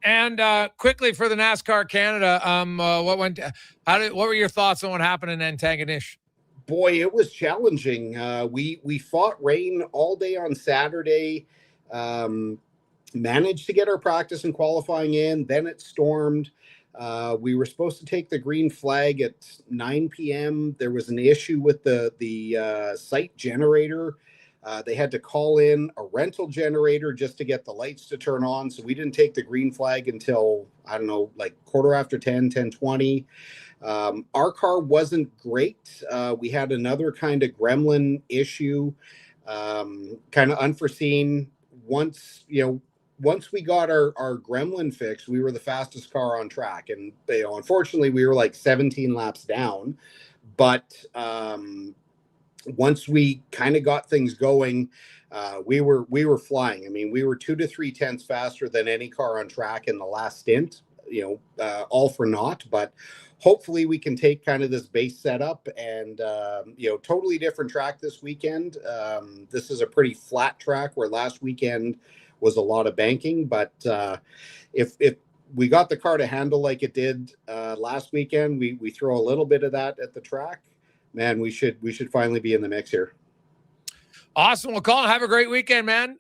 And quickly for the NASCAR Canada, what were your thoughts on what happened in Antigonish? Boy, it was challenging. We fought rain all day on Saturday, managed to get our practice and qualifying in. Then it stormed. We were supposed to take the green flag at 9 p.m. There was an issue with the site generator. They had to call in a rental generator just to get the lights to turn on. So we didn't take the green flag until, I don't know, like 10:15, 10:20. Our car wasn't great. We had another kind of gremlin issue, kind of unforeseen. Once, once we got our gremlin fixed, we were the fastest car on track. And, unfortunately, we were like 17 laps down. But once we kind of got things going, we were flying. I mean, we were 2 to 3 tenths faster than any car on track in the last stint, all for naught. But hopefully we can take kind of this base setup and, totally different track this weekend. This is a pretty flat track where last weekend was a lot of banking. But if we got the car to handle like it did last weekend, we throw a little bit of that at the track, man, we should finally be in the mix here. Awesome. Well, Colin, have a great weekend, man.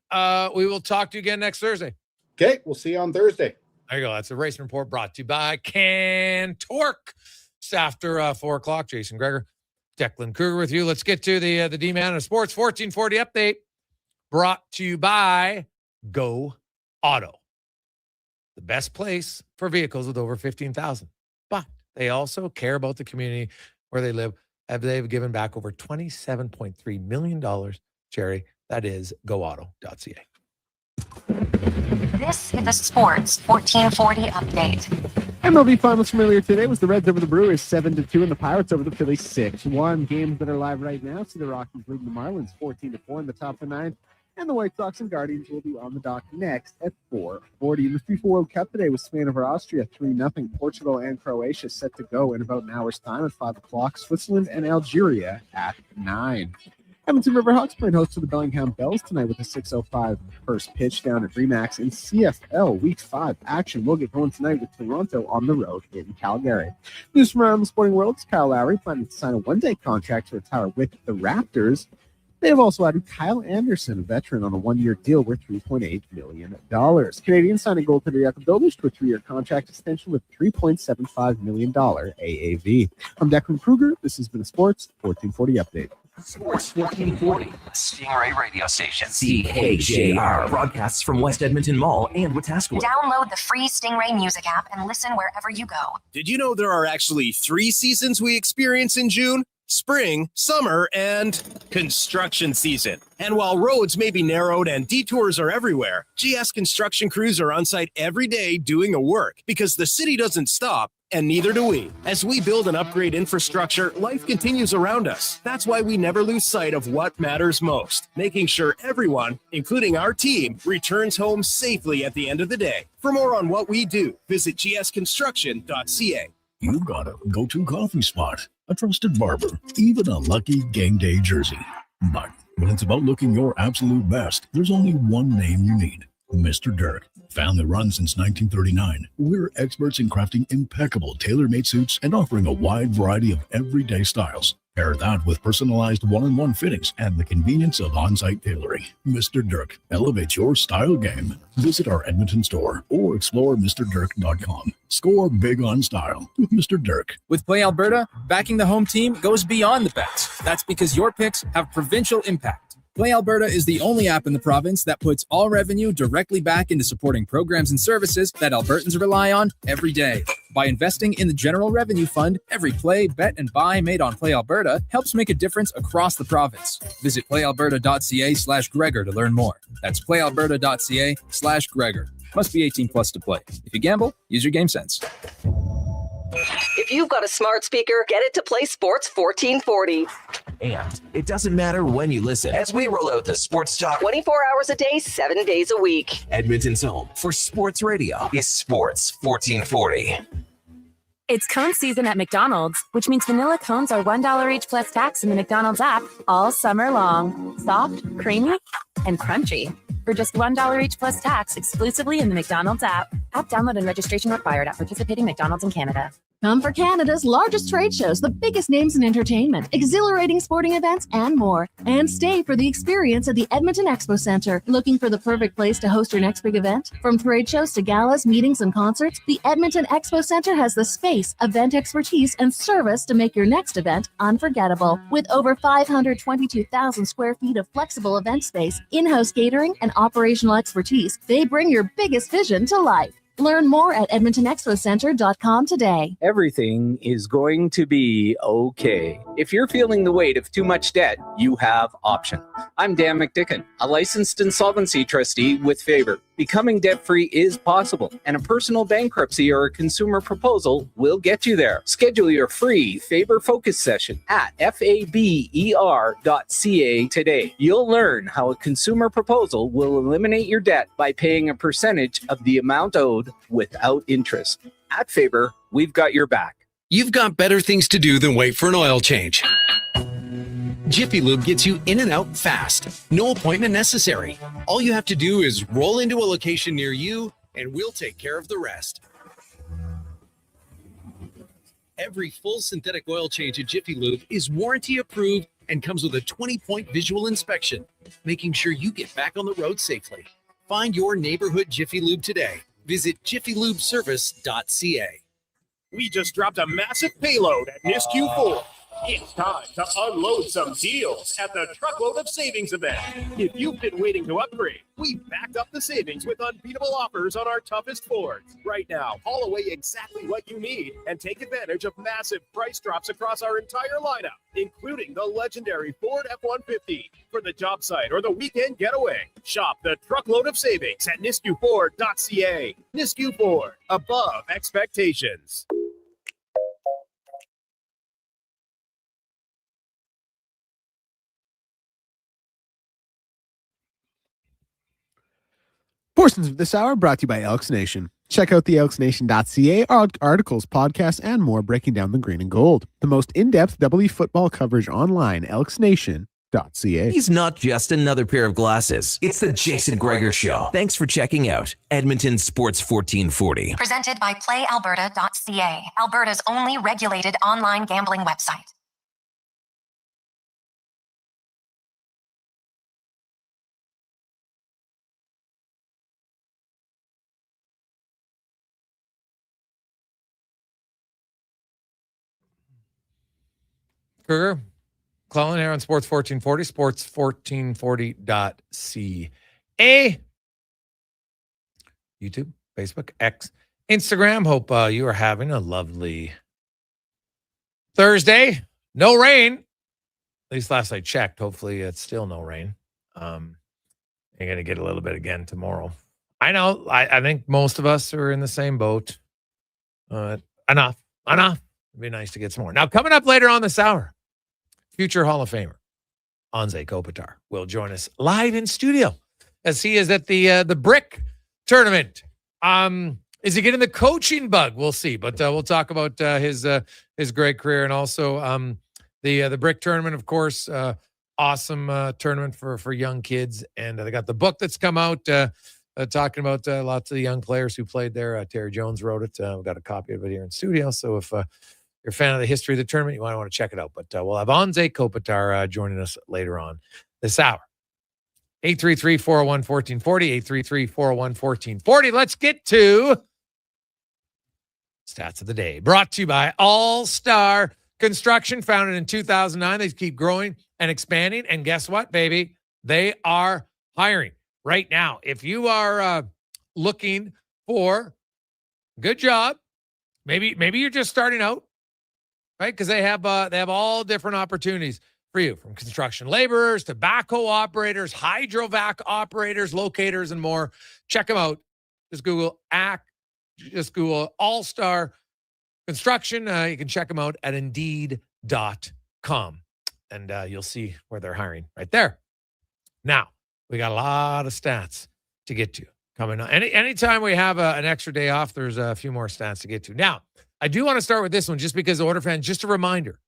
We will talk to you again next Thursday. Okay, we'll see you on Thursday. There you go. That's a Racing Report brought to you by CanTorque. It's after 4 o'clock. Jason Gregor, Declan Kruger with you. Let's get to the D-Man of Sports 1440 update brought to you by Go Auto. The best place for vehicles with over 15,000. But they also care about the community where they live. They've given back over $27.3 million, Jerry. That is goauto.ca. This is the Sports 1440 update. MLB finals from earlier today was the Reds over the Brewers 7-2 and the Pirates over the Phillies 6-1. Games that are live right now see the Rockies leading the Marlins 14-4 in the top of the ninth. And the White Sox and Guardians will be on the dock next at 4:40. In the FIFA World Cup today was Spain over Austria 3-0. Portugal and Croatia set to go in about an hour's time at 5 o'clock. Switzerland and Algeria at 9. Edmonton Riverhawks playing host to the Bellingham Bells tonight with a 6:05 first pitch down at Remax. In CFL Week 5 action will get going tonight with Toronto on the road in Calgary. News from around the sporting world is Kyle Lowry planning to sign a one-day contract to retire with the Raptors. They have also added Kyle Anderson, a veteran, on a one-year deal worth $3.8 million. Canadians signing goaltender Jakob Dobich to a 3-year contract extension with $3.75 million AAV. I'm Declan Kruger. This has been a Sports 1440 update. Sports 1440, Stingray Radio Station. CHJR broadcasts from West Edmonton Mall and Wetaskiwin. Download the free Stingray music app and listen wherever you go. Did you know there are actually 3 seasons we experience in June? Spring, summer, and construction season. And while roads may be narrowed and detours are everywhere, GS construction crews are on site every day doing the work because the city doesn't stop, and neither do we. As we build and upgrade infrastructure, life continues around us. That's why we never lose sight of what matters most, making sure everyone, including our team, returns home safely at the end of the day. For more on what we do, visit gsconstruction.ca. You've got a go-to coffee spot, a trusted barber, even a lucky game day jersey. But when it's about looking your absolute best, there's only one name you need: Mr. Dirk. Family run since 1939, we're experts in crafting impeccable tailor-made suits and offering a wide variety of everyday styles. Pair that with personalized one-on-one fittings and the convenience of on-site tailoring. Mr. Dirk elevates your style game. Visit our Edmonton store or explore MrDirk.com. Score big on style with Mr. Dirk. With Play Alberta, backing the home team goes beyond the bets. That's because your picks have provincial impact. Play Alberta is the only app in the province that puts all revenue directly back into supporting programs and services that Albertans rely on every day. By investing in the General Revenue Fund, every play, bet, and buy made on Play Alberta helps make a difference across the province. Visit playalberta.ca/Gregor to learn more. That's playalberta.ca/Gregor. Must be 18 plus to play. If you gamble, use your game sense. If you've got a smart speaker, get it to play Sports 1440. And it doesn't matter when you listen, as we roll out the Sports Talk 24 hours a day, 7 days a week. Edmonton's home for sports radio is Sports 1440. It's cone season at McDonald's, which means vanilla cones are $1 each plus tax in the McDonald's app all summer long. Soft, creamy, and crunchy. For just $1 each plus tax exclusively in the McDonald's app. App download and registration required at participating McDonald's in Canada. Come for Canada's largest trade shows, the biggest names in entertainment, exhilarating sporting events, and more. And stay for the experience at the Edmonton Expo Centre. Looking for the perfect place to host your next big event? From trade shows to galas, meetings, and concerts, the Edmonton Expo Centre has the space, event expertise, and service to make your next event unforgettable. With over 522,000 square feet of flexible event space, in-house catering, and operational expertise, they bring your biggest vision to life. Learn more at EdmontonExpoCenter.com today. Everything is going to be okay. If you're feeling the weight of too much debt, you have options. I'm Dan McDicken, a licensed insolvency trustee with Faber. Becoming debt-free is possible, and a personal bankruptcy or a consumer proposal will get you there. Schedule your free Faber Focus session at faber.ca today. You'll learn how a consumer proposal will eliminate your debt by paying a percentage of the amount owed without interest. At Faber, we've got your back. You've got better things to do than wait for an oil change. Jiffy Lube gets you in and out fast. No appointment necessary. All you have to do is roll into a location near you, and we'll take care of the rest. Every full synthetic oil change at Jiffy Lube is warranty approved and comes with a 20-point visual inspection, making sure you get back on the road safely. Find your neighborhood Jiffy Lube today. Visit jiffylubeservice.ca. We just dropped a massive payload at NISQ 4. It's time to unload some deals at the Truckload of Savings event. If you've been waiting to upgrade, we've backed up the savings with unbeatable offers on our toughest Fords. Right now, haul away exactly what you need and take advantage of massive price drops across our entire lineup, including the legendary Ford F-150 for the job site or the weekend getaway. Shop the Truckload of Savings at nisq4.ca. NISQ Ford, above expectations. Portions of this hour brought to you by Elks Nation. Check out the elksnation.ca articles, podcasts, and more breaking down the green and gold. The most in-depth W football coverage online, elksnation.ca. He's not just another pair of glasses. It's the Jason Gregor Show. Thanks for checking out Edmonton Sports 1440. Presented by PlayAlberta.ca, Alberta's only regulated online gambling website. Kruger, Clellan here on Sports 1440, sports1440.ca. YouTube, Facebook, X, Instagram. Hope you are having a lovely Thursday. No rain. At least last I checked. Hopefully it's still no rain. You're going to get a little bit again tomorrow. I know. I think most of us are in the same boat. Enough. It'd be nice to get some more. Now, coming up later on this hour, future Hall of Famer Anze Kopitar will join us live in studio as he is at the Brick tournament. Is he getting the coaching bug? We'll see, but we'll talk about his great career and also the Brick tournament, of course. Awesome tournament for young kids, and they got the book that's come out talking about lots of the young players who played there. Terry Jones wrote it. We've got a copy of it here in studio, so if you're a fan of the history of the tournament, you might want to check it out. But we'll have Anze Kopitar joining us later on this hour. 833-401-1440, 833-401-1440. Let's get to Stats of the Day. Brought to you by All Star Construction, founded in 2009. They keep growing and expanding. And guess what, baby? They are hiring right now. If you are looking for a good job, maybe you're just starting out, right? Because they have all different opportunities for you, from construction laborers to backhoe operators, hydrovac operators, locators, and more. Check them out. Just Google All-Star Construction. You can check them out at Indeed.com, and you'll see where they're hiring right there. Now, we got a lot of stats to get to coming on. Anytime we have an extra day off, there's a few more stats to get to. Now, I do want to start with this one just because, Oiler fans, just a reminder,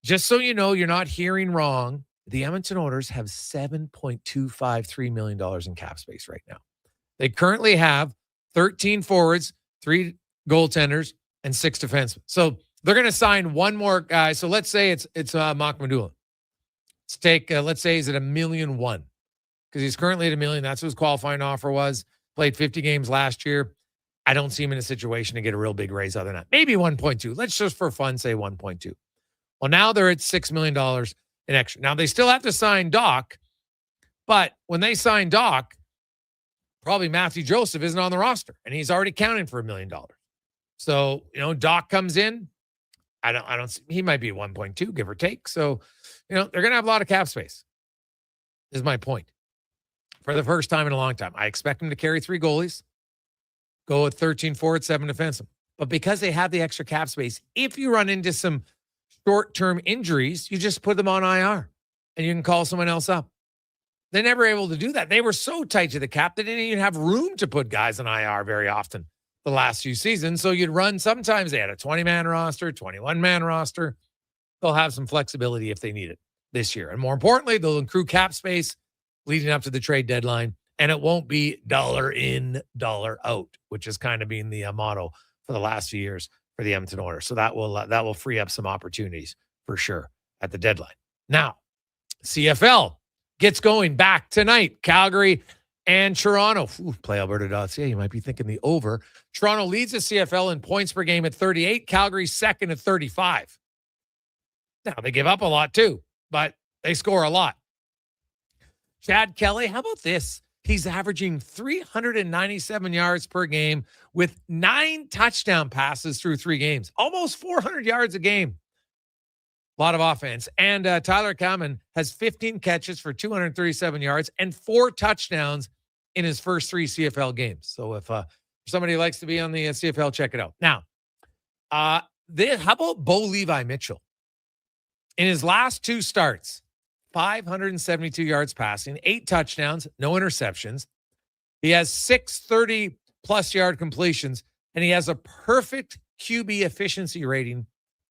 just so you know you're not hearing wrong, the Edmonton Oilers have $7.253 million in cap space right now. They currently have 13 forwards, 3 goaltenders, and 6 defensemen. So they're going to sign one more guy. So let's say it's Mark Madula. Let's say he's at $1.1 million because he's currently at $1 million. That's what his qualifying offer was. Played 50 games last year. I don't see him in a situation to get a real big raise other than that. Maybe 1.2. Let's just for fun say 1.2. Well, now they're at $6 million in extra. Now they still have to sign Doc, but when they sign Doc, probably Matthew Joseph isn't on the roster, and he's already counting for $1 million. So, Doc comes in. I don't see, he might be 1.2, give or take. So, they're going to have a lot of cap space, is my point. for the first time in a long time. I expect him to carry 3 goalies, go with 13 forward, 7 defensemen. But because they have the extra cap space, if you run into some short-term injuries, you just put them on IR and you can call someone else up. They're never able to do that. They were so tight to the cap, they didn't even have room to put guys on IR very often the last few seasons. So you'd run, sometimes they had a 20-man roster, 21-man roster. They'll have some flexibility if they need it this year. And more importantly, they'll accrue cap space leading up to the trade deadline. And it won't be dollar in, dollar out, which has kind of been the motto for the last few years for the Edmonton Oilers. So that will free up some opportunities for sure at the deadline. Now, CFL gets going back tonight. Calgary and Toronto. Play Alberta.ca. You might be thinking the over. Toronto leads the CFL in points per game at 38. Calgary second at 35. Now, they give up a lot too, but they score a lot. Chad Kelly, how about this? He's averaging 397 yards per game with 9 touchdown passes through 3 games. Almost 400 yards a game. A lot of offense. And Tyler Kamen has 15 catches for 237 yards and 4 touchdowns in his first 3 CFL games. So if somebody likes to be on the CFL, check it out. Now, how about Bo Levi Mitchell? In his last 2 starts, 572 yards passing, 8 touchdowns, no interceptions. He has 630-plus yard completions, and he has a perfect QB efficiency rating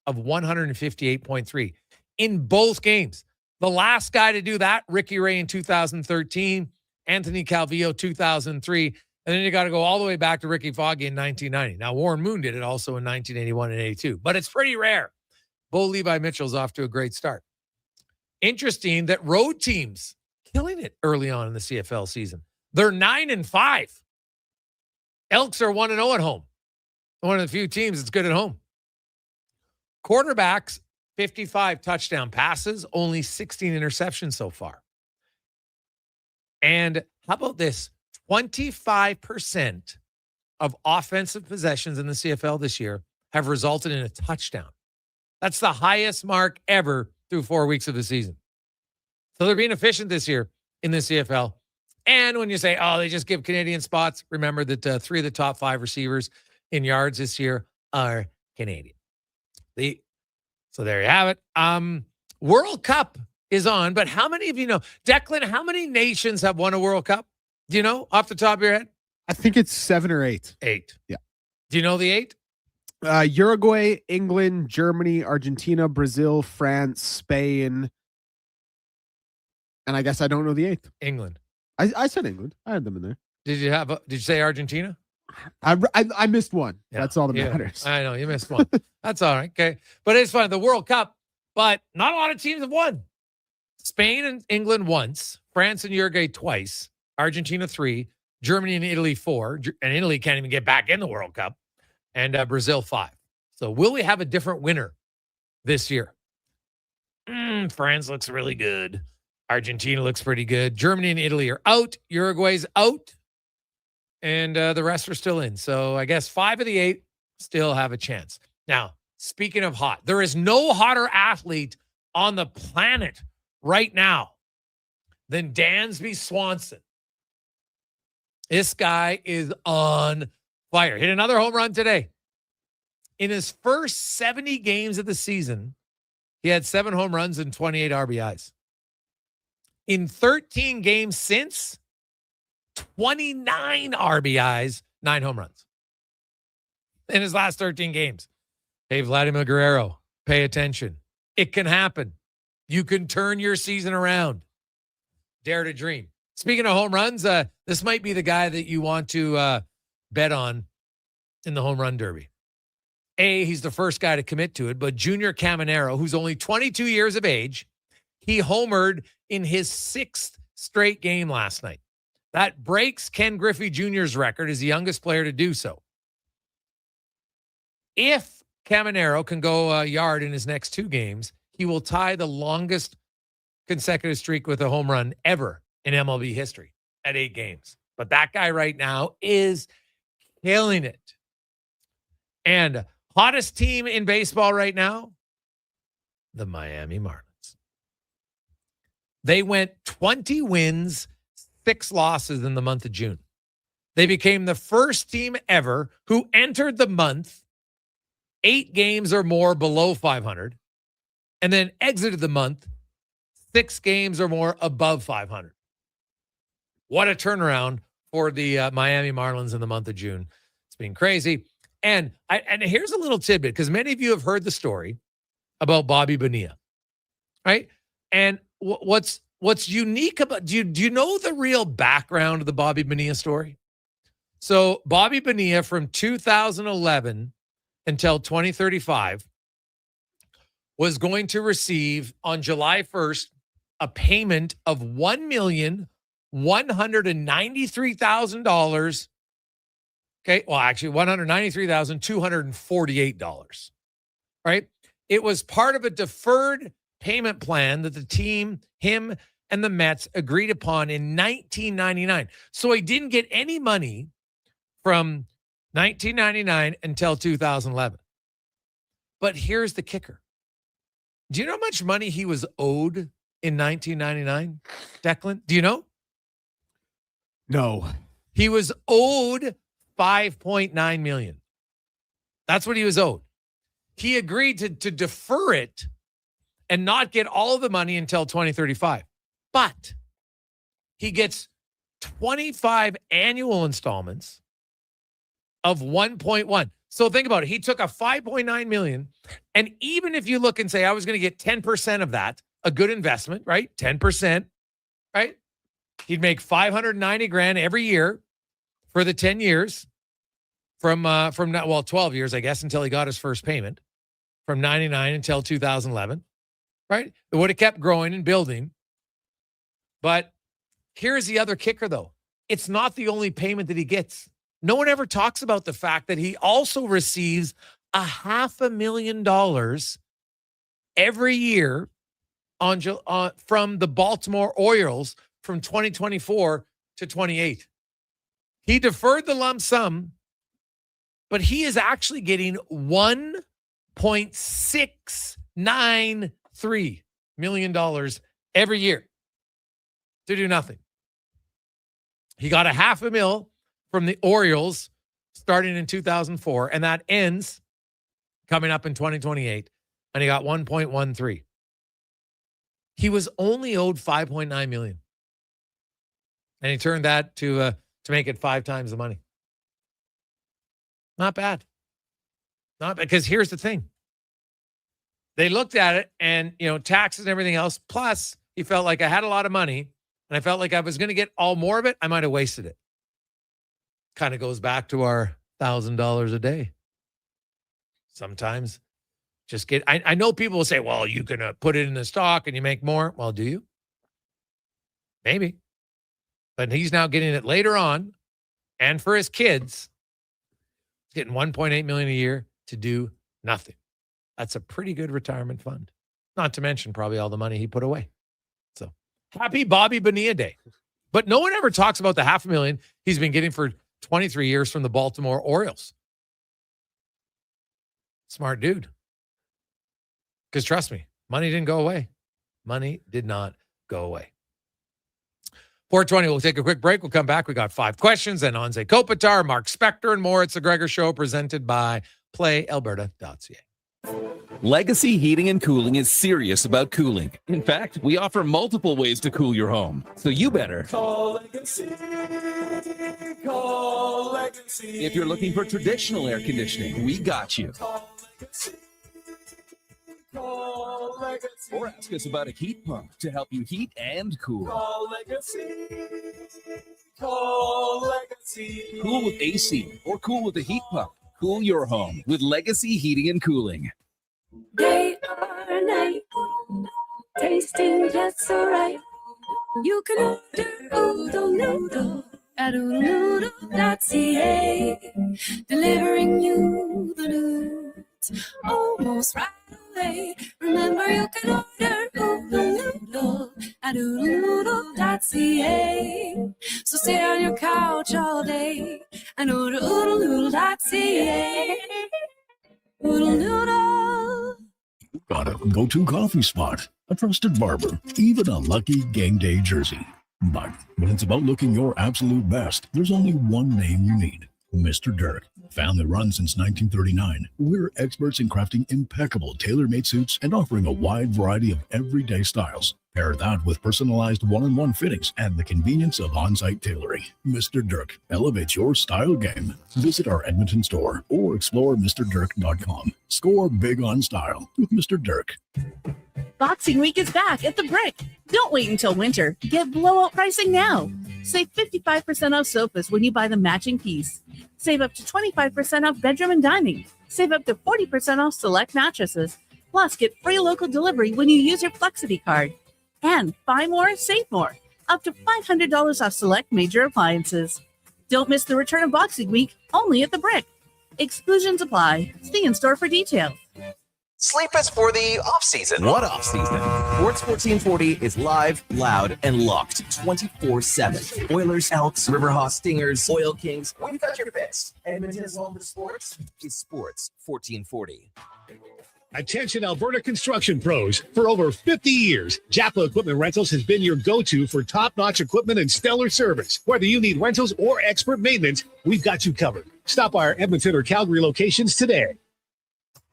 of 158.3 in both games. The last guy to do that, Ricky Ray in 2013, Anthony Calvillo 2003, and then you got to go all the way back to Ricky Foggy in 1990. Now, Warren Moon did it also in 1981 and 82, but it's pretty rare. Bo Levi Mitchell's off to a great start. Interesting that road teams killing it early on in the CFL season. They're 9-5. Elks are 1-0 at home. One of the few teams that's good at home. Quarterbacks, 55 touchdown passes, only 16 interceptions so far. And how about this? 25% of offensive possessions in the CFL this year have resulted in a touchdown. That's the highest mark ever through 4 weeks of the season. So they're being efficient this year in the CFL. And when you say, oh, they just give Canadian spots, remember that 3 of the top 5 receivers in yards this year are Canadian. So there you have it. World Cup is on, but how many of you know, Declan, how many nations have won a World Cup? Do you know off the top of your head? I think it's 7 or 8. 8. Yeah. Do you know the 8? Uruguay, England, Germany, Argentina, Brazil, France, Spain. And I guess I don't know the 8th. England. I said England. I had them in there. Did you say Argentina? I missed one. Yeah, that's all that matters. I know you missed one. That's all right. Okay. But it's fun. The World Cup, but not a lot of teams have won. Spain and England once, France and Uruguay twice, Argentina 3, Germany and Italy 4, and Italy can't even get back in the World Cup, and Brazil 5. So will we have a different winner this year? France looks really good. Argentina looks pretty good. Germany and Italy are out. Uruguay's out. And the rest are still in. So I guess 5 of the 8 still have a chance. Now, speaking of hot, there is no hotter athlete on the planet right now than Dansby Swanson. This guy is on fire. Hit another home run today. In his first 70 games of the season, he had 7 home runs and 28 RBIs. In 13 games since, 29 RBIs, 9 home runs in his last 13 games. Hey, Vladimir Guerrero, pay attention. It can happen. You can turn your season around. Dare to dream. Speaking of home runs, this might be the guy that you want to bet on in the home run derby. He's the first guy to commit to it, but Junior Caminero, who's only 22 years of age, he homered in his 6th straight game last night. That breaks Ken Griffey Jr.'s record as the youngest player to do so. If Caminero can go a yard in his next 2 games, he will tie the longest consecutive streak with a home run ever in MLB history at 8 games. But that guy right now is killing it. And hottest team in baseball right now, the Miami Marlins. They went 20 wins, 6 losses in the month of June. They became the first team ever who entered the month 8 games or more below 500 and then exited the month 6 games or more above 500. What a turnaround for the Miami Marlins in the month of June. It's been crazy. And here's a little tidbit, because many of you have heard the story about Bobby Bonilla, right? And what's unique about, do you know the real background of the Bobby Bonilla story? So Bobby Bonilla from 2011 until 2035 was going to receive on July 1st a payment of $1,193,000. Okay, well, actually $193,248. Right? It was part of a deferred payment plan that the team, him and the Mets agreed upon in 1999. So he didn't get any money from 1999 until 2011. But here's the kicker. Do you know how much money he was owed in 1999, Declan? Do you know? No. He was owed $5.9 million. That's what he was owed. He agreed to defer it and not get all of the money until 2035. But he gets 25 annual installments of 1.1. So think about it. He took a $5.9 million, and even if you look and say, I was going to get 10% of that, a good investment, right? 10%, right? He'd make $590,000 every year for the 10 years from 12 years, I guess, until he got his first payment from 99 until 2011, right? It would have kept growing and building. But here's the other kicker, though. It's not the only payment that he gets. No one ever talks about the fact that he also receives $500,000 every year from the Baltimore Orioles from 2024 to 28. He deferred the lump sum, but he is actually getting $1.693 million every year to do nothing. He got $500,000 from the Orioles starting in 2004, and that ends coming up in 2028, and he got 1.13. He was only owed $5.9 million, and he turned that to make it 5 times the money. Not bad. Not because here's the thing. They looked at it and, taxes and everything else. Plus, he felt like I had a lot of money and I felt like I was going to get all more of it. I might have wasted it. Kind of goes back to our $1,000 a day. Sometimes just get, I know people will say, well, you can put it in the stock and you make more. Well, do you? Maybe. But he's now getting it later on. And for his kids, he's getting $1.8 million a year to do nothing. That's a pretty good retirement fund. Not to mention probably all the money he put away. So happy Bobby Bonilla Day. But no one ever talks about the $500,000 he's been getting for 23 years from the Baltimore Orioles. Smart dude. Because trust me, money didn't go away. Money did not go away. 4:20, we'll take a quick break. We'll come back. We got 5 questions and Anze Kopitar, Mark Spector, and more. It's the Gregor Show presented by PlayAlberta.ca. Legacy Heating and Cooling is serious about cooling. In fact, we offer multiple ways to cool your home. So you better call Legacy. Call Legacy. If you're looking for traditional air conditioning, we got you. Call Legacy. Call Legacy. Or ask us about a heat pump to help you heat and cool. Call Legacy. Call Legacy. Cool with AC or cool with a heat pump. Cool your home with Legacy Heating and Cooling. Day or night, tasting just so right. You can order Oodle Noodle at oodlenoodle.ca, delivering you the news almost right away. Remember, you can order Oodle Noodle at oodlenoodle.ca. So stay on your couch all day and order oodlenoodle.ca. Oodle Noodle. Got a go-to coffee spot, a trusted barber, even a lucky game day jersey. But when it's about looking your absolute best, there's only one name you need. Mr. Dirk. Family run since 1939, we're experts in crafting impeccable tailor-made suits and offering a wide variety of everyday styles. Pair that with personalized one-on-one fittings and the convenience of on-site tailoring. Mr. Dirk elevates your style game. Visit our Edmonton store or explore MrDirk.com. Score big on style with Mr. Dirk. Boxing Week is back at the Brick. Don't wait until winter. Get blowout pricing now. Save 55% off sofas when you buy the matching piece. Save up to 25% off bedroom and dining. Save up to 40% off select mattresses. Plus, get free local delivery when you use your Flexity card. And buy more, save more. Up to $500 off select major appliances. Don't miss the return of Boxing Week, only at the Brick. Exclusions apply. See in store for details. Sleep is for the off-season. What off-season? Sports 1440 is live, loud, and locked 24/7. Oilers, Elks, Riverhawks, Stingers, Oil Kings. We've got your fix. Edmonton's home to sports is Sports 1440. Attention Alberta construction pros. For over 50 years, Japa Equipment Rentals has been your go-to for top-notch equipment and stellar service. Whether you need rentals or expert maintenance, we've got you covered. Stop by our Edmonton or Calgary locations today.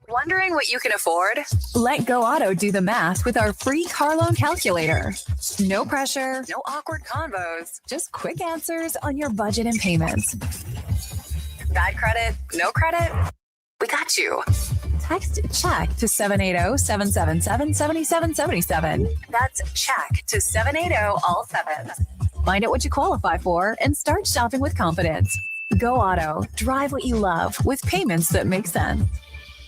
Wondering what you can afford? Let Go Auto do the math with our free car loan calculator. No pressure, no awkward convos, just quick answers on your budget and payments. Bad credit, no credit? We got you. Text CHECK to 780-777-7777. That's CHECK to 780 all 7. Find out what you qualify for and start shopping with confidence. Go Auto. Drive what you love with payments that make sense.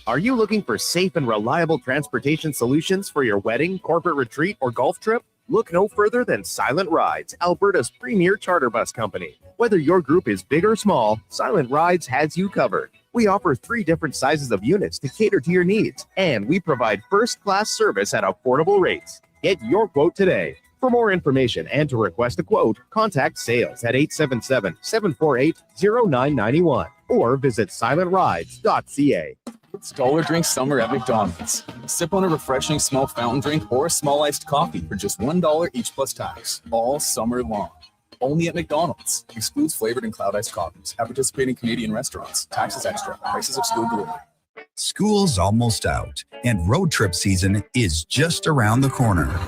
Are you looking for safe and reliable transportation solutions for your wedding, corporate retreat, or golf trip? Look no further than Silent Rides, Alberta's premier charter bus company. Whether your group is big or small, Silent Rides has you covered. We offer 3 different sizes of units to cater to your needs, and we provide first-class service at affordable rates. Get your quote today. For more information and to request a quote, contact sales at 877-748-0991 or visit silentrides.ca. It's dollar drink summer at McDonald's. Sip on a refreshing small fountain drink or a small iced coffee for just $1 each plus tax, all summer long. Only at McDonald's. Excludes flavored and cloud iced coffees at participating Canadian restaurants. Taxes extra. Prices exclude delivery. School's almost out, and road trip season is just around the corner.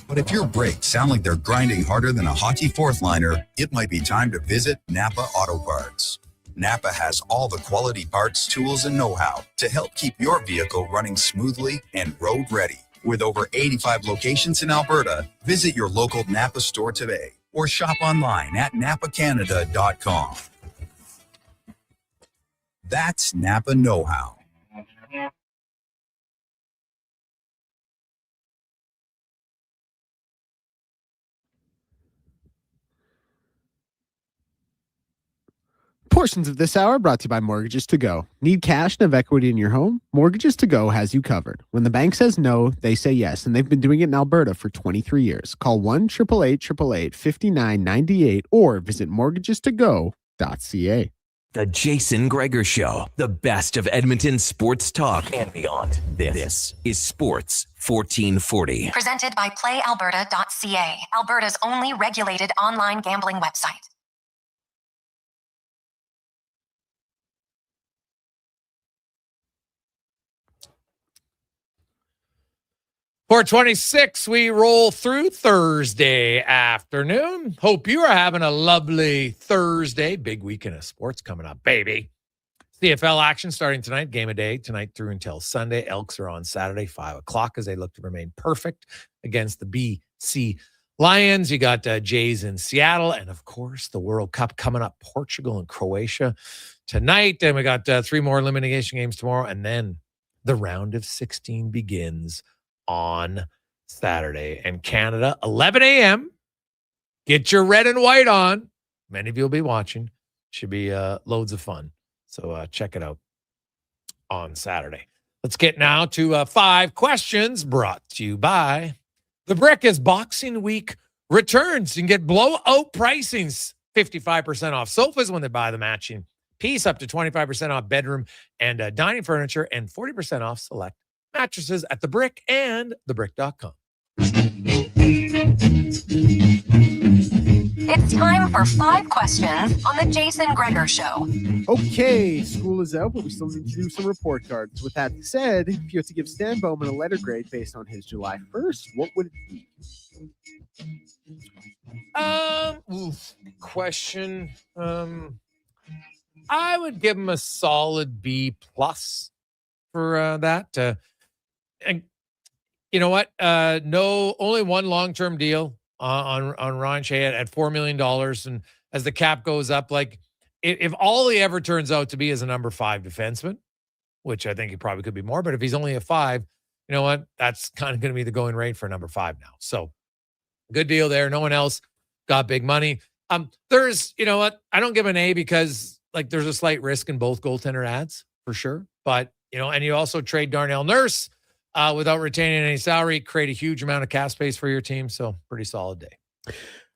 But if your brakes sound like they're grinding harder than a hockey fourth liner, it might be time to visit Napa Auto Parts. Napa has all the quality parts, tools, and know-how to help keep your vehicle running smoothly and road ready. With over 85 locations in Alberta, visit your local Napa store today or shop online at napacanada.com. That's Napa know-how. Portions of this hour brought to you by Mortgages to Go. Need cash and have equity in your home? Mortgages to Go has you covered. When the bank says no, they say yes, and they've been doing it in Alberta for 23 years. Call 1-888-888-5998 or visit mortgagestogo.ca. The Jason Gregor Show, the best of Edmonton sports talk and beyond. This is Sports 1440. Presented by PlayAlberta.ca, Alberta's only regulated online gambling website. 426, we roll through Thursday afternoon. Hope you are having a lovely Thursday. Big weekend of sports coming up, baby. CFL action starting tonight, game of day, tonight through until Sunday. Elks are on Saturday, 5 o'clock, as they look to remain perfect against the BC Lions. You got Jays in Seattle, and of course, the World Cup coming up, Portugal and Croatia tonight. And we got 3 more elimination games tomorrow, and then the round of 16 begins on Saturday. And Canada, 11 a.m. Get your red and white on. Many of you will be watching. Should be loads of fun. So check it out on Saturday. Let's get now to 5 questions brought to you by The Brick. As Boxing Week returns, you can get blowout pricings, 55% off sofas when they buy the matching piece, up to 25% off bedroom and dining furniture, and 40% off select mattresses at The Brick and thebrick.com. It's time for 5 questions on the Jason Gregor Show. Okay, school is out, but we still need to do some report cards. With that said, if you had to give Stan Bowman a letter grade based on his July 1st, what would it be? Question. I would give him a solid B+ for that. And you know what? Only one long-term deal on Ryan Shea at $4 million. And as the cap goes up, like if all he ever turns out to be is a number 5 defenseman, which I think he probably could be more, but if he's only a 5, you know what? That's kind of going to be the going rate for a number 5 now. So good deal there. No one else got big money. There's, you know what? I don't give an A because like there's a slight risk in both goaltender ads for sure. But, you know, and you also trade Darnell Nurse without retaining any salary, create a huge amount of cap space for your team. So pretty solid day.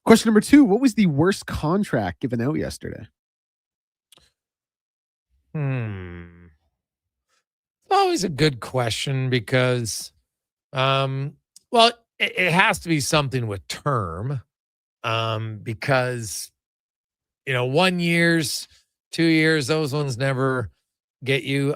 Question number 2. What was the worst contract given out yesterday? Always a good question because, well, it has to be something with term because, you know, 1 years, 2 years, those ones never get you.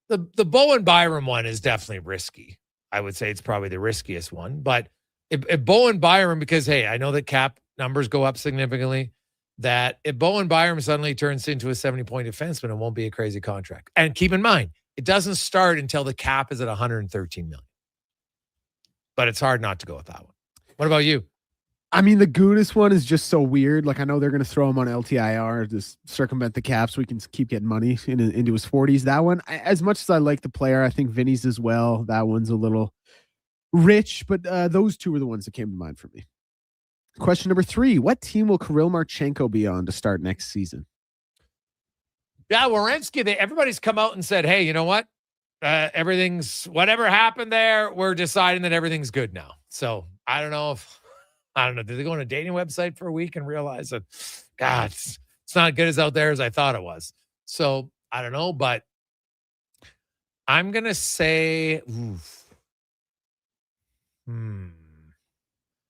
The Bowen Byram one is definitely risky. I would say it's probably the riskiest one. But if Bowen Byram, because, hey, I know that cap numbers go up significantly, that if Bowen Byram suddenly turns into a 70-point defenseman, it won't be a crazy contract. And keep in mind, it doesn't start until the cap is at $113 million. But it's hard not to go with that one. What about you? I mean, the Gudas one is just so weird. Like, I know they're going to throw him on LTIR to circumvent the cap so we can keep getting money into his 40s. That one, as much as I like the player, I think Vinny's as well. That one's a little rich, but those two were the ones that came to mind for me. Question number 3. What team will Kirill Marchenko be on to start next season? Yeah, Werenski, everybody's come out and said, hey, you know what? Everything's, whatever happened there, we're deciding that everything's good now. So I don't know. Did they go on a dating website for a week and realize that, God, it's not good as out there as I thought it was. So I don't know, but I'm going to say,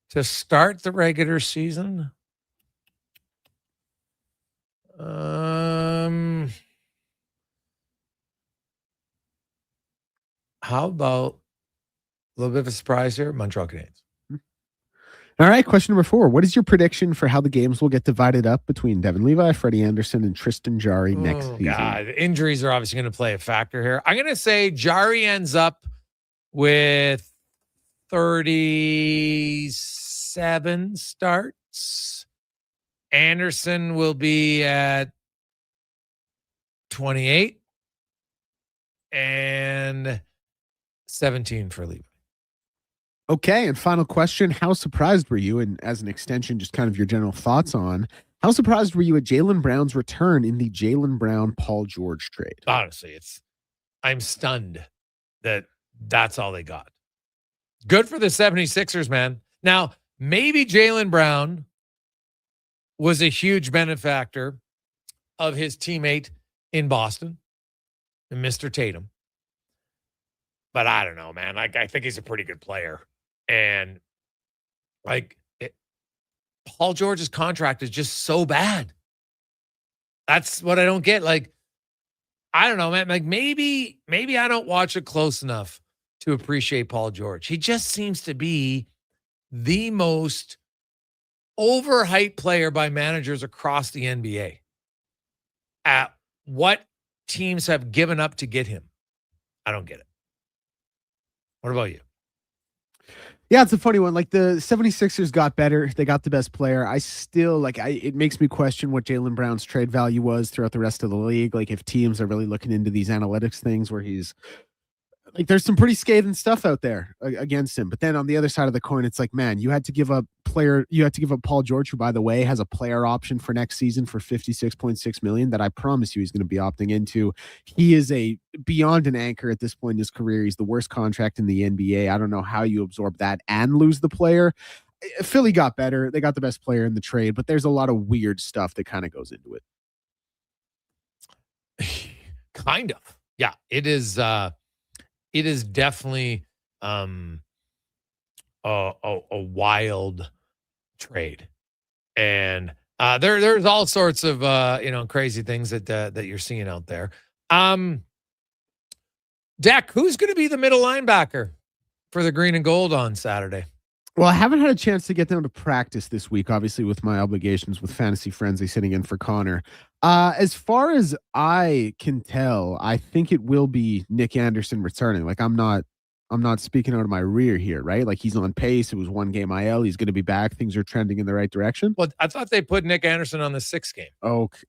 to start the regular season, how about a little bit of a surprise here? Montreal Canadiens. All right, question number 4. What is your prediction for how the games will get divided up between Devin Levi, Freddie Anderson, and Tristan Jarry next season? God, injuries are obviously going to play a factor here. I'm going to say Jarry ends up with 37 starts. Anderson will be at 28 and 17 for Levi. Okay, and final question. How surprised were you, and as an extension, just kind of your general thoughts on, how surprised were you at Jaylen Brown's return in the Jaylen Brown-Paul George trade? Honestly, I'm stunned that that's all they got. Good for the 76ers, man. Now, maybe Jaylen Brown was a huge benefactor of his teammate in Boston, Mr. Tatum. But I don't know, man. Like, I think he's a pretty good player. And Paul George's contract is just so bad. That's what I don't get. Like, I don't know, man. Like maybe I don't watch it close enough to appreciate Paul George. He just seems to be the most overhyped player by managers across the NBA. At what teams have given up to get him? I don't get it. What about you? Yeah, it's a funny one. Like the 76ers got better. They got the best player. I still it makes me question what Jaylen Brown's trade value was throughout the rest of the league. Like if teams are really looking into these analytics things where he's like, there's some pretty scathing stuff out there against him. But then on the other side of the coin, it's like, man, you had to give up Paul George, who, by the way, has a player option for next season for $56.6 million that I promise you he's going to be opting into. He is beyond an anchor at this point in his career. He's the worst contract in the NBA. I don't know how you absorb that and lose the player. Philly got better. They got the best player in the trade, but there's a lot of weird stuff that kind of goes into it. Kind of. Yeah, it is definitely a wild trade. And there's all sorts of crazy things that you're seeing out there. Deck, who's going to be the middle linebacker for the green and gold on Saturday? Well, I haven't had a chance to get down to practice this week, obviously, with my obligations with Fantasy Frenzy sitting in for Connor. As far as I can tell, I think it will be Nick Anderson returning. Like, I'm not speaking out of my rear here, right? Like, he's on pace. It was one game IL. He's going to be back. Things are trending in the right direction. Well, I thought they put Nick Anderson on the 6th game. Okay.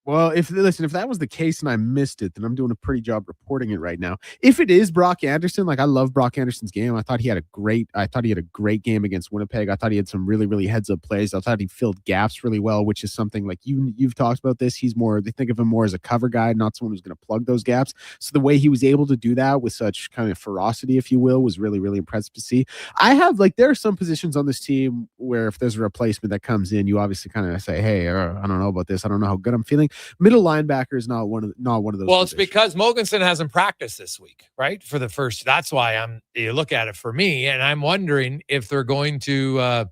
Well, if that was the case and I missed it, then I'm doing a pretty job reporting it right now. If it is Brock Anderson, like I love Brock Anderson's game. I thought he had a great game against Winnipeg. I thought he had some really, really heads up plays. I thought he filled gaps really well, which is something like you've talked about this. They think of him more as a cover guy, not someone who's going to plug those gaps. So the way he was able to do that with such kind of ferocity, if you will, was really, really impressive to see. There are some positions on this team where if there's a replacement that comes in, you obviously kind of say, hey, I don't know about this. I don't know how good I'm feeling. Middle linebacker is not one of those. Well, positions. It's because Mogensen hasn't practiced this week, right? For the first, that's why you look at it for me, and I'm wondering if they're going to,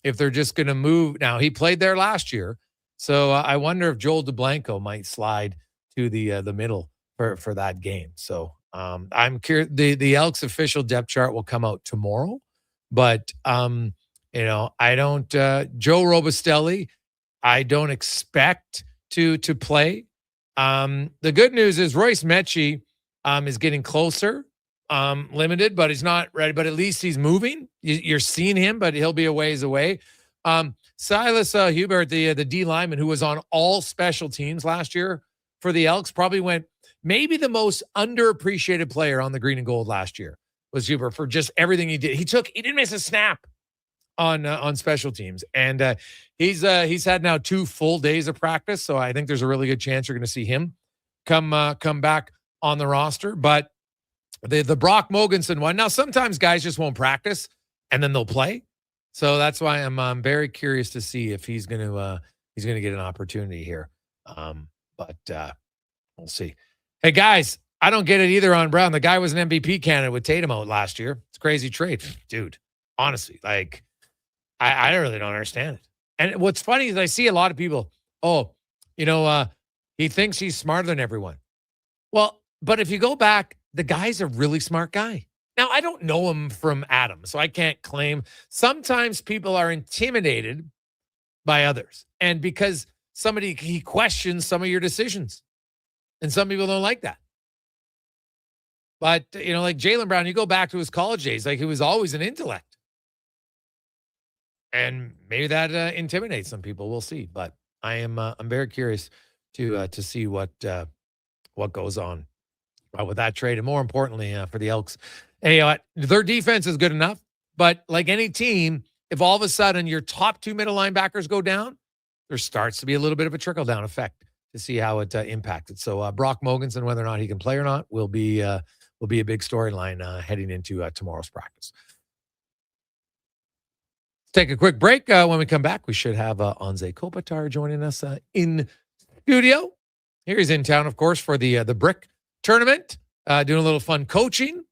if they're just going to move. Now he played there last year, so I wonder if Joel DeBlanco might slide to the middle for that game. So I'm curious. The Elks official depth chart will come out tomorrow, but I don't. Joe Robustelli, I don't expect to play. The good news is Royce Mechie is getting closer, limited, but he's not ready. But at least he's moving. You're seeing him, but he'll be a ways away. Silas Hubert, the D lineman who was on all special teams last year for the Elks, probably went maybe the most underappreciated player on the green and gold last year was Hubert for just everything he did. He didn't miss a snap on special teams, and he's had now 2 full days of practice, so I think there's a really good chance you're going to see him come back on the roster. But the Brock Mogensen one, now sometimes guys just won't practice and then they'll play, so that's why I'm very curious to see if he's going to get an opportunity here. But we'll see. Hey guys, I don't get it either on Brown. The guy was an MVP candidate with Tatum out last year. It's a crazy trade, dude. Honestly, like. I really don't understand it. And what's funny is I see a lot of people, he thinks he's smarter than everyone. Well, but if you go back, the guy's a really smart guy. Now, I don't know him from Adam, so I can't claim. Sometimes people are intimidated by others. And because he questions some of your decisions. And some people don't like that. But, like Jaylen Brown, you go back to his college days, like he was always an intellect. And maybe that intimidates some people. We'll see. But I'm very curious to see what goes on with that trade, and more importantly for the Elks. And their defense is good enough, but like any team, if all of a sudden your top 2 middle linebackers go down, there starts to be a little bit of a trickle down effect to see how it impacted. So Brock Mogensen, whether or not he can play or not, will be a big storyline heading into tomorrow's practice. Take a quick break. When we come back, we should have Anze Kopitar joining us in studio. Here he's in town, of course, for the Brick tournament, doing a little fun coaching.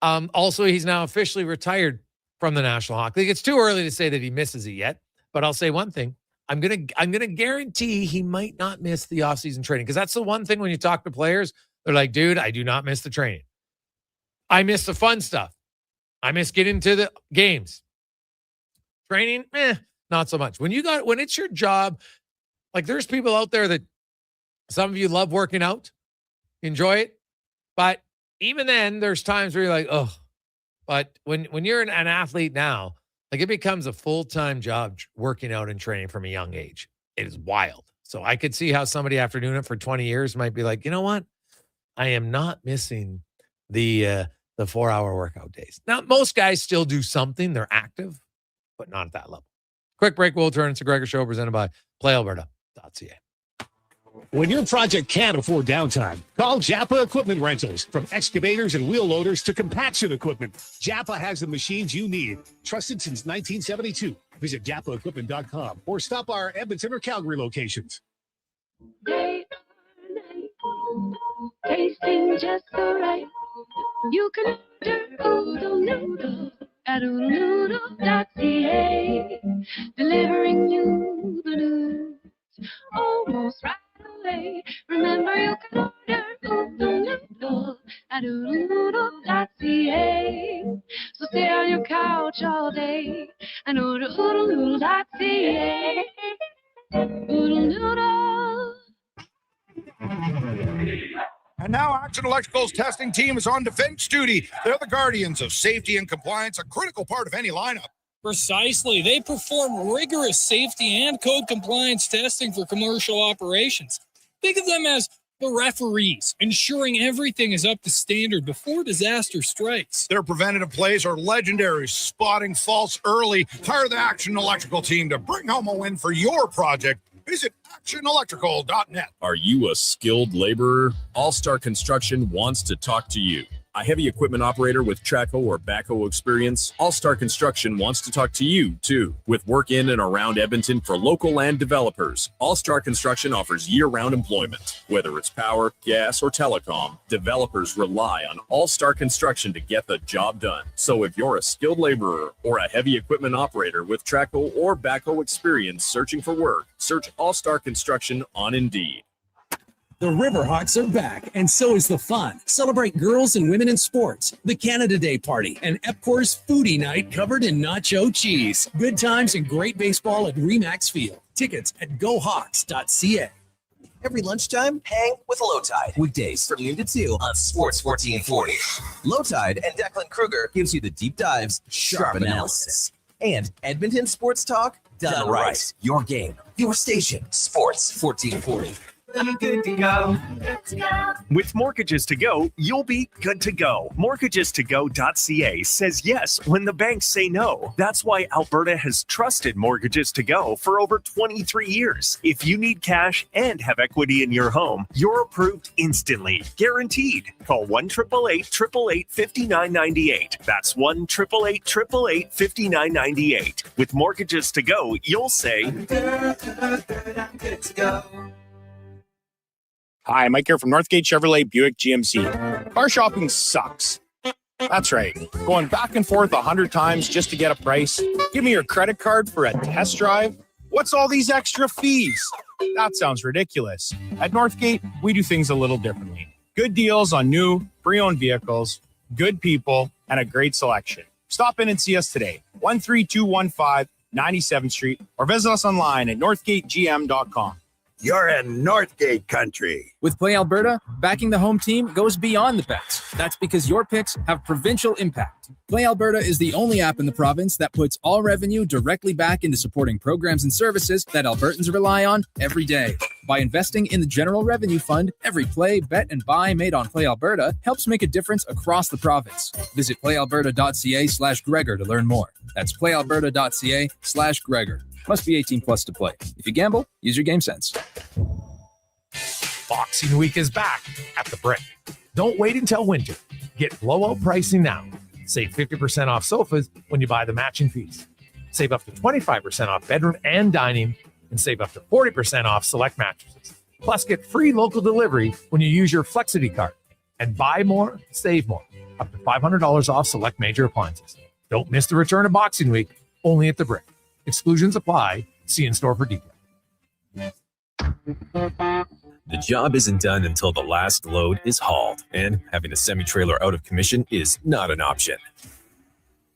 Also, he's now officially retired from the National Hockey League. It's too early to say that he misses it yet, but I'll say one thing. I'm gonna guarantee he might not miss the offseason training, because that's the one thing when you talk to players, they're like, dude, I do not miss the training. I miss the fun stuff. I miss getting to the games. Training, not so much. When it's your job, like there's people out there that some of you love working out, enjoy it, but even then there's times where you're like, oh, but when you're an athlete now, like it becomes a full-time job working out and training from a young age. It is wild. So I could see how somebody after doing it for 20 years might be like, you know what? I am not missing the 4-hour workout days. Now, most guys still do something. They're active, but not at that level. Quick break. We'll turn to Gregor Show presented by PlayAlberta.ca. When your project can't afford downtime, call Japa Equipment Rentals. From excavators and wheel loaders to compaction equipment, Japa has the machines you need. Trusted since 1972. Visit JapaEquipment.com or stop our Edmonton or Calgary locations. Day or night, tasting just so right. You can order Oodle Noodle at oodlenoodle.ca. Deliver Oodle-oodle.ca. So stay on your couch all day and oodle-oodle.ca. Oodle-noodle. And now Action Electrical's testing team is on defense duty. They're the guardians of safety and compliance, a critical part of any lineup. Precisely. They perform rigorous safety and code compliance testing for commercial operations. Think of them as the referees, ensuring everything is up to standard before disaster strikes. Their preventative plays are legendary, spotting faults early. Hire the Action Electrical team to bring home a win for your project. Visit actionelectrical.net. Are you a skilled laborer? All-Star Construction wants to talk to you. A heavy equipment operator with Traco or backhoe experience? All-Star Construction wants to talk to you, too. With work in and around Edmonton for local land developers, All-Star Construction offers year-round employment. Whether it's power, gas, or telecom, developers rely on All-Star Construction to get the job done. So if you're a skilled laborer or a heavy equipment operator with Traco or backhoe experience searching for work, search All-Star Construction on Indeed. The Riverhawks are back, and so is the fun. Celebrate girls and women in sports, the Canada Day Party, and Epcor's Foodie Night covered in nacho cheese. Good times and great baseball at Remax Field. Tickets at gohawks.ca. Every lunchtime, hang with Low Tide. Weekdays from noon to 2 on Sports 1440. Low Tide and Declan Kruger gives you the deep dives, sharp analysis, and Edmonton sports talk done right. Your game, your station, Sports 1440. I'm good to go. With Mortgages to Go, you'll be good to go. Mortgagestogo.ca says yes when the banks say no. That's why Alberta has trusted Mortgages to Go for over 23 years. If you need cash and have equity in your home, you're approved instantly. Guaranteed. Call 1-888-888-5998. That's 1-888-888-5998. With Mortgages to Go, you'll say, I'm good to go. Hi, Mike here from Northgate Chevrolet Buick GMC. Car shopping sucks. That's right. Going back and forth 100 times just to get a price. Give me your credit card for a test drive. What's all these extra fees? That sounds ridiculous. At Northgate, we do things a little differently. Good deals on new, pre-owned vehicles, good people, and a great selection. Stop in and see us today. 13215 97th Street or visit us online at northgategm.com. You're in Northgate country. With Play Alberta, backing the home team goes beyond the bets. That's because your picks have provincial impact. Play Alberta is the only app in the province that puts all revenue directly back into supporting programs and services that Albertans rely on every day. By investing in the General Revenue Fund, every play, bet, and buy made on Play Alberta helps make a difference across the province. Visit playalberta.ca/Gregor to learn more. That's playalberta.ca/Gregor. Must be 18 plus to play. If you gamble, use your game sense. Boxing Week is back at the Brick. Don't wait until winter. Get blowout pricing now. Save 50% off sofas when you buy the matching piece. Save up to 25% off bedroom and dining, and save up to 40% off select mattresses. Plus, get free local delivery when you use your Flexity card. And buy more, save more. Up to $500 off select major appliances. Don't miss the return of Boxing Week, only at the Brick. Exclusions apply. See in store for details. The job isn't done until the last load is hauled, and having a semi-trailer out of commission is not an option.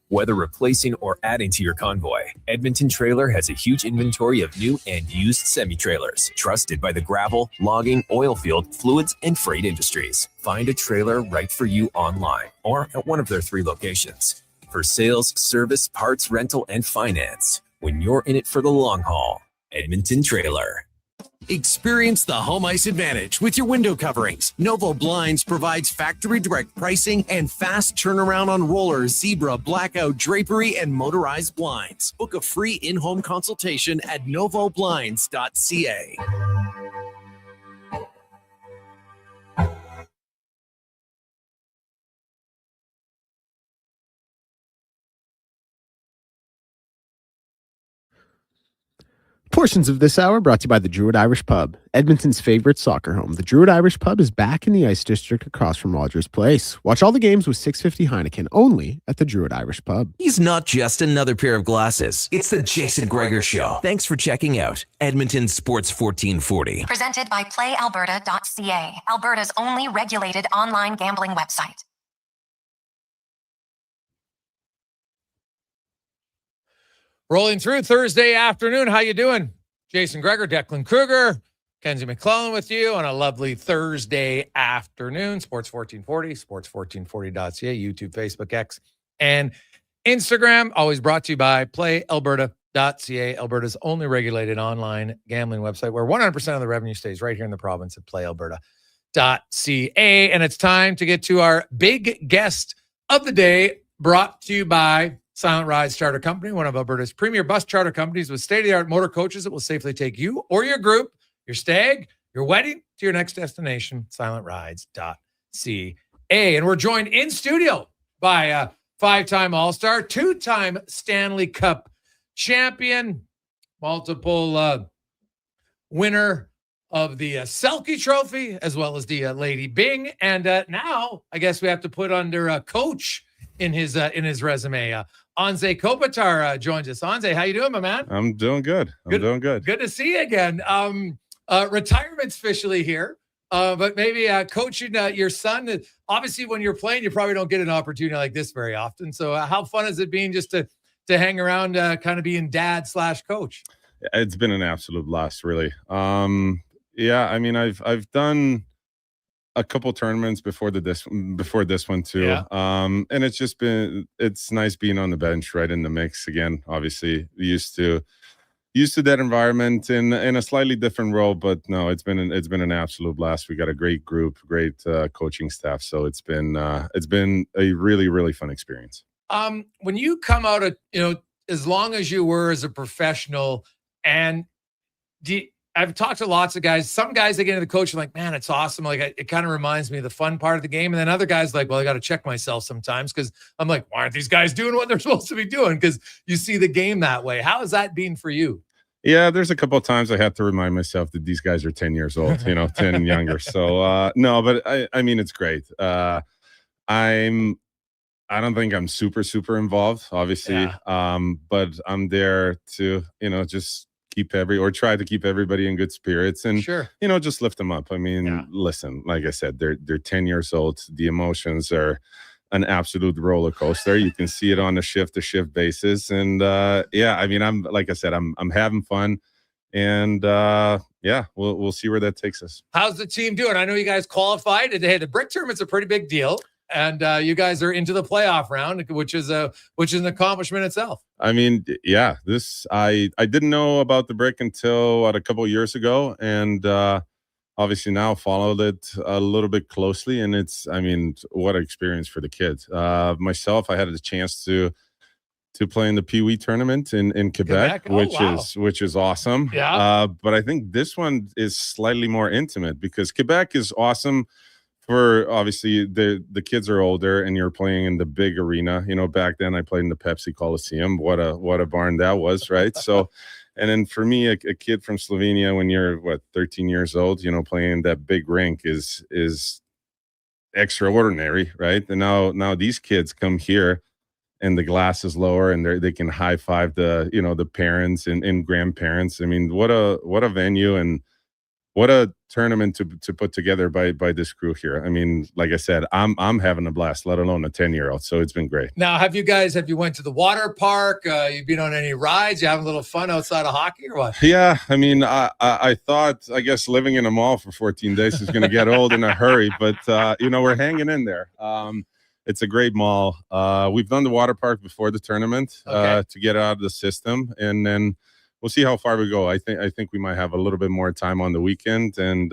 Whether replacing or adding to your convoy, Edmonton Trailer has a huge inventory of new and used semi-trailers, trusted by the gravel, logging, oil field, fluids, and freight industries. Find a trailer right for you online or at one of their 3 locations. For sales, service, parts, rental, and finance, when you're in it for the long haul, Edmonton Trailer. Experience the home ice advantage with your window coverings. Novo Blinds provides factory direct pricing and fast turnaround on roller, zebra, blackout, drapery, and motorized blinds. Book a free in-home consultation at novoblinds.ca. Portions of this hour brought to you by the Druid Irish Pub, Edmonton's favorite soccer home. The Druid Irish Pub is back in the Ice District across from Rogers Place. Watch all the games with 650 Heineken only at the Druid Irish Pub. He's not just another pair of glasses. It's the Jason Gregor Show. Thanks for checking out Edmonton Sports 1440. Presented by PlayAlberta.ca, Alberta's only regulated online gambling website. Rolling through Thursday afternoon. How you doing? Jason Gregor, Declan Kruger, Kenzie McClellan with you on a lovely Thursday afternoon. Sports 1440, sports1440.ca, YouTube, Facebook, X, and Instagram. Always brought to you by PlayAlberta.ca, Alberta's only regulated online gambling website where 100% of the revenue stays right here in the province at PlayAlberta.ca. And it's time to get to our big guest of the day, brought to you by Silent Rides Charter Company, one of Alberta's premier bus charter companies with state-of-the-art motor coaches that will safely take you or your group, your stag, your wedding to your next destination, silentrides.ca. And we're joined in studio by a five-time All-Star, two-time Stanley Cup champion, multiple winner of the Selke Trophy, as well as the Lady Byng. And now I guess we have to put under a coach in his resume. Anze Kopitar joins us. Anze, how you doing, my man? I'm doing good. Doing good. Good to see you again. Retirement's officially here, but maybe coaching your son. Obviously, when you're playing, you probably don't get an opportunity like this very often. So how fun has it been just to hang around, kind of being dad/coach? It's been an absolute blast, really. Yeah, I mean, I've done a couple tournaments before this one too. Yeah. And it's nice being on the bench, right in the mix again. Obviously used to that environment in a slightly different role, but no, it's been an absolute blast. We got a great group, great coaching staff. So it's been a really, really fun experience. When you come out of, as long as you were as a professional, and I've talked to lots of guys. Some guys, they get into the coach and like, man, it's awesome. Like, it kind of reminds me of the fun part of the game. And then other guys like, well, I got to check myself sometimes because I'm like, why aren't these guys doing what they're supposed to be doing? Because you see the game that way. How has that been for you? Yeah, there's a couple of times I had to remind myself that these guys are 10 years old, 10 and younger. So, no, but I mean, it's great. I don't think I'm super, super involved, obviously. Yeah. But I'm there to, just try to keep everybody in good spirits and, sure, just lift them up. I mean, Listen, like I said, they're 10 years old. The emotions are an absolute roller coaster. You can see it on a shift-to-shift basis. And I mean, I'm having fun. And we'll see where that takes us. How's the team doing? I know you guys qualified. Hey, the brick tournament's a pretty big deal. And you guys are into the playoff round, which is an accomplishment itself. I mean, yeah, I didn't know about the brick until a couple of years ago, and obviously now followed it a little bit closely. And what an experience for the kids. Myself, I had the chance to play in the Pee Wee tournament in Quebec, which is awesome. Yeah. But I think this one is slightly more intimate because Quebec is awesome. For obviously the kids are older and you're playing in the big arena. Back then I played in the Pepsi Coliseum. What a barn that was, right? So, and then for me, a kid from Slovenia, when you're 13 years old, playing in that big rink is extraordinary, right? And now these kids come here, and the glass is lower, and they can high five the parents and grandparents. I mean, what a venue and what a tournament to put together by this crew here. I mean, like I said, I'm having a blast, let alone a 10-year-old. So it's been great. Now, have you went to the water park? You've been on any rides? You having a little fun outside of hockey or what? Yeah, I mean, I thought, I guess living in a mall for 14 days is going to get old in a hurry, but we're hanging in there. It's a great mall. We've done the water park before the tournament to get out of the system, and then we'll see how far we go. I think we might have a little bit more time on the weekend, and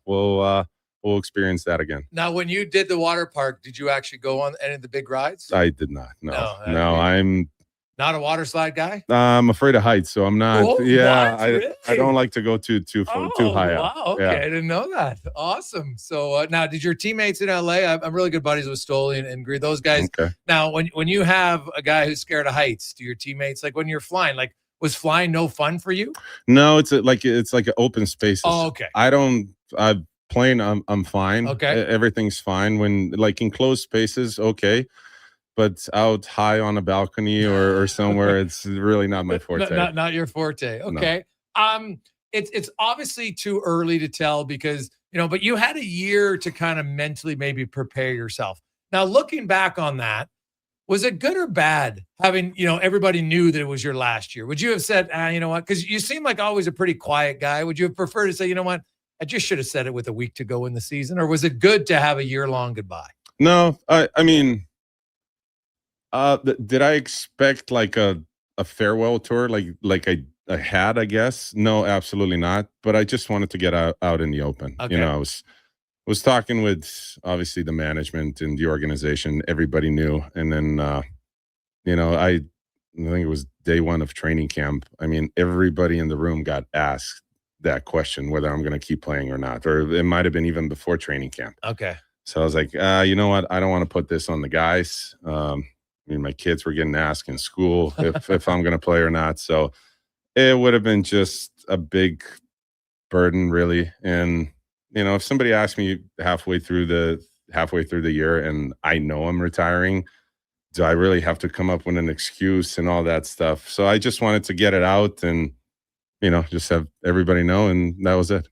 we'll experience that again. Now, when you did the water park, did you actually go on any of the big rides? I did not. No, I'm not a water slide guy. I'm afraid of heights, so I'm not. Oh, really? I don't like to go too high up. Wow, okay, I didn't know that. Awesome. So now, did your teammates in LA? I'm really good buddies with Stoli and Greer, those guys. Okay. Now, when you have a guy who's scared of heights, do your teammates, like when you're flying, like Was flying no fun for you? No, it's like an open spaces. Oh, okay. I'm playing. I'm fine. Okay. Everything's fine when like in closed spaces. Okay. But out high on a balcony or somewhere, it's really not my forte. Not your forte. Okay. No. It's obviously too early to tell because, but you had a year to kind of mentally maybe prepare yourself. Now, looking back on that, was it good or bad having, everybody knew that it was your last year? Would you have said, you know what? Because you seem like always a pretty quiet guy. Would you have preferred to say, you know what? I just should have said it with a week to go in the season? Or was it good to have a year-long goodbye? No, I mean, did I expect like a farewell tour like I had, I guess? No, absolutely not. But I just wanted to get out in the open. Okay. I was talking with obviously the management and the organization. Everybody knew. And then, I think it was day one of training camp. I mean, everybody in the room got asked that question, whether I'm going to keep playing or not, or it might have been even before training camp. Okay. So I was like, you know what? I don't want to put this on the guys. My kids were getting asked in school if I'm going to play or not. So it would have been just a big burden, really. And, if somebody asked me halfway through the year and I know I'm retiring, do I really have to come up with an excuse and all that stuff? So I just wanted to get it out and, just have everybody know. And that was it.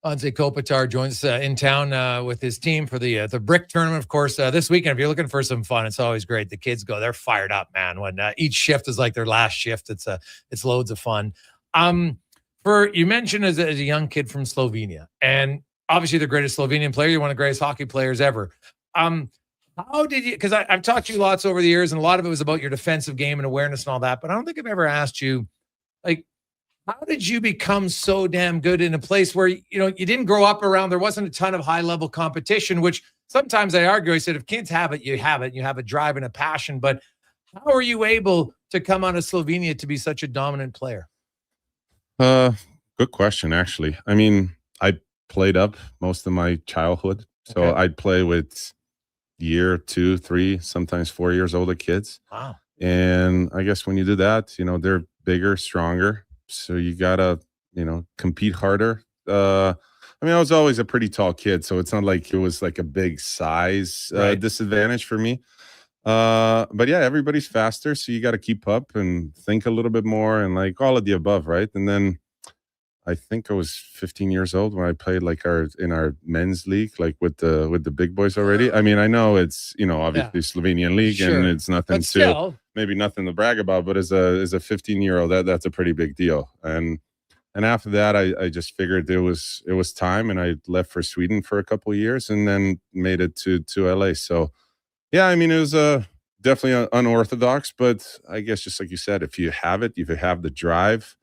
Anze Kopitar joins us in town with his team for the Brick Tournament, of course, this weekend. If you're looking for some fun, it's always great. The kids they're fired up, man. When each shift is like their last shift, it's loads of fun. You mentioned as a young kid from Slovenia, and obviously the greatest Slovenian player, you're one of the greatest hockey players ever. How did you, because I've talked to you lots over the years, and a lot of it was about your defensive game and awareness and all that, but I don't think I've ever asked you, like, how did you become so damn good in a place where, you didn't grow up around, there wasn't a ton of high-level competition, which sometimes I argue, I said, if kids have it, you have a drive and a passion, but how are you able to come out of Slovenia to be such a dominant player? Good question, actually. I mean, I played up most of my childhood, so Okay. I'd play with year, 2, 3, sometimes 4 years older kids. Wow. And I guess when you do that, they're bigger, stronger. So you gotta, compete harder. I was always a pretty tall kid, so it's not like it was like a big size Right. disadvantage for me. But yeah, everybody's faster, so you got to keep up and think a little bit more and like all of the above, right? And then I think I was 15 years old when I played like in our men's league, like with the big boys already. I mean, I know it's obviously Slovenian league, Sure. and it's nothing But still, maybe nothing to brag about, but as a 15-year-old, that's a pretty big deal. And after that, I just figured it was time, and I left for Sweden for a couple of years, and then made it to LA. So yeah, I mean, it was definitely unorthodox, but I guess just like you said, if you have the drive,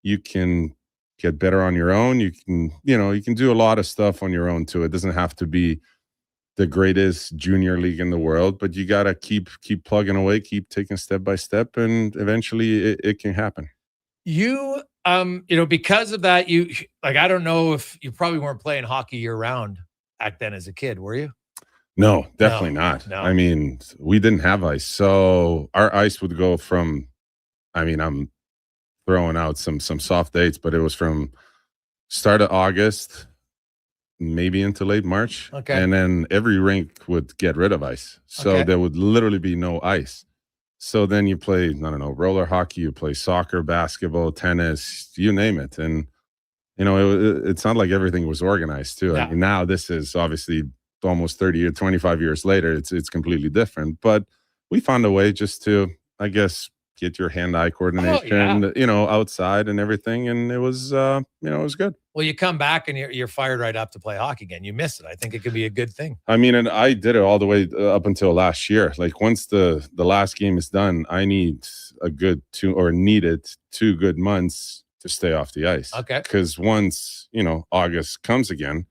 you can get better on your own. You can do a lot of stuff on your own too. It doesn't have to be the greatest junior league in the world, but you got to keep plugging away, keep taking step by step, and eventually it can happen. You, because of that, I don't know if you probably weren't playing hockey year round back then as a kid, were you? No, definitely not. no. I mean, we didn't have ice. So our ice would go from, I'm throwing out some soft dates, but it was from start of August, maybe into late March. Okay. And then every rink would get rid of ice. So Okay. there would literally be no ice. So then you play, I don't know, roller hockey, you play soccer, basketball, tennis, you name it. And, it's not like everything was organized too. Yeah. I mean, now this is obviously almost 30 or 25 years later, it's completely different. But we found a way just to, I guess, get your hand-eye coordination, outside and everything. And it was, it was good. Well, you come back and you're fired right up to play hockey again. You miss it. I think it could be a good thing. I mean, and I did it all the way up until last year. Like once the last game is done, I need needed 2 good months to stay off the ice. Okay. Because once, August comes again,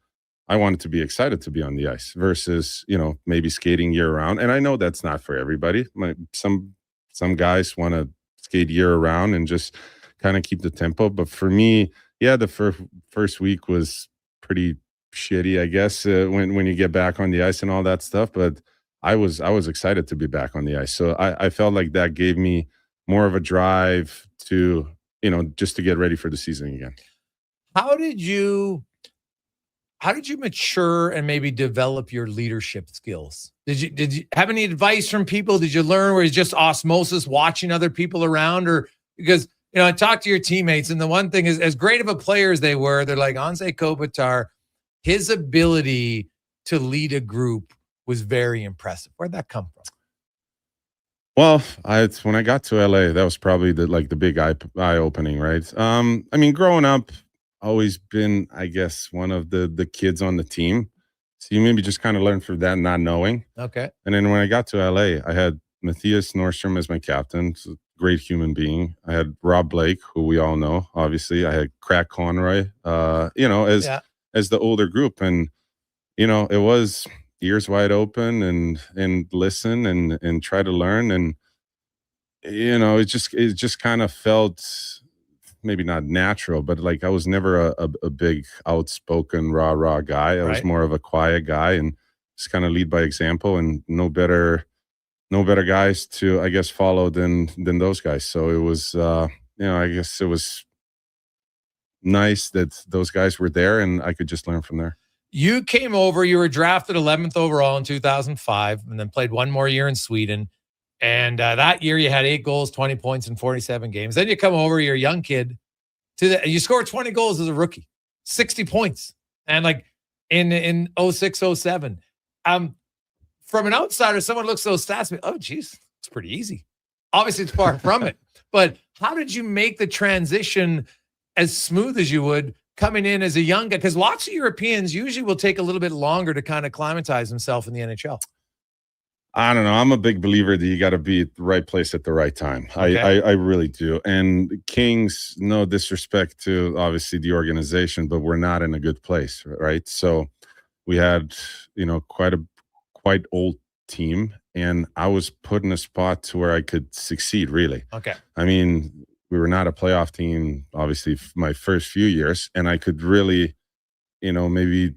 I wanted to be excited to be on the ice versus, maybe skating year round. And I know that's not for everybody. Some guys want to skate year round and just kind of keep the tempo. But for me, yeah, the first week was pretty shitty, I guess, when you get back on the ice and all that stuff. But I was excited to be back on the ice. So I felt like that gave me more of a drive to, just to get ready for the season again. How did you mature and maybe develop your leadership skills? Did you have any advice from people? Did you learn where it's just osmosis, watching other people around? Or because, I talked to your teammates, and the one thing is, as great of a player as they were, they're like, Anze Kopitar, his ability to lead a group was very impressive. Where'd that come from? Well, when I got to LA, that was probably the big eye opening, right? Growing up, always been, I guess, one of the kids on the team. So you maybe just kind of learn from that, not knowing. Okay. And then when I got to LA, I had Matthias Nordstrom as my captain. So great human being. I had Rob Blake, who we all know, obviously. I had Crack Conroy, as the older group. And, it was ears wide open and listen and try to learn. And, it just kind of felt maybe not natural, but like I was never a big outspoken rah guy. I was more of a quiet guy and just kind of lead by example, and no better guys to, I guess, follow than those guys. So it was, I guess it was nice that those guys were there and I could just learn from there. You came over, you were drafted 11th overall in 2005, and then played one more year in Sweden. And that year you had 8 goals, 20 points in 47 games. Then you come over, you're a young kid. You scored 20 goals as a rookie, 60 points. And like in 06, 07. From an outsider, someone looks at those stats and oh, geez, it's pretty easy. Obviously, it's far from it. But how did you make the transition as smooth as you would coming in as a young guy? Because lots of Europeans usually will take a little bit longer to kind of acclimatize themselves in the NHL. I don't know. I'm a big believer that you got to be at the right place at the right time. Okay. I really do. And Kings, no disrespect to obviously the organization, but we're not in a good place, right? So we had, quite old team, and I was put in a spot to where I could succeed, really. Okay. I mean, we were not a playoff team, obviously, my first few years, and I could really, maybe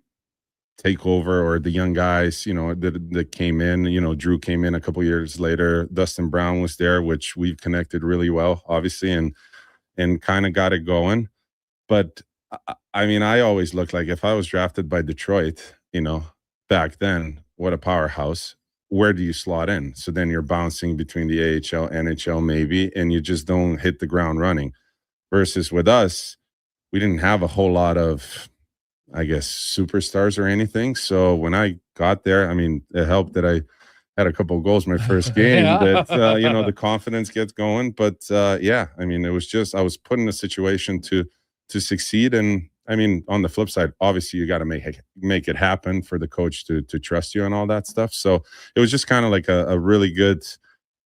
take over, or the young guys, that came in, Drew came in a couple years later. Dustin Brown was there, which we connected really well, obviously, and kind of got it going. But I always looked like if I was drafted by Detroit, back then, what a powerhouse. Where do you slot in? So then you're bouncing between the AHL, NHL maybe, and you just don't hit the ground running. Versus with us, we didn't have a whole lot of, I guess, superstars or anything. So when I got there, it helped that I had a couple of goals my first game. That the confidence gets going. But it was just, I was put in a situation to succeed. And on the flip side, obviously you got to make it happen for the coach to trust you and all that stuff. So it was just kind of like a really good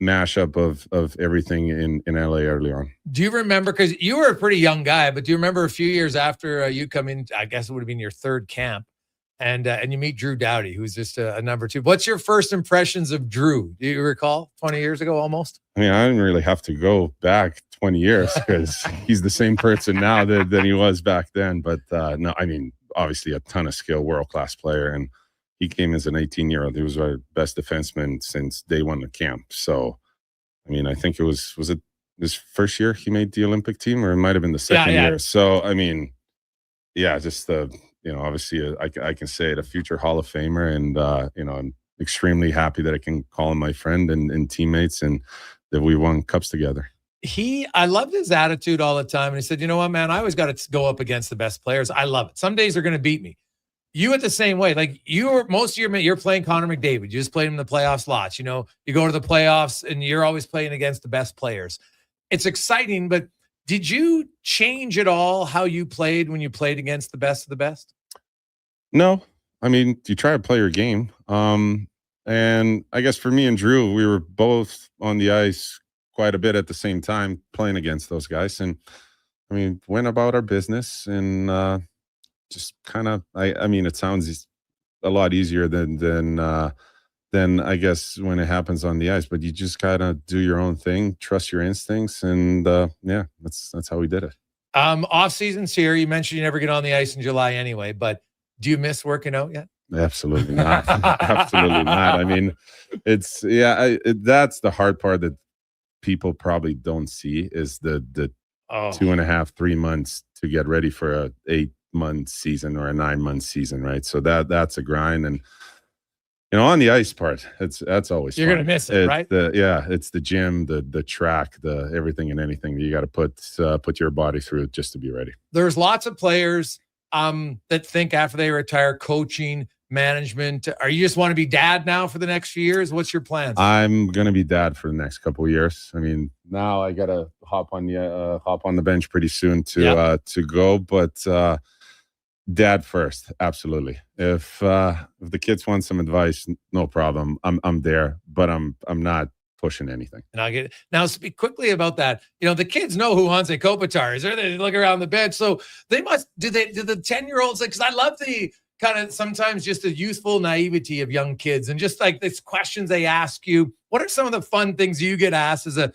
mashup of everything in LA early on. Do you remember, because you were a pretty young guy, but do you remember a few years after you come in, I guess it would have been your third camp, and you meet Drew Doughty, who's just a number 2. What's your first impressions of Drew? Do you recall 20 years ago almost? I didn't really have to go back 20 years because he's the same person now than he was back then. But no, obviously a ton of skill, world-class player. And he came as an 18-year-old. He was our best defenseman since day one of camp. So, I think it was it his first year he made the Olympic team, or it might have been the second year. So, just obviously I can say it, a future Hall of Famer. And, I'm extremely happy that I can call him my friend and teammates, and that we won cups together. I loved his attitude all the time. And he said, you know what, man, I always got to go up against the best players. I love it. Some days they're going to beat me. You at the same way. Like most of you're playing Connor McDavid. You just played him in the playoffs lots. You go to the playoffs and you're always playing against the best players. It's exciting, but did you change at all how you played when you played against the best of the best? No. You try to play your game. And I guess for me and Drew, we were both on the ice quite a bit at the same time playing against those guys. And went about our business and just kind of, it sounds a lot easier than I guess when it happens on the ice, but you just kind of do your own thing, trust your instincts. And that's how we did it. Off season's here. You mentioned you never get on the ice in July anyway, but do you miss working out yet? Absolutely not. Absolutely not. It's that's the hard part, that people probably don't see is the 2.5, 3 months to get ready for a 8-month season or a 9-month season, right? So that's a grind. And on the ice part, that's always you're fun. gonna miss it, right? It's the gym, the track, the everything and anything that you got to put your body through just to be ready. There's lots of players that think after they retire, coaching, management. Are you just want to be dad now for the next few years? What's your plans? I'm gonna be dad for the next couple of years. I mean, now I gotta hop on the bench pretty soon to go, but dad first, absolutely. If the kids want some advice, no problem. I'm there, but I'm not pushing anything. And I get it. Now, speak quickly about that. The kids know who Anze Kopitar is. They look around the bench, so they must. Do the 10-year-olds? Because I love the kind of sometimes just the youthful naivety of young kids and just like these questions they ask you. What are some of the fun things you get asked as a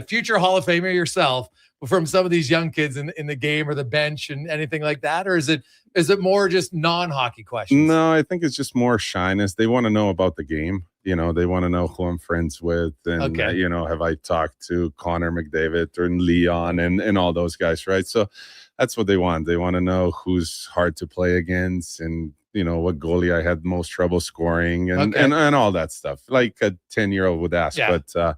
future Hall of Famer yourself from some of these young kids in the game or the bench and anything like that? Or is it more just non-hockey questions? No, I think it's just more shyness. They want to know about the game. They want to know who I'm friends with. And, have I talked to Connor McDavid or Leon and all those guys, right? So that's what they want. They want to know who's hard to play against and, what goalie I had most trouble scoring and all that stuff. Like a 10-year-old would ask. Yeah. But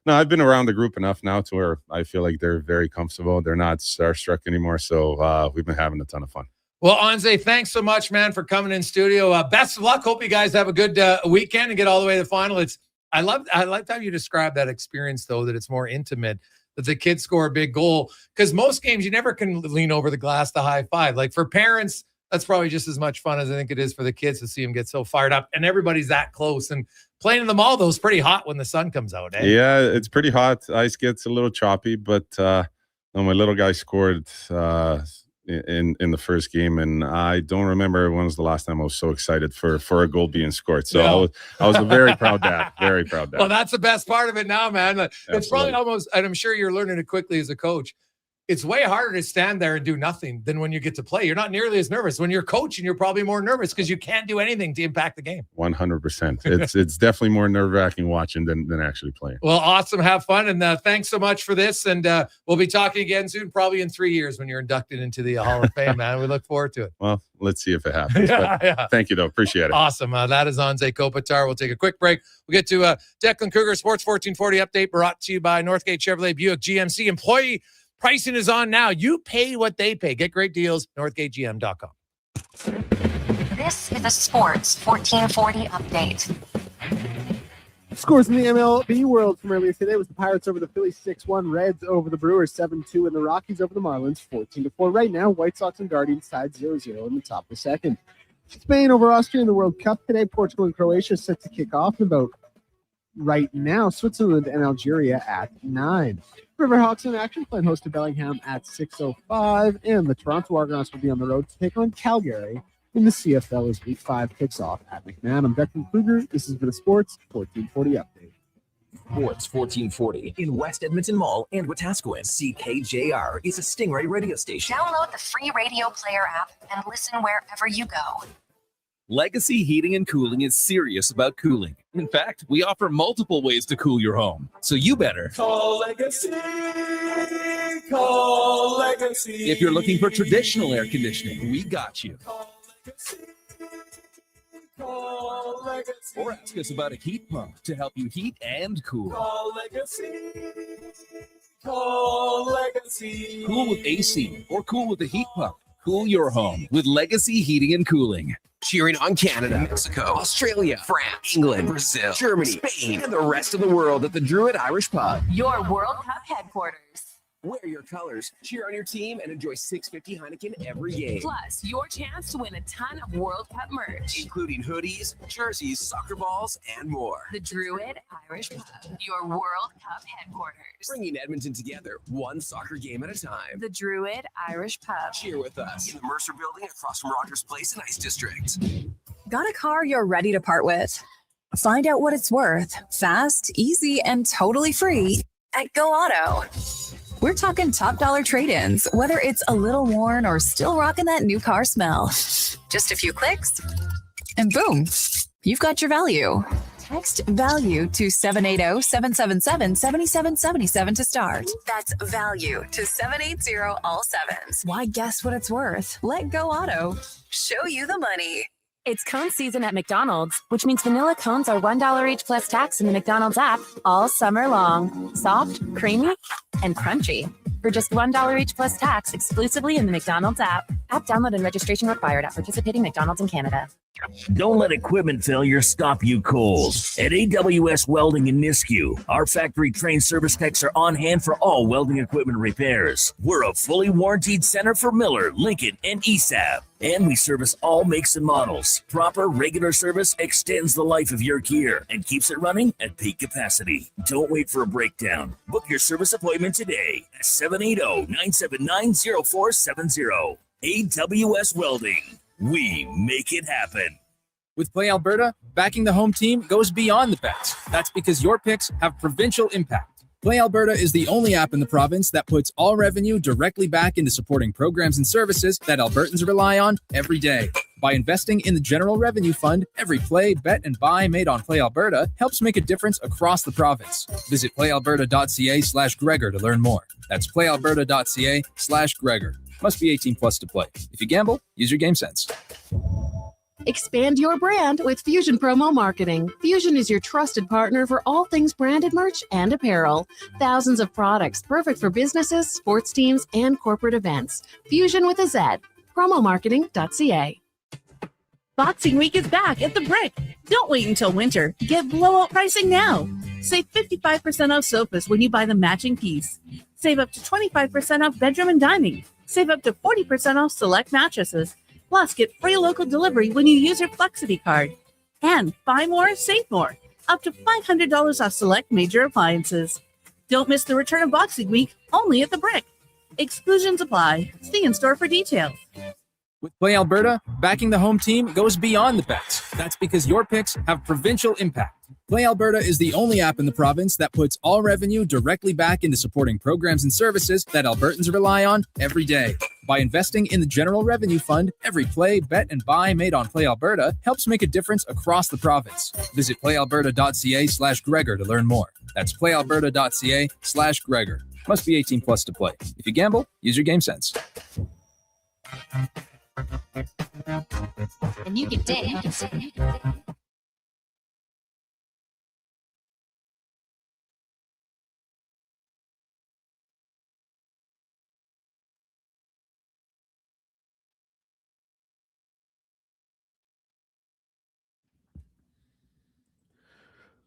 no, I've been around the group enough now to where I feel like they're very comfortable. They're not starstruck anymore. So we've been having a ton of fun. Well, Anze, thanks so much, man, for coming in studio. Best of luck. Hope you guys have a good weekend and get all the way to the final. I liked how you described that experience, though, that it's more intimate, that the kids score a big goal. Because most games, you never can lean over the glass to high five. Like for parents, that's probably just as much fun as I think it is for the kids to see them get so fired up. And everybody's that close. And playing in the mall, though, is pretty hot when the sun comes out. Eh? Yeah, it's pretty hot. Ice gets a little choppy, but my little guy scored in the first game, and I don't remember when was the last time I was so excited for a goal being scored. So I was a very proud dad. Very proud dad. Well, that's the best part of it now, man. It's probably almost, and I'm sure you're learning it quickly as a coach. It's way harder to stand there and do nothing than when you get to play. You're not nearly as nervous. When you're coaching, you're probably more nervous because you can't do anything to impact the game. 100%. It's definitely more nerve-wracking watching than actually playing. Well, awesome. Have fun. And thanks so much for this. And we'll be talking again soon, probably in 3 years when you're inducted into the Hall of Fame, man. We look forward to it. Well, let's see if it happens. Thank you, though. Appreciate it. Awesome. That is Anze Kopitar. We'll take a quick break. We'll get to Declan Kruger Sports 1440 update brought to you by Northgate Chevrolet Buick GMC. Employee pricing is on now. You pay what they pay. Get great deals. NorthgateGM.com. This is a Sports 1440 update. Scores in the MLB world from earlier today was the Pirates over the Phillies 6-1, Reds over the Brewers 7-2, and the Rockies over the Marlins 14-4. Right now, White Sox and Guardians tied 0-0 in the top of the second. Spain over Austria in the World Cup today. Portugal and Croatia set to kick off in about right now. Switzerland and Algeria at 9. Riverhawks in action, playing host to Bellingham at 6:05, and the Toronto Argonauts will be on the road to take on Calgary in the CFL as Week 5 kicks off at McMahon. I'm Declan Kruger. This has been a Sports 1440 update. Sports 1440 in West Edmonton Mall and Wetaskiwin. CKJR is a Stingray radio station. Download the free radio player app and listen wherever you go. Legacy Heating and Cooling is serious about cooling. In fact, we offer multiple ways to cool your home. So you better call Legacy. Call Legacy. If you're looking for traditional air conditioning, we got you. Call Legacy. Call Legacy. Or ask us about a heat pump to help you heat and cool. Call Legacy. Call Legacy. Cool with AC or cool with a heat pump. Cool your home with Legacy Heating and Cooling. Cheering on Canada, Mexico, Australia, France, England, Brazil, Germany, Spain, and the rest of the world at the Druid Irish Pub. Your World Cup headquarters. Wear your colors, cheer on your team, and enjoy $6.50 Heineken every game. Plus, your chance to win a ton of World Cup merch, including hoodies, jerseys, soccer balls, and more. The Druid Irish Pub, your World Cup headquarters. Bringing Edmonton together, one soccer game at a time. The Druid Irish Pub. Cheer with us in the Mercer Building across from Rogers Place in Ice District. Got a car you're ready to part with? Find out what it's worth, fast, easy, and totally free at Go Auto. We're talking top dollar trade-ins, whether it's a little worn or still rocking that new car smell. Just a few clicks, and boom, you've got your value. Text VALUE to 780-777-7777 to start. That's VALUE to 780 all sevens. Why, guess what it's worth? Let Go Auto show you the money. It's cone season at McDonald's, which means vanilla cones are $1 each plus tax in the McDonald's app all summer long. Soft, creamy, and crunchy. For just $1 each plus tax exclusively in the McDonald's app. App download and registration required at participating McDonald's in Canada. Don't let equipment failure stop you coals. At AWS Welding in Nisku, our factory-trained service techs are on hand for all welding equipment repairs. We're a fully warranted center for Miller, Lincoln, and ESAB. And we service all makes and models. Proper, regular service extends the life of your gear and keeps it running at peak capacity. Don't wait for a breakdown. Book your service appointment today at 780-979-0470. AWS Welding. We make it happen. With Play Alberta, backing the home team goes beyond the bets. That's because your picks have provincial impact. Play Alberta is the only app in the province that puts all revenue directly back into supporting programs and services that Albertans rely on every day. By investing in the General Revenue Fund, every play, bet, and buy made on Play Alberta helps make a difference across the province. Visit playalberta.ca/Gregor to learn more. That's playalberta.ca/Gregor. Must be 18 plus to play. If you gamble, use your game sense. Expand your brand with Fusion Promo Marketing. Fusion is your trusted partner for all things branded merch and apparel. Thousands of products perfect for businesses, sports teams, and corporate events. Fusion with a Z. Promomarketing.ca. Boxing Week is back at the Brick. Don't wait until winter. Get blowout pricing now. Save 55% off sofas when you buy the matching piece. Save up to 25% off bedroom and dining. Save up to 40% off select mattresses. Plus, get free local delivery when you use your Flexity card. And buy more, save more. Up to $500 off select major appliances. Don't miss the return of Boxing Week, only at the Brick. Exclusions apply. See in store for details. With Play Alberta, backing the home team goes beyond the bets. That's because your picks have provincial impact. Play Alberta is the only app in the province that puts all revenue directly back into supporting programs and services that Albertans rely on every day. By investing in the General Revenue Fund, every play, bet, and buy made on Play Alberta helps make a difference across the province. Visit playalberta.ca/Gregor to learn more. That's playalberta.ca/Gregor. Must be 18 plus to play. If you gamble, use your game sense. And you can dance.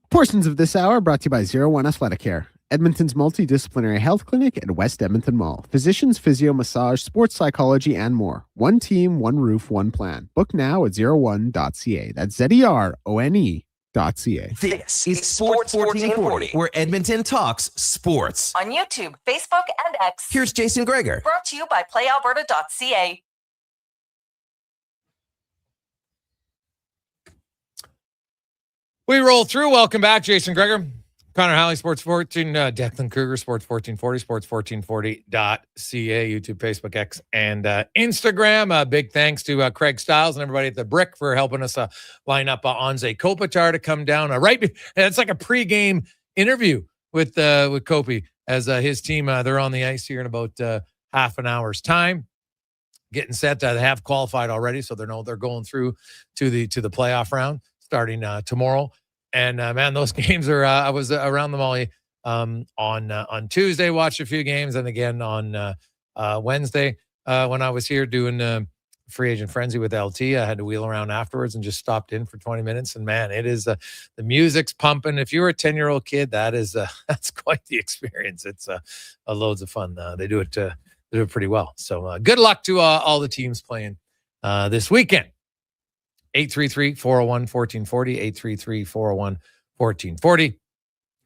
Portions of this hour brought to you by 01 Athletic Care, Edmonton's multidisciplinary health clinic at West Edmonton Mall. Physicians, physio, massage, sports psychology, and more. One team, one roof, one plan. Book now at 01.ca. That's ZERONE.ca. This is Sports 1440, where Edmonton talks sports. On YouTube, Facebook, and X. Here's Jason Gregor. Brought to you by playalberta.ca. We roll through. Welcome back, Jason Gregor. Connor Halley, Sports 14, Declan Kruger, Sports 1440, sports1440.ca, YouTube, Facebook, X, and Instagram. Big thanks to Craig Stiles and everybody at the Brick for helping us line up Anze Kopitar to come down. It's like a pregame interview with Kopi as his team. They're on the ice here in about half an hour's time, getting set. They have qualified already, so they're going through to the playoff round starting tomorrow. And man, those games are. I was around them all on Tuesday. Watched a few games, and again on Wednesday when I was here doing free agent frenzy with LT. I had to wheel around afterwards and just stopped in for 20 minutes. And man, it is the music's pumping. If you're a 10-year-old kid, that's quite the experience. It's loads of fun. They do it pretty well. So good luck to all the teams playing this weekend. 833-401-1440, 833-401-1440.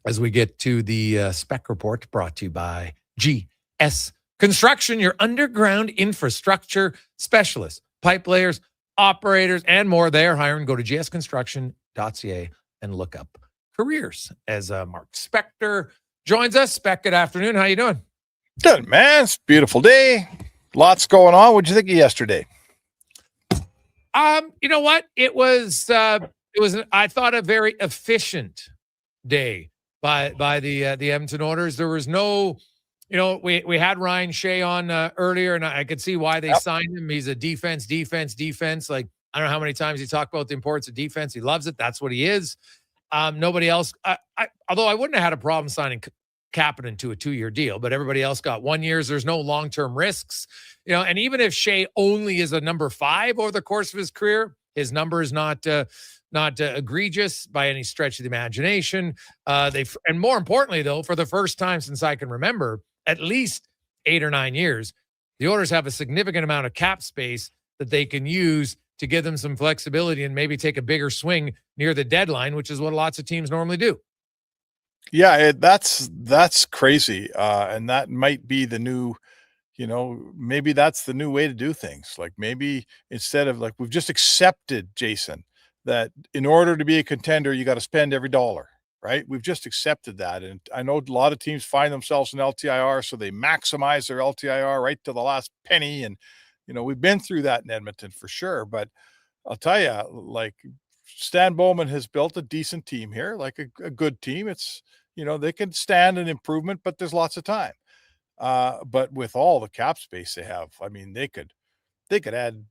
As we get to the spec report brought to you by GS Construction, your underground infrastructure specialist, pipe layers, operators, and more. They are hiring. Go to gsconstruction.ca and look up careers. As Mark Spector joins us. Spec, good afternoon. How you doing? Good, man. It's a beautiful day. Lots going on. What'd you think of yesterday? You know what? It was It was, I thought, a very efficient day by the Edmonton Oilers. There was no, we had Ryan Shea on earlier, and I could see why they signed him. He's a defense. Like, I don't know how many times he talked about the importance of defense. He loves it. That's what he is. Nobody else, although I wouldn't have had a problem signing Kapanen to a 2-year deal, but everybody else got 1 year. There's no long-term risks, and even if Shea only is a number 5 over the course of his career, his number is not egregious by any stretch of the imagination. And more importantly, though, for the first time since I can remember, at least 8 or 9 years, the Oilers have a significant amount of cap space that they can use to give them some flexibility and maybe take a bigger swing near the deadline, which is what lots of teams normally do. Yeah, that's crazy. And that might be the new, maybe that's the new way to do things. Like maybe instead of like, we've just accepted, Jason, that in order to be a contender, you got to spend every dollar, right? We've just accepted that. And I know a lot of teams find themselves in LTIR, so they maximize their LTIR right to the last penny. And, we've been through that in Edmonton for sure. But I'll tell you, like, Stan Bowman has built a decent team here, like a good team. It's, they can stand an improvement, but there's lots of time. But with all the cap space they have, I mean, they could add,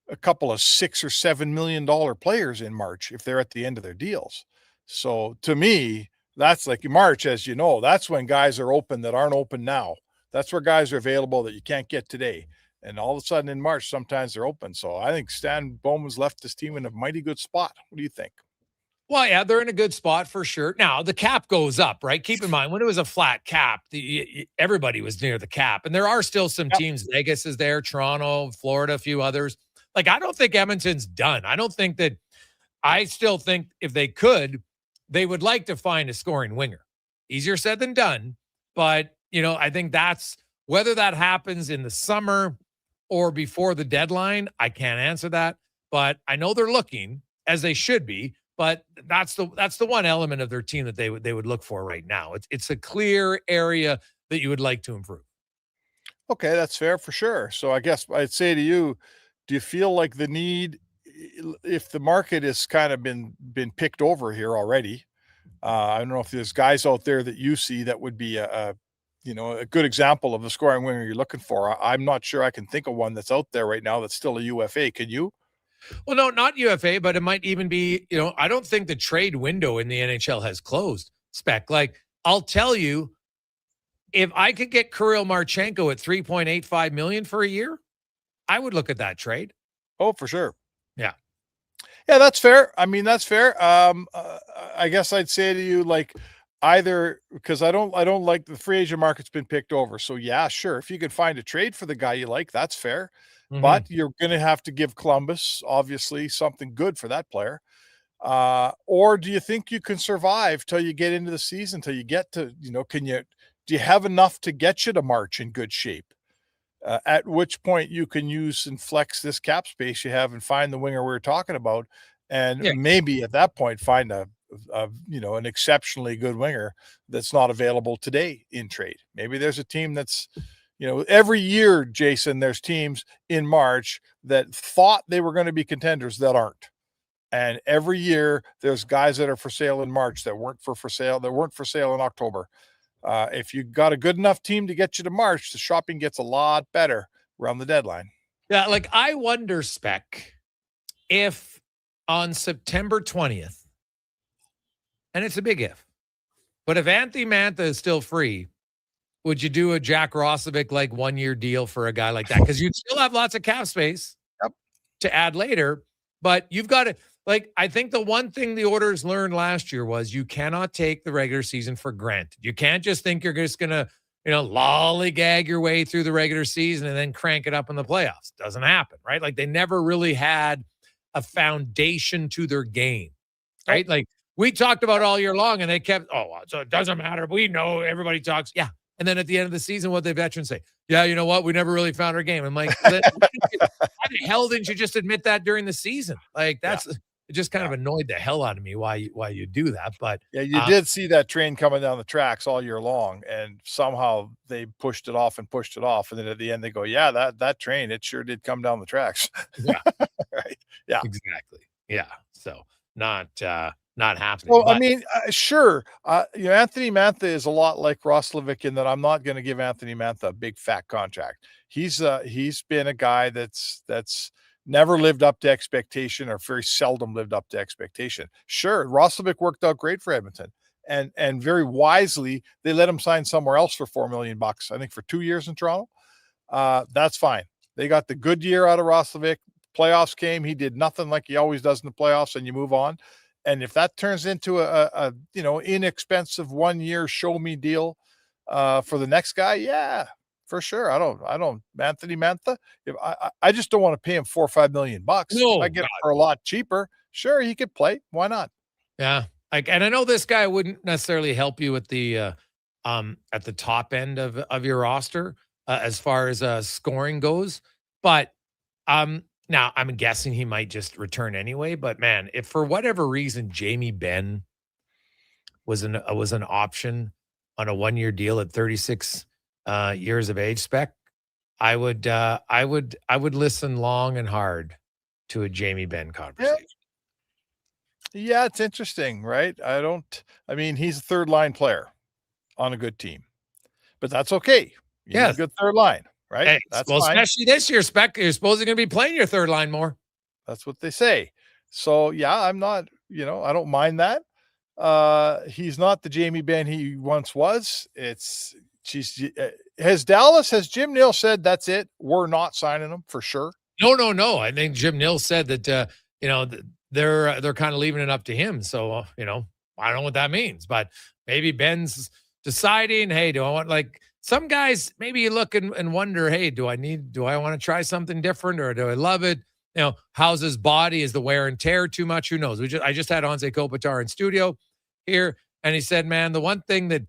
a couple of $6 or $7 million players in March if they're at the end of their deals. So to me, that's like March, as you know, that's when guys are open that aren't open now. That's where guys are available that you can't get today. And all of a sudden in March, sometimes they're open. So I think Stan Bowman's left this team in a mighty good spot. What do you think? Well, yeah, they're in a good spot for sure. Now, the cap goes up, right? Keep in mind, when it was a flat cap, everybody was near the cap. And there are still some teams. Vegas is there, Toronto, Florida, a few others. Like, I don't think Edmonton's done. I still think if they could, they would like to find a scoring winger. Easier said than done. But, I think that's whether that happens in the summer or before the deadline. I can't answer that, but I know they're looking, as they should be. But that's the one element of their team that they would look for right now. It's a clear area that you would like to improve. Okay, that's fair for sure. So I guess I'd say to you, do you feel like the need, if the market has kind of been picked over here already? I don't know if there's guys out there that you see that would be a good example of the scoring winger you're looking for. I'm not sure I can think of one that's out there right now that's still a UFA. Can you? Well, no, not UFA, but it might even be, I don't think the trade window in the NHL has closed, Spec. Like, I'll tell you, if I could get Kirill Marchenko at $3.85 million for a year, I would look at that trade. Oh, for sure. Yeah. Yeah, that's fair. I mean, that's fair. I guess I'd say to you, like, either because I don't like the free agent market's been picked over. So yeah, sure. If you could find a trade for the guy you like, that's fair. Mm-hmm. But you're going to have to give Columbus, obviously, something good for that player. Or do you think you can survive till you get into the season, till you get to, do you have enough to get you to March in good shape? At which point you can use and flex this cap space you have and find the winger we were talking about. And maybe at that point, find an exceptionally good winger that's not available today in trade. Maybe there's a team that's, every year, Jason, there's teams in March that thought they were going to be contenders that aren't. And every year there's guys that are for sale in March that weren't for sale in October. If you got a good enough team to get you to March, the shopping gets a lot better around the deadline. Yeah. Like, I wonder, Spec, if on September 20th, and it's a big if, but if Anthony Mantha is still free, would you do a Jack Roslovic 1-year deal for a guy like that? Because you'd still have lots of cap space to add later, but you've got to, I think the one thing the Oilers learned last year was you cannot take the regular season for granted. You can't just think you're just going to, lollygag your way through the regular season and then crank it up in the playoffs. Doesn't happen, right? Like, they never really had a foundation to their game, right? Like, we talked about all year long and they kept, so it doesn't matter. We know everybody talks. Yeah. And then at the end of the season, what the veterans say, yeah, you know what? We never really found our game. I'm like, why the hell didn't you just admit that during the season? Like, it just kind of annoyed the hell out of me why you do that. But yeah, you did see that train coming down the tracks all year long, and somehow they pushed it off. And then at the end they go, yeah, that train, it sure did come down the tracks. Yeah. Right. Yeah, exactly. Yeah. So not happening. Well, I But mean, sure. Anthony Mantha is a lot like Roslovic in that I'm not going to give Anthony Mantha a big fat contract. He's been a guy that's never lived up to expectation, or very seldom lived up to expectation. Sure, Roslovic worked out great for Edmonton, and very wisely they let him sign somewhere else for $4 million, I think, for 2 years in Toronto. That's fine. They got the good year out of Roslovic. Playoffs came, he did nothing like he always does in the playoffs, and you move on. And if that turns into a inexpensive 1 year show me deal for the next guy, yeah, for sure. I don't Anthony Mantha. If I just don't want to pay him $4 or $5 million. No, if I get it for a lot cheaper, sure, he could play. Why not? yeah. And I know this guy wouldn't necessarily help you at the at the top end of your roster as far as scoring goes, but now I'm guessing he might just return anyway. But man, if for whatever reason Jamie Benn was an option on a 1 year deal at 36 years of age spec, I would listen long and hard to a Jamie Benn conversation. Yeah, it's interesting, right? I mean, he's a third line player on a good team, but that's okay. Yeah, good third line, right? Hey, That's well, fine. especially this year, spec. You're supposedly going to be playing your third line more. That's what they say. So yeah, I'm not. I don't mind that. He's not the Jamie Benn he once was. Has Jim Neal said that's it? We're not signing him for sure. No. I think Jim Neal said that they're kind of leaving it up to him. So I don't know what that means, but maybe Ben's deciding, hey, do I want, like, some guys maybe you look and wonder, hey, do I want to try something different, or do I love it? How's his body? Is the wear and tear too much? Who knows? I just had Anze Kopitar in studio here, and he said, man, the one thing that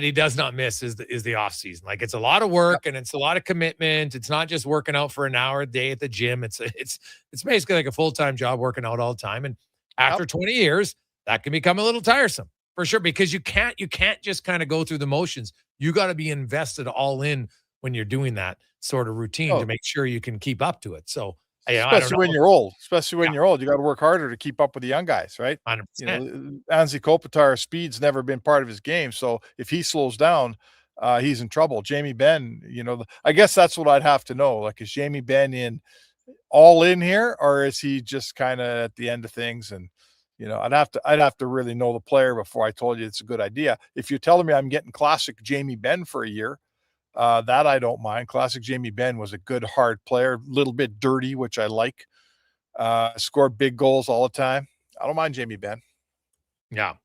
he does not miss is the off season. Like, it's a lot of work and it's a lot of commitment. It's not just working out for an hour a day at the gym. It's basically like a full-time job, working out all the time. And after 20 years, that can become a little tiresome for sure, because you can't just kind of go through the motions. You got to be invested all in when you're doing that sort of routine to make sure you can keep up to it. So, especially when you're old, you got to work harder to keep up with the young guys, right? 100%. Anze Kopitar, speed's never been part of his game. So if he slows down, he's in trouble. Jamie Benn, I guess that's what I'd have to know. Like, is Jamie Benn all in here, or is he just kind of at the end of things? And, I'd have to really know the player before I told you it's a good idea. If you're telling me I'm getting classic Jamie Benn for a year, that I don't mind. Classic Jamie Benn was a good, hard player, a little bit dirty, which I like. Scored big goals all the time. I don't mind Jamie Benn. Yeah.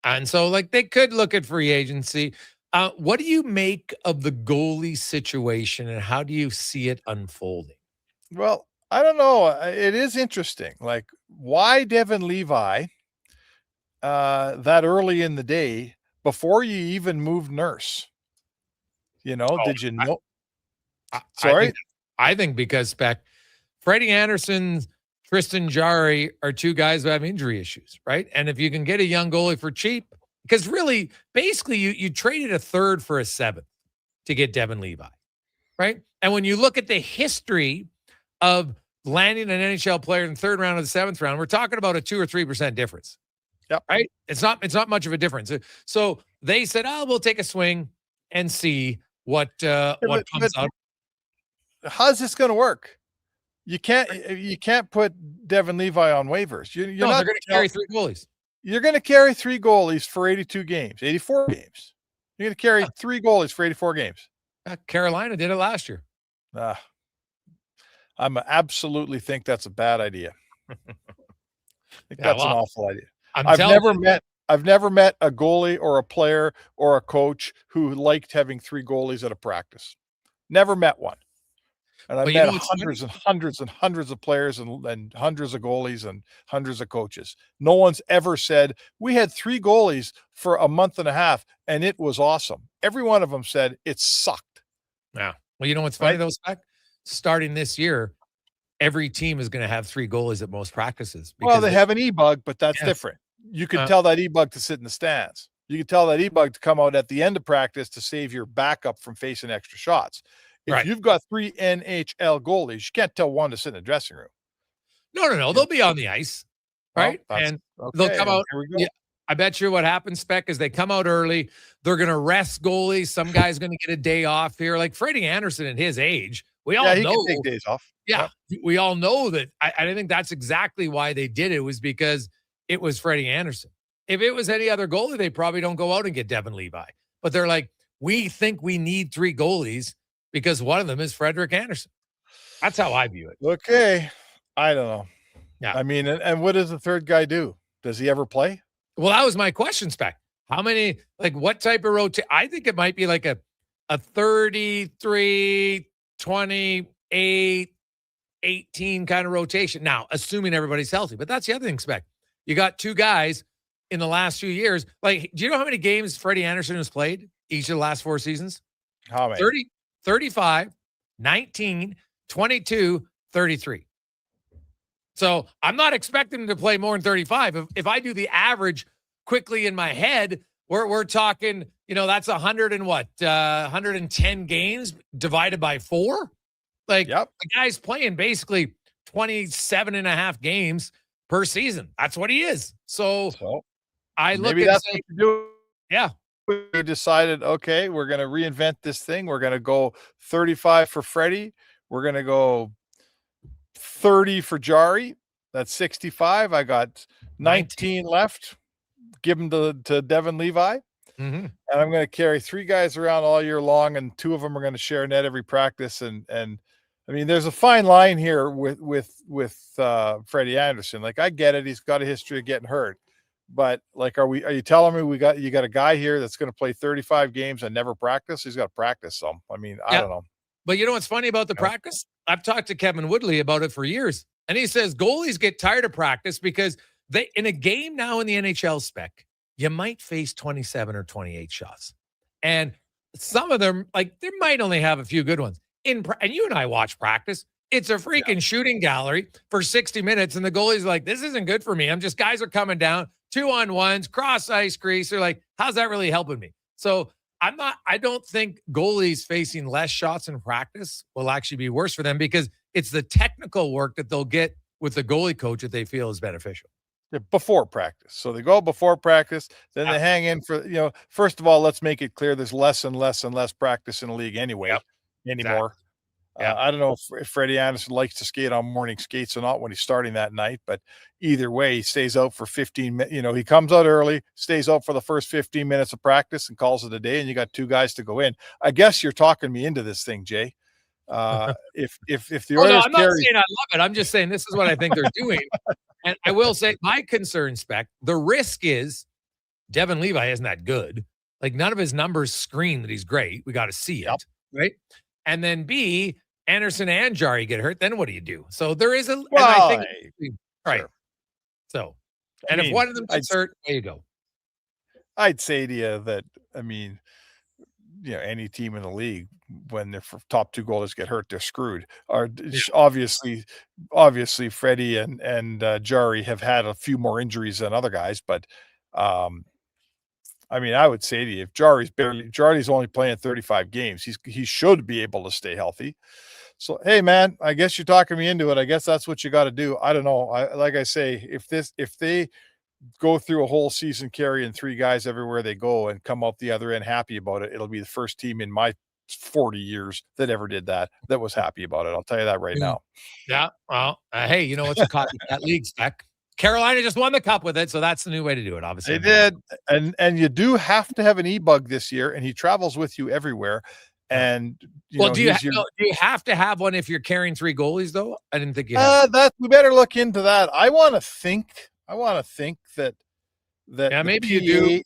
And so, like, they could look at free agency. What do you make of the goalie situation, and how do you see it unfolding? Well, I don't know. It is interesting. Like, why Devin Levi that early in the day before you even moved Nurse? Did you know? Sorry? I think because Freddie Anderson, Tristan Jarry are two guys who have injury issues, right? And if you can get a young goalie for cheap, because really, basically, you traded a third for a seventh to get Devin Levi, right? And when you look at the history of landing an NHL player in the third round or the seventh round, we're talking about a 2 or 3% difference. Yep. Right? It's not much of a difference. So they said, we'll take a swing and see what comes out. How's this going to work? You can't put Devin Levi on waivers. They're going to carry three goalies. You're going to carry three goalies for 82 games, 84 games. You're going to carry three goalies for 84 games. Carolina did it last year. I absolutely think that's a bad idea. I think that's an awful idea. I've never met a goalie or a player or a coach who liked having three goalies at a practice. Never met one. And I've met hundreds and hundreds and hundreds of players and hundreds of goalies and hundreds of coaches. No one's ever said, we had three goalies for a month and a half and it was awesome. Every one of them said it sucked. Yeah. Well, you know what's funny though, Spec? Starting this year, every team is going to have three goalies at most practices. Well, they have an e-bug, but that's different. You can tell that e-bug to sit in the stands. You can tell that e-bug to come out at the end of practice to save your backup from facing extra shots. If you've got three NHL goalies, you can't tell one to sit in the dressing room. No. They'll be on the ice. right? And they'll come out. Here we go. Yeah, I bet you what happens, Spec, is they come out early. They're going to rest goalies. Some guy's going to get a day off here. Like Freddie Anderson at his age, we all he know. can take days off. Yeah, we all know that. I think that's exactly why they did it, was because it was Freddie Anderson. If it was any other goalie, they probably don't go out and get Devin Levi. But they're like, we think we need 3 goalies because one of them is Frederick Anderson. That's how I view it. Okay. I don't know. Yeah. I mean, and what does the third guy do? Does he ever play? Well, that was my question, Spec. How many, like what type of rotation? I think it might be like a 33, 28, 18 kind of rotation. Now, assuming everybody's healthy, but that's the other thing, Spec. You got 2 guys in the last few years. Like, do you know how many games Freddie Anderson has played each of the last 4 seasons? How many? 30, 35, 19, 22, 33. So I'm not expecting him to play more than 35. If I do the average quickly in my head, we're talking, that's 110 games divided by 4. Like the guy's playing basically 27 and a half games per season. That's what he is. So I look maybe and that's say, what you do. Yeah. We decided, okay, we're going to reinvent this thing. We're going to go 35 for Freddie. We're going to go 30 for Jari. That's 65. I got 19 left. Give them to Devin Levi. Mm-hmm. And I'm going to carry 3 guys around all year long, and 2 of them are going to share net every practice. And I mean, there's a fine line here with Freddie Anderson. Like, I get it. He's got a history of getting hurt. But like, are you telling me you got a guy here that's going to play 35 games and never practice? He's got to practice some. I mean, I don't know. But you know what's funny about the practice? I've talked to Kevin Woodley about it for years. And he says goalies get tired of practice because in a game now in the NHL, Spec, you might face 27 or 28 shots. And some of them, like, they might only have a few good ones. And you and I watch practice. It's a freaking shooting gallery for 60 minutes. And the goalie's like, this isn't good for me. Guys are coming down 2-on-1s, cross ice crease. They're like, how's that really helping me? So I don't think goalies facing less shots in practice will actually be worse for them, because it's the technical work that they'll get with the goalie coach that they feel is beneficial. Yeah, before practice. So they go before practice, then they hang in for, first of all, let's make it clear there's less and less and less practice in the league anyway, anymore. I don't know if Freddie Anderson likes to skate on morning skates or not when he's starting that night, but either way, he stays out for 15 minutes. He comes out early, stays out for the first 15 minutes of practice and calls it a day, and you got 2 guys to go in. I guess you're talking me into this thing, Jay. If the Oilers I'm not saying I love it. I'm just saying this is what I think they're doing. And I will say my concern, Spec, the risk is Devin Levi isn't that good. Like, none of his numbers scream that he's great. We got to see it, right? And then B, Anderson and Jari get hurt. Then what do you do? So there is a, well, and I think, right. Sure. So, and if one of them gets hurt, there you go. I'd say to you that, any team in the league, when their top 2 goalies get hurt, they're screwed. Obviously Freddie and Jari have had a few more injuries than other guys, but I would say to you, if Jari's only playing 35 games, he should be able to stay healthy. So, hey man, I guess you're talking me into it. I guess that's what you got to do. I don't know. Like I say, if they go through a whole season carrying 3 guys everywhere they go and come out the other end happy about it, it'll be the first team in my 40 years that ever did that was happy about it. I'll tell you that right now. Yeah. Well, hey, you know what's a copycat league, Spec? Carolina just won the cup with it, so that's the new way to do it, obviously. They did. And you do have to have an e-bug this year, and he travels with you everywhere. And do you have to have one if you're carrying 3 goalies, though? I didn't think you had we better look into that. I want to think that maybe you do.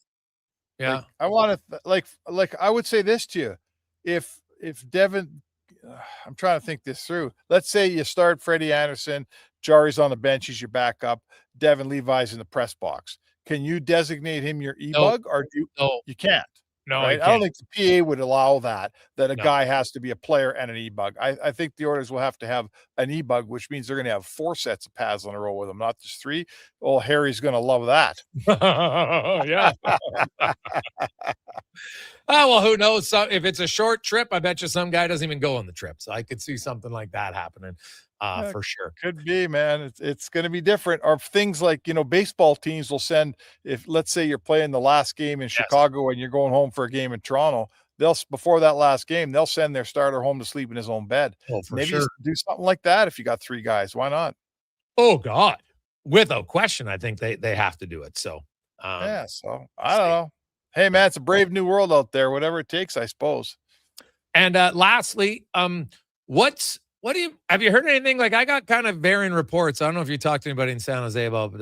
Yeah. Like, I want to like I would say this to you. If Devin, I'm trying to think this through. Let's say you start Freddie Anderson, Jari's on the bench, he's your backup, Devin Levi's in the press box. Can you designate him your e-bug, or you can't? No, right? I don't think the PA would allow that a guy has to be a player and an e-bug. I think the Oilers will have to have an e-bug, which means they're going to have 4 sets of pads on a row with them, not just 3. Oh, Harry's going to love that. Yeah. Well, who knows? So if it's a short trip, I bet you some guy doesn't even go on the trip. So I could see something like that happening. for sure. Could be, man. It's going to be different. Or things like, baseball teams will send, if let's say you're playing the last game in Chicago and you're going home for a game in Toronto, before that last game, they'll send their starter home to sleep in his own bed. Oh, for Maybe sure. do something like that if you got 3 guys. Why not? Oh God, without question, I think they have to do it. So so I don't know. Hey man, it's a brave new world out there. Whatever it takes, I suppose. And lastly, have you heard anything? Like, I got kind of varying reports. I don't know if you talked to anybody in San Jose about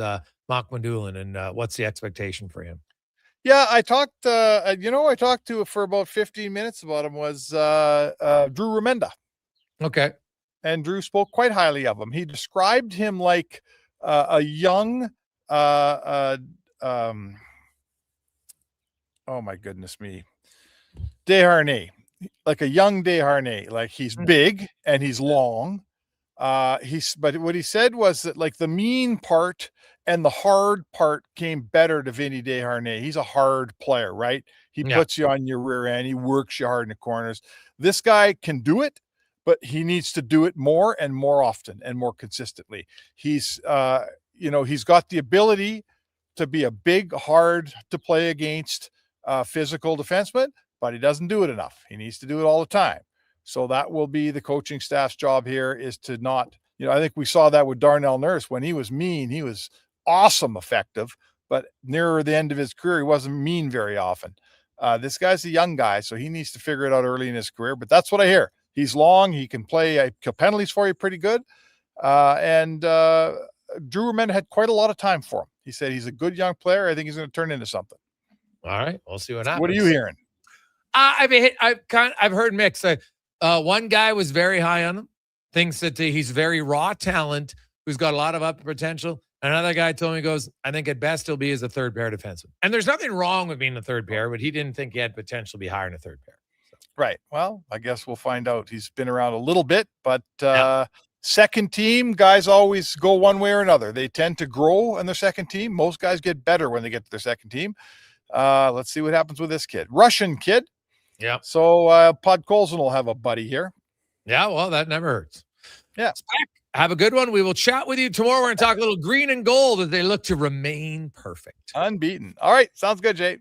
Mark Madulin and what's the expectation for him. Yeah, I talked. I talked to for about 15 minutes about him. Was Drew Remenda. Okay, and Drew spoke quite highly of him. He described him like a young. Oh my goodness me, Desharnais. Like a young Desharnais. Like he's big and he's long. But what he said was that like the mean part and the hard part came better to Vinny Desharnais. He's a hard player, right? He puts you on your rear end. He works you hard in the corners. This guy can do it, but he needs to do it more and more often and more consistently. He's got the ability to be a big, hard to play against physical defenseman, but he doesn't do it enough. He needs to do it all the time. So that will be the coaching staff's job here, is to not, I think we saw that with Darnell Nurse. When he was mean, he was awesome effective, but nearer the end of his career, he wasn't mean very often. This guy's a young guy, so he needs to figure it out early in his career, but that's what I hear. He's long. He can play penalties for you pretty good. And Drew Remenda had quite a lot of time for him. He said he's a good young player. I think he's going to turn into something. All right. We'll see what happens. What are you hearing? I've heard mixed. One guy was very high on him, thinks that he's very raw talent who's got a lot of up potential. Another guy told me, he goes, I think at best he'll be as a third pair defenseman. And there's nothing wrong with being a third pair, but he didn't think he had potential to be higher in a third pair. So. Right. Well, I guess we'll find out. He's been around a little bit, but second team guys always go one way or another. They tend to grow in their second team. Most guys get better when they get to their second team. Let's see what happens with this kid. Russian kid. Yeah. So Podkolzin will have a buddy here. Yeah, well, that never hurts. Yeah. Have a good one. We will chat with you tomorrow. We're going to talk a little green and gold as they look to remain perfect. Unbeaten. All right. Sounds good, Jay.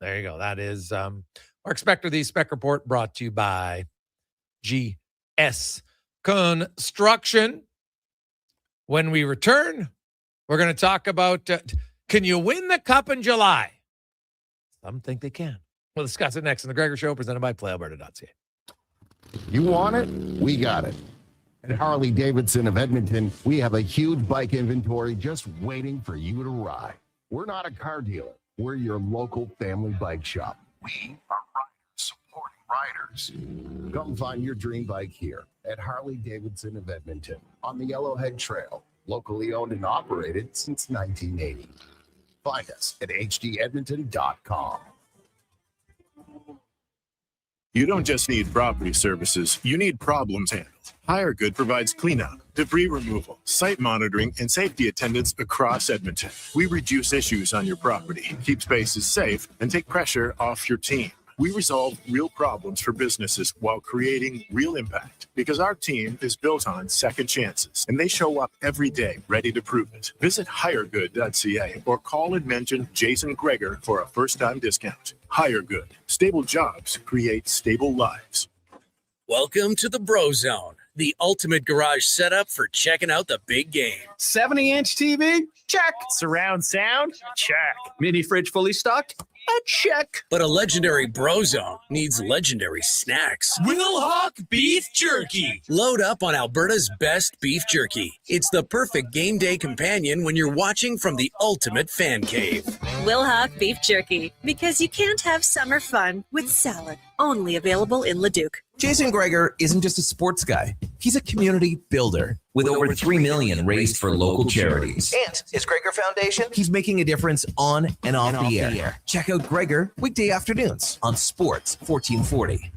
There you go. That is Mark Spector, the Spec Report, brought to you by GS Construction. When we return, we're going to talk about can you win the Cup in July? Some think they can. We'll discuss it next on The Gregor Show, presented by PlayAlberta.ca. You want it? We got it. At Harley-Davidson of Edmonton, we have a huge bike inventory just waiting for you to ride. We're not a car dealer. We're your local family bike shop. We are riders supporting riders. Come find your dream bike here at Harley-Davidson of Edmonton on the Yellowhead Trail, locally owned and operated since 1980. Find us at hdedmonton.com. You don't just need property services, you need problems handled. HireGood provides cleanup, debris removal, site monitoring, and safety attendance across Edmonton. We reduce issues on your property, keep spaces safe, and take pressure off your team. We resolve real problems for businesses while creating real impact, because our team is built on second chances, and they show up every day ready to prove it. Visit hiregood.ca or call and mention Jason Gregor for a first-time discount. HireGood. Stable jobs create stable lives. Welcome to the Bro Zone, the ultimate garage setup for checking out the big game. 70-inch TV? Check. Surround sound? Check. Mini fridge fully stocked? A check. But a legendary Bro Zone needs legendary snacks. Will Hawk Beef Jerky. Load up on Alberta's best beef jerky. It's the perfect game day companion when you're watching from the ultimate fan cave. Will Hawk Beef Jerky, because you can't have summer fun with salad. Only available in Leduc. Jason Gregor isn't just a sports guy. He's a community builder. With over 3 million raised for local charities. And his Gregor Foundation, he's making a difference on and off the air. Check out Gregor weekday afternoons on Sports 1440.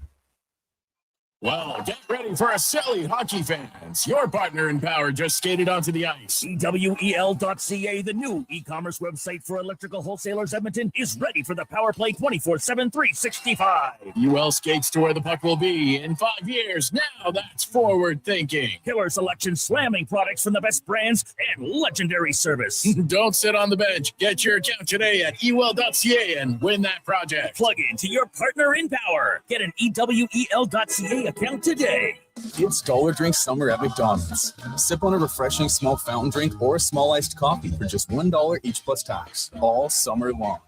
Well, get ready for a silly hockey fans. Your partner in power just skated onto the ice. EWEL.ca, the new e-commerce website for electrical wholesalers Edmonton, is ready for the power play 24/7, 365. UL skates to where the puck will be in 5 years. Now that's forward thinking. Killer selection, slamming products from the best brands, and legendary service. Don't sit on the bench. Get your account today at ewell.ca and win that project. Plug into your partner in power. Get an EWEL.ca account today. It's Dollar Drink Summer at McDonald's. Sip on a refreshing small fountain drink or a small iced coffee for just $1 each plus tax, all summer long.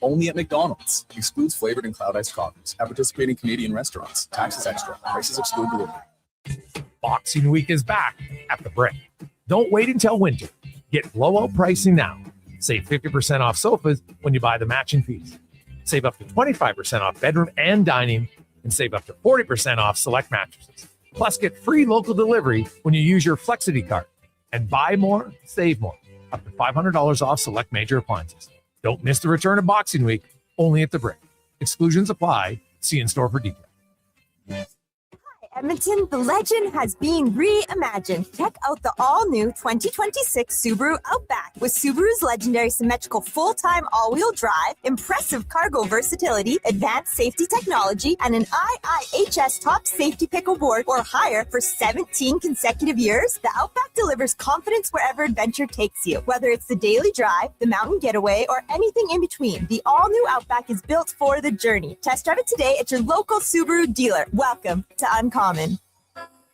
Only at McDonald's. Excludes flavored and cloud iced coffees at participating Canadian restaurants. Taxes extra. Prices exclude delivery. Boxing Week is back at the Brick. Don't wait until winter. Get blowout pricing now. Save 50% off sofas when you buy the matching piece. Save up to 25% off bedroom and dining, and save up to 40% off select mattresses. Plus, get free local delivery when you use your Flexity card. And buy more, save more. Up to $500 off select major appliances. Don't miss the return of Boxing Week, only at the Brick. Exclusions apply. See in-store for details. Edmonton, the legend has been reimagined. Check out the all-new 2026 Subaru Outback with Subaru's legendary symmetrical full-time all-wheel drive, impressive cargo versatility, advanced safety technology, and an IIHS Top Safety Pick Award or higher for 17 consecutive years. The Outback delivers confidence wherever adventure takes you. Whether it's the daily drive, the mountain getaway, or anything in between, the all-new Outback is built for the journey. Test drive it today at your local Subaru dealer. Welcome to Uncommon.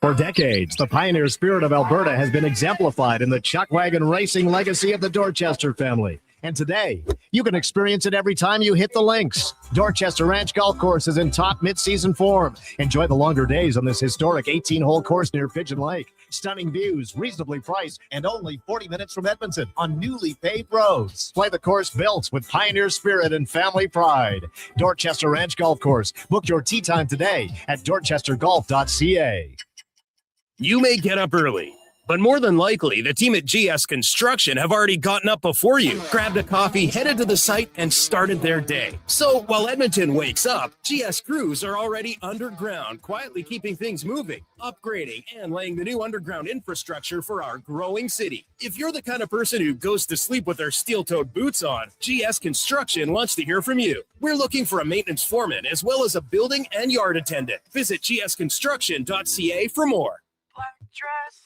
For decades, the pioneer spirit of Alberta has been exemplified in the chuck wagon racing legacy of the Dorchester family. And today, you can experience it every time you hit the links. Dorchester Ranch Golf Course is in top mid-season form. Enjoy the longer days on this historic 18-hole course near Pigeon Lake. Stunning views, reasonably priced, and only 40 minutes from Edmonton on newly paved roads. Play the course built with pioneer spirit and family pride. Dorchester Ranch Golf Course. Book your tee time today at dorchestergolf.ca. You may get up early, but more than likely, the team at GS Construction have already gotten up before you, grabbed a coffee, headed to the site, and started their day. So while Edmonton wakes up, GS crews are already underground, quietly keeping things moving, upgrading, and laying the new underground infrastructure for our growing city. If you're the kind of person who goes to sleep with their steel-toed boots on, GS Construction wants to hear from you. We're looking for a maintenance foreman as well as a building and yard attendant. Visit gsconstruction.ca for more. Dress.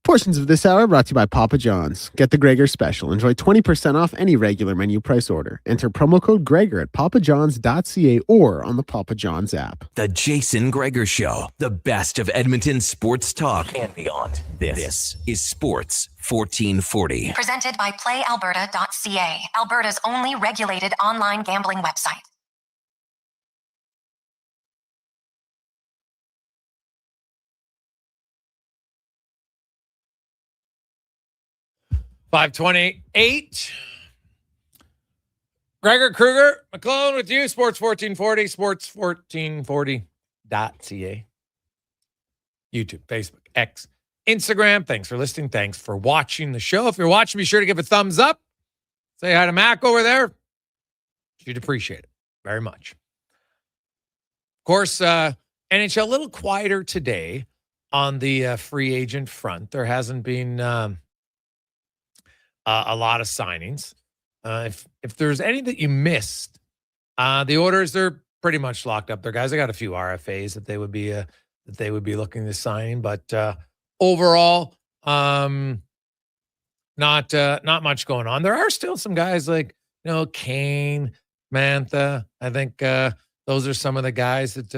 Portions of this hour brought to you by Papa John's. Get the Gregor special. Enjoy 20% off any regular menu price order. Enter promo code Gregor at papajohns.ca or on the Papa John's app. The Jason Gregor Show, the best of Edmonton sports talk and beyond. This is Sports 1440. Presented by PlayAlberta.ca, Alberta's only regulated online gambling website. $5:28. Gregor Kruger, McClone with you. Sports 1440, sports1440.ca. YouTube, Facebook, X, Instagram. Thanks for listening. Thanks for watching the show. If you're watching, be sure to give a thumbs up. Say hi to Mac over there. You'd appreciate it very much. Of course, NHL a little quieter today on the free agent front. There hasn't been a lot of signings. If there's any that you missed, the Oilers, they're pretty much locked up. Their guys, I got a few RFAs that they would be looking to sign, but overall, not much going on. There are still some guys like Kane, Mantha. I think those are some of the guys that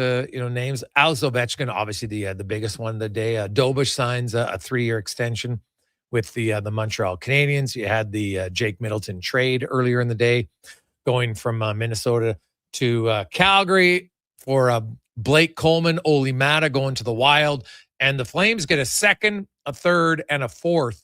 names. Alex Ovechkin, obviously the biggest one of the day. Dobush signs a 3-year extension with the Montreal Canadiens. You had the Jake Middleton trade earlier in the day, going from Minnesota to Calgary for Blake Coleman, Oli Mata going to the Wild, and the Flames get a second, a third, and a fourth,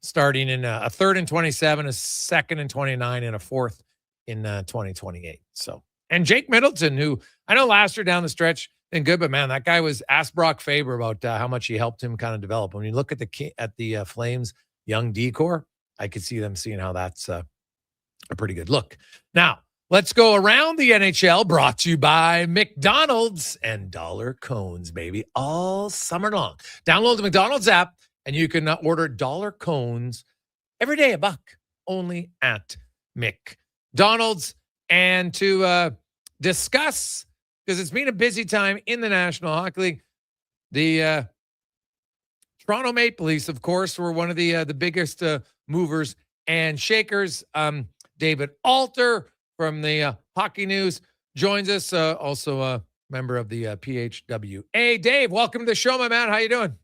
starting in a third in 27, a second in 29, and a fourth in 2028. So, and Jake Middleton, who I know last year down the stretch been good, but man, that guy was asked Brock Faber about how much he helped him kind of develop. When you look at the Flames young decor, I could see them seeing how that's a pretty good look. Now, let's go around the NHL, brought to you by McDonald's and dollar cones, baby, all summer long. Download the McDonald's app, and you can order dollar cones every day, $1, only at McDonald's. And to discuss, because it's been a busy time in the National Hockey League, the Toronto Maple Leafs, of course, were one of the biggest movers and shakers. David Alter from the Hockey News joins us, also a member of the PHWA. Dave, welcome to the show, my man. How you doing?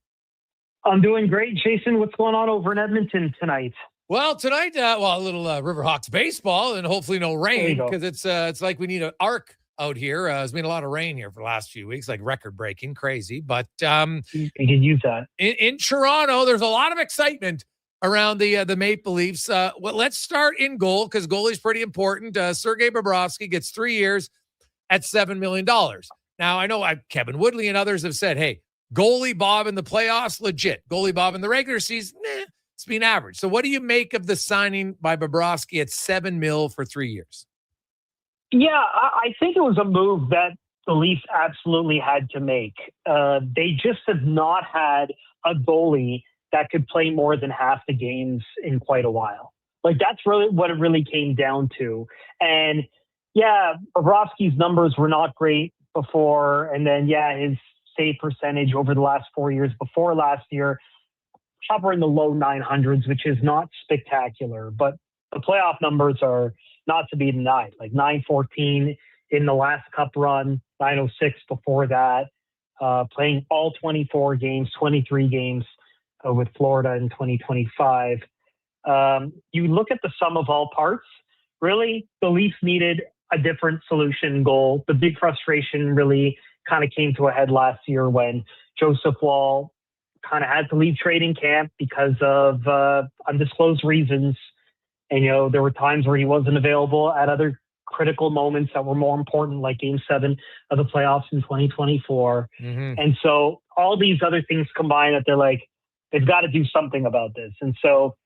I'm doing great. Jason, what's going on over in Edmonton tonight? Well, tonight, a little Riverhawks baseball and hopefully no rain, because it's like we need an arc out here. There's been a lot of rain here for the last few weeks, like record-breaking, crazy. But you can use that. In Toronto, there's a lot of excitement around the Maple Leafs. Let's start in goal, because goalie's pretty important. Sergei Bobrovsky gets 3 years at $7 million. Now, I know Kevin Woodley and others have said, hey, goalie Bob in the playoffs, legit. Goalie Bob in the regular season, it's been average. So what do you make of the signing by Bobrovsky at $7 million for 3 years? Yeah, I think it was a move that the Leafs absolutely had to make. They just have not had a goalie that could play more than half the games in quite a while. Like, that's really what it really came down to. And yeah, Bobrovsky's numbers were not great before. And then, his save percentage over the last 4 years before last year, hovering the low 900s, which is not spectacular, but the playoff numbers are not to be denied. Like 914 in the last cup run, 906 before that, playing all 24 games, 23 games with Florida in 2025. You look at the sum of all parts, really, the Leafs needed a different solution goal. The big frustration really kind of came to a head last year when Joseph Wall kind of had to leave training camp because of undisclosed reasons. And, there were times where he wasn't available at other critical moments that were more important, like Game 7 of the playoffs in 2024. Mm-hmm. And so all these other things combined, that they're like, they've got to do something about this. And so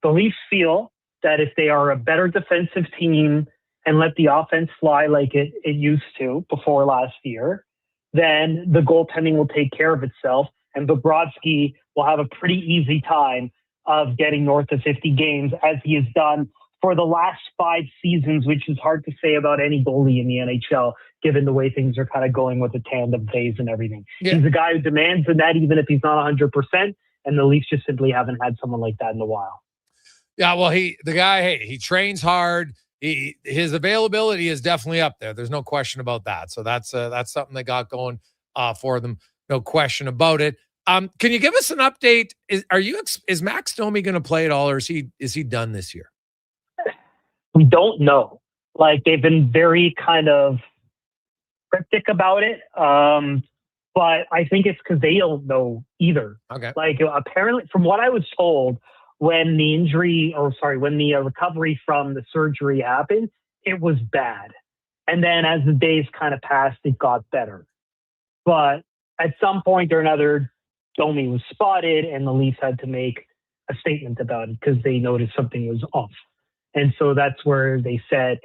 the Leafs feel that if they are a better defensive team and let the offense fly like it used to before last year, then the goaltending will take care of itself. And Bobrovsky will have a pretty easy time of getting north of 50 games, as he has done for the last 5 seasons, which is hard to say about any goalie in the NHL, given the way things are kind of going with the tandem phase and everything. Yeah. He's a guy who demands the net, even if he's not 100%, and the Leafs just simply haven't had someone like that in a while. Yeah, well, he trains hard. His availability is definitely up there. There's no question about that. So that's something they got going for them. No question about it. Can you give us an update? Is Max Domi going to play at all, or is he done this year? We don't know. Like, they've been very kind of cryptic about it. But I think it's because they don't know either. Okay. Like, apparently, from what I was told, when the recovery from the surgery happened, it was bad. And then as the days kind of passed, it got better. But at some point or another, Domi was spotted, and the Leafs had to make a statement about it because they noticed something was off. And so that's where they said,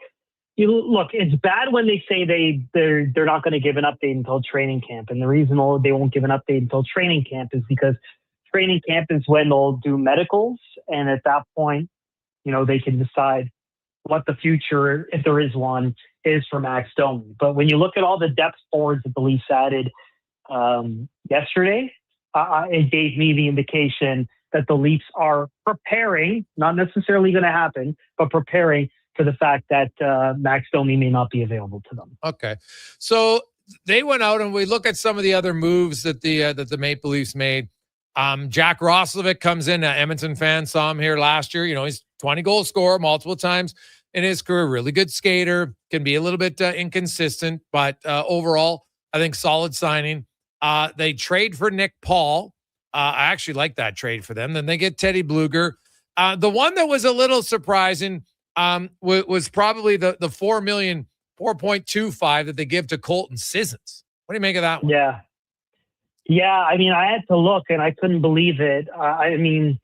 look, it's bad when they say they're not going to give an update until training camp. And the reason they won't give an update until training camp is because training camp is when they'll do medicals. And at that point, they can decide what the future, if there is one, is for Max Domi. But when you look at all the depth forwards that the Leafs added yesterday, it gave me the indication that the Leafs are preparing, not necessarily going to happen, but preparing for the fact that Max Domi may not be available to them. Okay. So they went out, and we look at some of the other moves that the Maple Leafs made. Jack Roslovic comes in. Edmonton fans saw him here last year. He's 20-goal scorer multiple times in his career. Really good skater. Can be a little bit inconsistent, but overall, I think solid signing. They trade for Nick Paul. I actually like that trade for them. Then they get Teddy Bluger. The one that was a little surprising was probably the $4.25 million that they give to Colton Sissons. What do you make of that one? Yeah. Yeah, I mean, I had to look, and I couldn't believe it. I mean,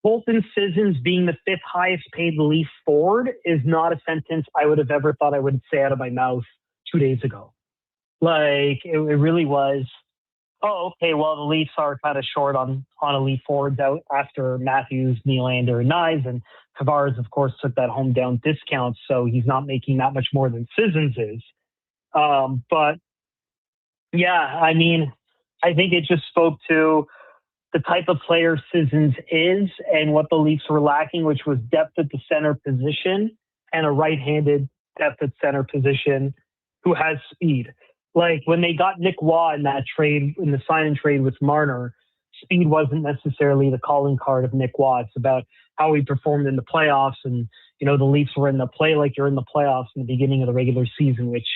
Colton Sissons being the 5th highest paid Leaf forward is not a sentence I would have ever thought I would say out of my mouth 2 days ago. Like, it really was, oh, okay, well, the Leafs are kind of short on elite forwards out after Matthews, Nylander, and Nyes, and Tavares, of course, took that home down discount, so he's not making that much more than Sissons is. But, yeah, I mean, I think it just spoke to the type of player Sissons is and what the Leafs were lacking, which was depth at the center position and a right-handed depth at center position who has speed. Like when they got Nick Waugh in that trade, in the sign and trade with Marner, speed wasn't necessarily the calling card of Nick Waugh. It's about how he performed in the playoffs. And, you know, the Leafs were in the play like you're in the playoffs in the beginning of the regular season, which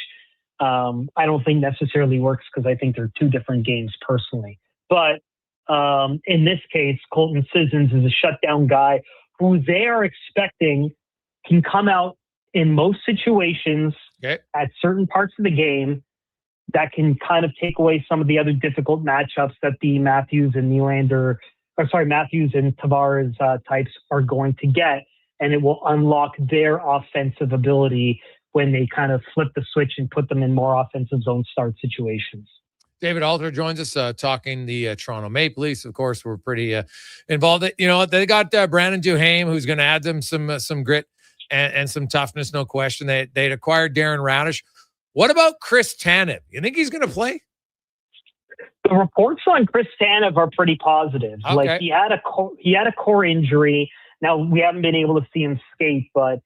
I don't think necessarily works because I think they're two different games personally. But in this case, Colton Sissons is a shutdown guy who they are expecting can come out in most situations at certain parts of the game that can kind of take away some of the other difficult matchups that the Matthews and Tavares types are going to get. And it will unlock their offensive ability when they kind of flip the switch and put them in more offensive zone start situations. David Alter joins us talking the Toronto Maple Leafs. Of course, we're pretty involved. You know, they got Brandon Duhaime, who's going to add them some grit and some toughness, no question. They'd acquired Darren Radish. What about Chris Tanev? You think he's going to play? The reports on Chris Tanev are pretty positive. Okay. Like he had a core injury. Now we haven't been able to see him skate, but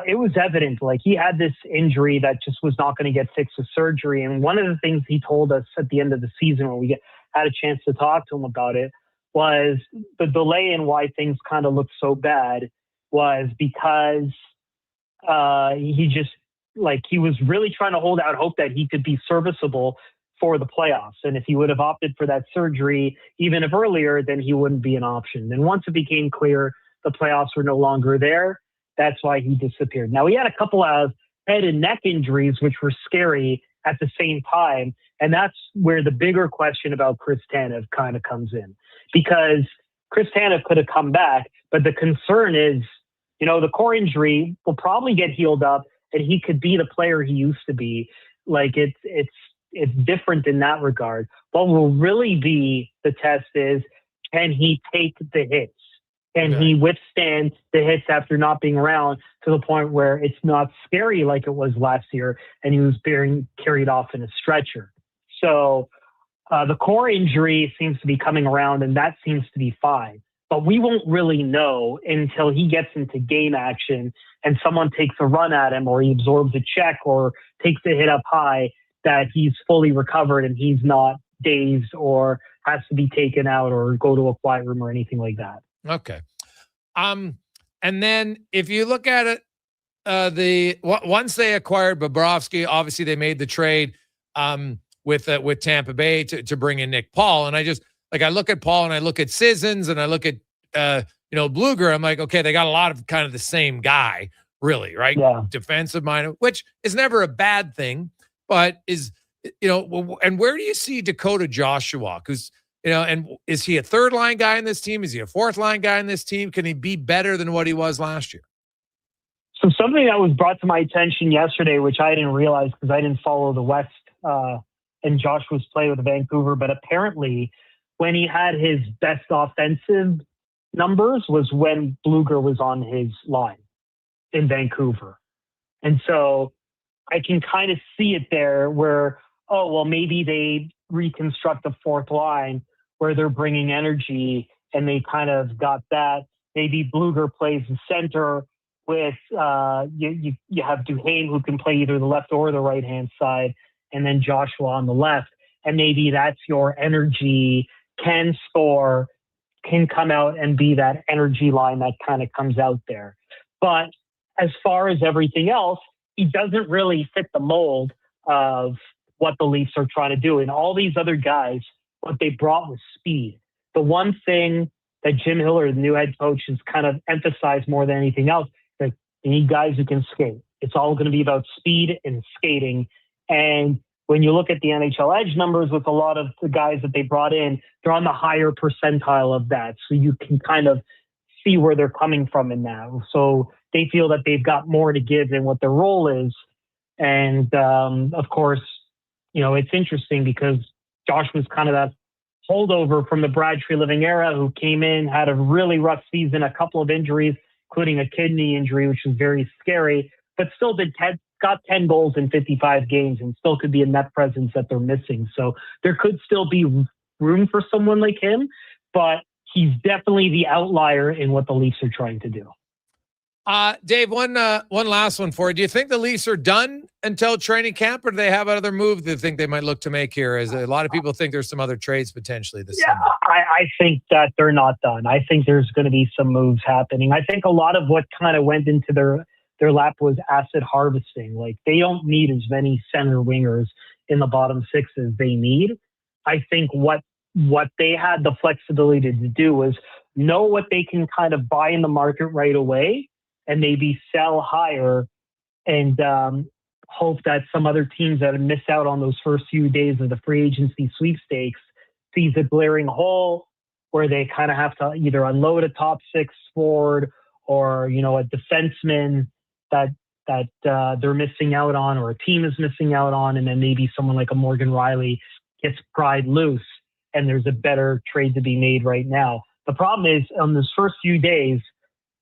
it was evident. Like he had this injury that just was not going to get fixed with surgery. And one of the things he told us at the end of the season when we had a chance to talk to him about it was the delay in why things kind of looked so bad was because he was really trying to hold out hope that he could be serviceable for the playoffs. And if he would have opted for that surgery, even if earlier, then he wouldn't be an option. And once it became clear the playoffs were no longer there, that's why he disappeared. Now, he had a couple of head and neck injuries, which were scary at the same time. And that's where the bigger question about Chris Tanev kind of comes in. Because Chris Tanev could have come back, but the concern is, you know, the core injury will probably get healed up and he could be the player he used to be. Like it's different in that regard. What will really be the test is, can he take the hits? Can he withstand the hits after not being around to the point where it's not scary like it was last year and he was being carried off in a stretcher? So the core injury seems to be coming around and that seems to be fine. But we won't really know until he gets into game action and someone takes a run at him or he absorbs a check or takes a hit up high that he's fully recovered and he's not dazed or has to be taken out or go to a quiet room or anything like that. Okay. And then if you look at it, once they acquired Bobrovsky, obviously they made the trade with Tampa Bay to bring in Nick Paul. And I look at Paul and I look at Sissons and I look at, Bluger. I'm like, okay, they got a lot of kind of the same guy, really, right? Yeah. Defensive minded, which is never a bad thing, but is, and where do you see Dakota Joshua? Who's, and is he a third line guy in this team? Is he a fourth line guy in this team? Can he be better than what he was last year? So something that was brought to my attention yesterday, which I didn't realize because I didn't follow the West and Joshua's play with Vancouver, but apparently when he had his best offensive numbers was when Bluger was on his line in Vancouver. And so I can kind of see it there where, maybe they reconstruct the fourth line where they're bringing energy and they kind of got that. Maybe Bluger plays the center with, you have Duhaime who can play either the left or the right-hand side, and then Joshua on the left. And maybe that's your energy, can score, can come out and be that energy line that kind of comes out there. But as far as everything else, he doesn't really fit the mold of what the Leafs are trying to do. And all these other guys, what they brought was speed. The one thing that Jim Hiller, the new head coach, has kind of emphasized more than anything else, that you need guys who can skate. It's all going to be about speed and skating. And when you look at the NHL Edge numbers with a lot of the guys that they brought in, they're on the higher percentile of that. So you can kind of see where they're coming from in that. So they feel that they've got more to give than what their role is. And of course, it's interesting because Josh was kind of that holdover from the Brad Treliving era, who came in, had a really rough season, a couple of injuries, including a kidney injury, which was very scary, but still got 10 goals in 55 games and still could be a net presence that they're missing. So there could still be room for someone like him, but he's definitely the outlier in what the Leafs are trying to do. Dave, one last one for you. Do you think the Leafs are done until training camp, or do they have other moves they think they might look to make here? As a lot of people think there's some other trades potentially this summer. I think that they're not done. I think there's going to be some moves happening. I think a lot of what kind of went into their lap was asset harvesting. Like, they don't need as many center wingers in the bottom six as they need. I think what they had the flexibility to do was know what they can kind of buy in the market right away and maybe sell higher and hope that some other teams that miss out on those first few days of the free agency sweepstakes sees a glaring hole where they kind of have to either unload a top six forward or, a defenseman that they're missing out on, or a team is missing out on, and then maybe someone like a Morgan Riley gets pried loose and there's a better trade to be made right now. The problem is, on those first few days,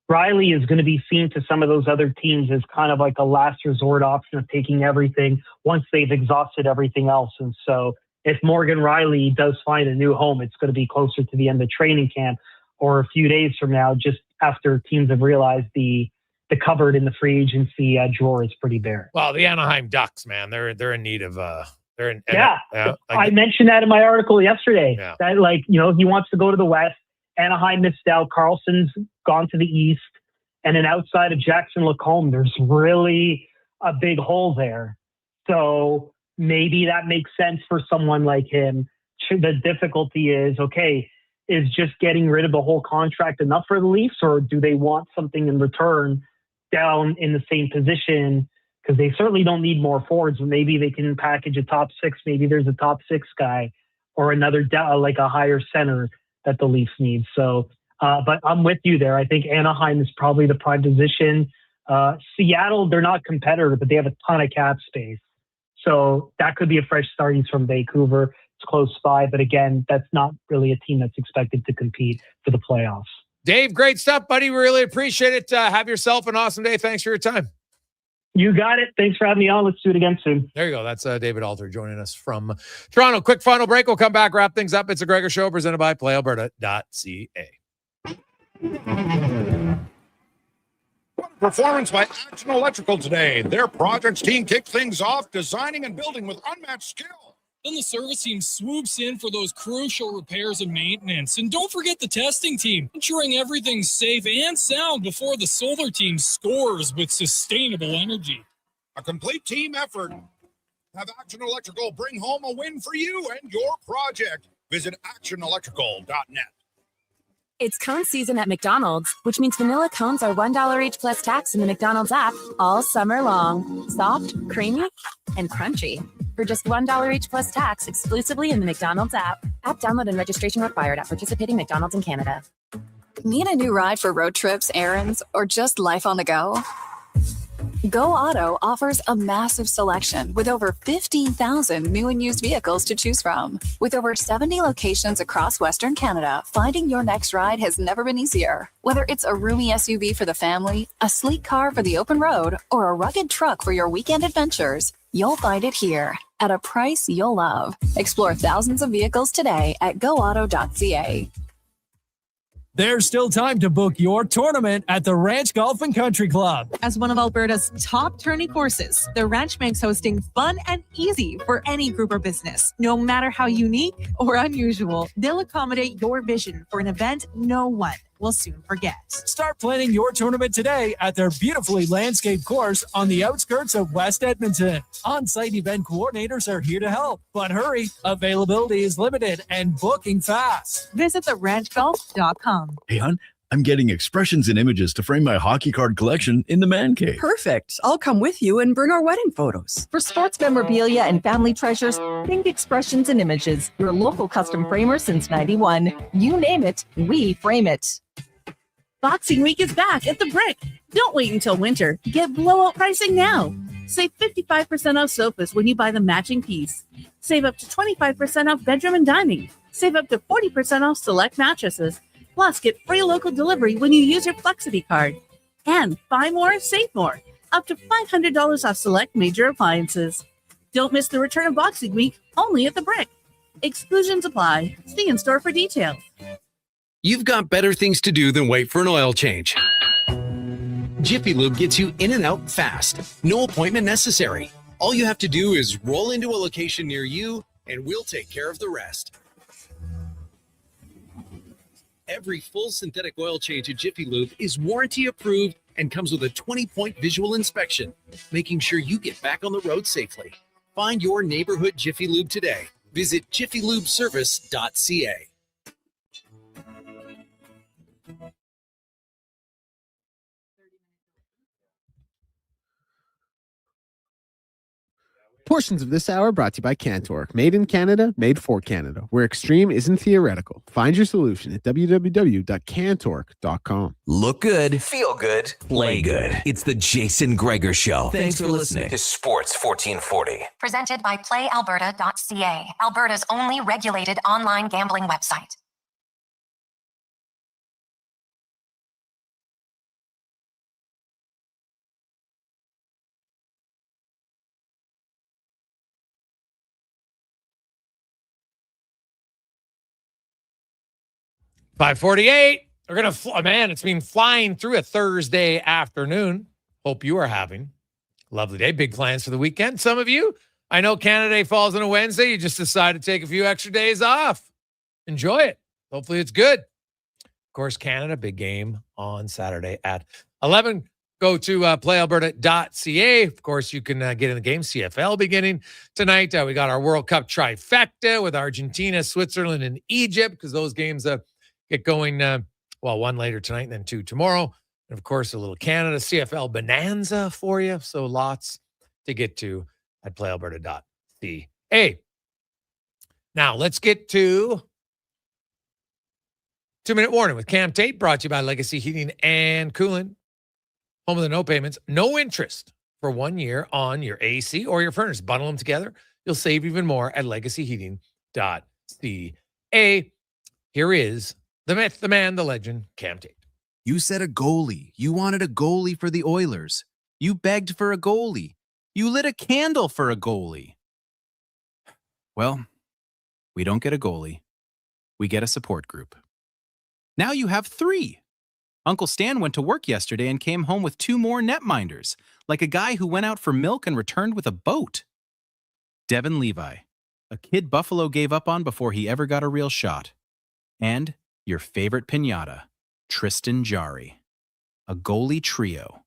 Riley is going to be seen to some of those other teams as kind of like a last resort option of taking everything once they've exhausted everything else. And so if Morgan Riley does find a new home, it's going to be closer to the end of training camp or a few days from now, just after teams have realized the cupboard in the free agency drawer is pretty bare. Well, the Anaheim Ducks, man, they're in need of I mentioned that in my article yesterday. Yeah. That he wants to go to the West. Anaheim missed out. Carlson's gone to the East. And then outside of Jackson Lacombe, there's really a big hole there. So maybe that makes sense for someone like him. The difficulty is just getting rid of the whole contract enough for the Leafs, or do they want something in return down in the same position? Because they certainly don't need more forwards. Maybe they can package a top six. Maybe there's a top six guy or another like a higher center that the Leafs need. So, but I'm with you there. I think Anaheim is probably the prime position. Seattle, they're not competitor, but they have a ton of cap space. So that could be a fresh start. He's from Vancouver. It's close by. But again, that's not really a team that's expected to compete for the playoffs. Dave, great stuff, buddy. We really appreciate it. Have yourself an awesome day. Thanks for your time. You got it. Thanks for having me on. Let's do it again soon. There you go. That's David Alter joining us from Toronto. Quick final break. We'll come back, wrap things up. It's a Gregor Show presented by PlayAlberta.ca. Performance by Action Electrical today. Their projects team kicked things off, designing and building with unmatched skill. Then the service team swoops in for those crucial repairs and maintenance. And don't forget the testing team, ensuring everything's safe and sound before the solar team scores with sustainable energy. A complete team effort. Have Action Electrical bring home a win for you and your project. Visit actionelectrical.net. It's cone season at McDonald's, which means vanilla cones are $1 each plus tax in the McDonald's app all summer long. Soft, creamy, and crunchy. For just $1 each plus tax exclusively in the McDonald's app. App download and registration required at participating McDonald's in Canada. Need a new ride for road trips, errands, or just life on the go? Go Auto offers a massive selection with over 15,000 new and used vehicles to choose from. With over 70 locations across Western Canada, finding your next ride has never been easier. Whether it's a roomy SUV for the family, a sleek car for the open road, or a rugged truck for your weekend adventures, you'll find it here at a price you'll love. Explore thousands of vehicles today at goauto.ca. There's still time to book your tournament at the Ranch Golf and Country Club. As one of Alberta's top tourney courses, the Ranch makes hosting fun and easy for any group or business. No matter how unique or unusual, they'll accommodate your vision for an event no one will soon forget. Start planning your tournament today at their beautifully landscaped course on the outskirts of West Edmonton. On-site event coordinators are here to help, but hurry, availability is limited and booking fast. Visit theranchgolf.com. Hey, hon, I'm getting expressions and images to frame my hockey card collection in the man cave. Perfect. I'll come with you and bring our wedding photos. For sports memorabilia and family treasures, think Expressions and Images, your local custom framer since 91. You name it, we frame it. Boxing Week is back at the Brick. Don't wait until winter. Get blowout pricing now. Save 55% off sofas when you buy the matching piece. Save up to 25% off bedroom and dining. Save up to 40% off select mattresses. Plus, get free local delivery when you use your Flexity card. And buy more, save more. Up to $500 off select major appliances. Don't miss the return of Boxing Week, only at the Brick. Exclusions apply. See in store for details. You've got better things to do than wait for an oil change. Jiffy Lube gets you in and out fast. No appointment necessary. All you have to do is roll into a location near you, and we'll take care of the rest. Every full synthetic oil change at Jiffy Lube is warranty approved and comes with a 20-point visual inspection, making sure you get back on the road safely. Find your neighborhood Jiffy Lube today. Visit jiffylubeservice.ca. Portions of this hour brought to you by CanTorque. Made in Canada, made for Canada. Where extreme isn't theoretical. Find your solution at www.cantorque.com. Look good, feel good, play good. It's the Jason Gregor Show. Thanks for listening to Sports 1440. Presented by PlayAlberta.ca, Alberta's only regulated online gambling website. $5:48. We're going to, man, it's been flying through a Thursday afternoon. Hope you are having a lovely day. Big plans for the weekend. Some of you, I know Canada Day falls on a Wednesday. You just decided to take a few extra days off. Enjoy it. Hopefully it's good. Of course, Canada, big game on Saturday at 11. Go to playalberta.ca. Of course, you can get in the game. CFL beginning tonight. We got our World Cup trifecta with Argentina, Switzerland, and Egypt, because those games get going, one later tonight and then two tomorrow. And, of course, a little Canada CFL bonanza for you. So lots to get to at playalberta.ca. Now, let's get to 2-minute warning with Cam Tate, brought to you by Legacy Heating and Cooling. Home of the no payments, no interest for 1 year on your AC or your furnace. Bundle them together. You'll save even more at legacyheating.ca. Here is the myth, the man, the legend, Cam Tate. You said a goalie. You wanted a goalie for the Oilers. You begged for a goalie. You lit a candle for a goalie. Well, we don't get a goalie. We get a support group. Now you have 3. Uncle Stan went to work yesterday and came home with 2 more netminders, like a guy who went out for milk and returned with a boat. Devin Levi, a kid Buffalo gave up on before he ever got a real shot. And your favorite piñata, Tristan Jarry. A goalie trio.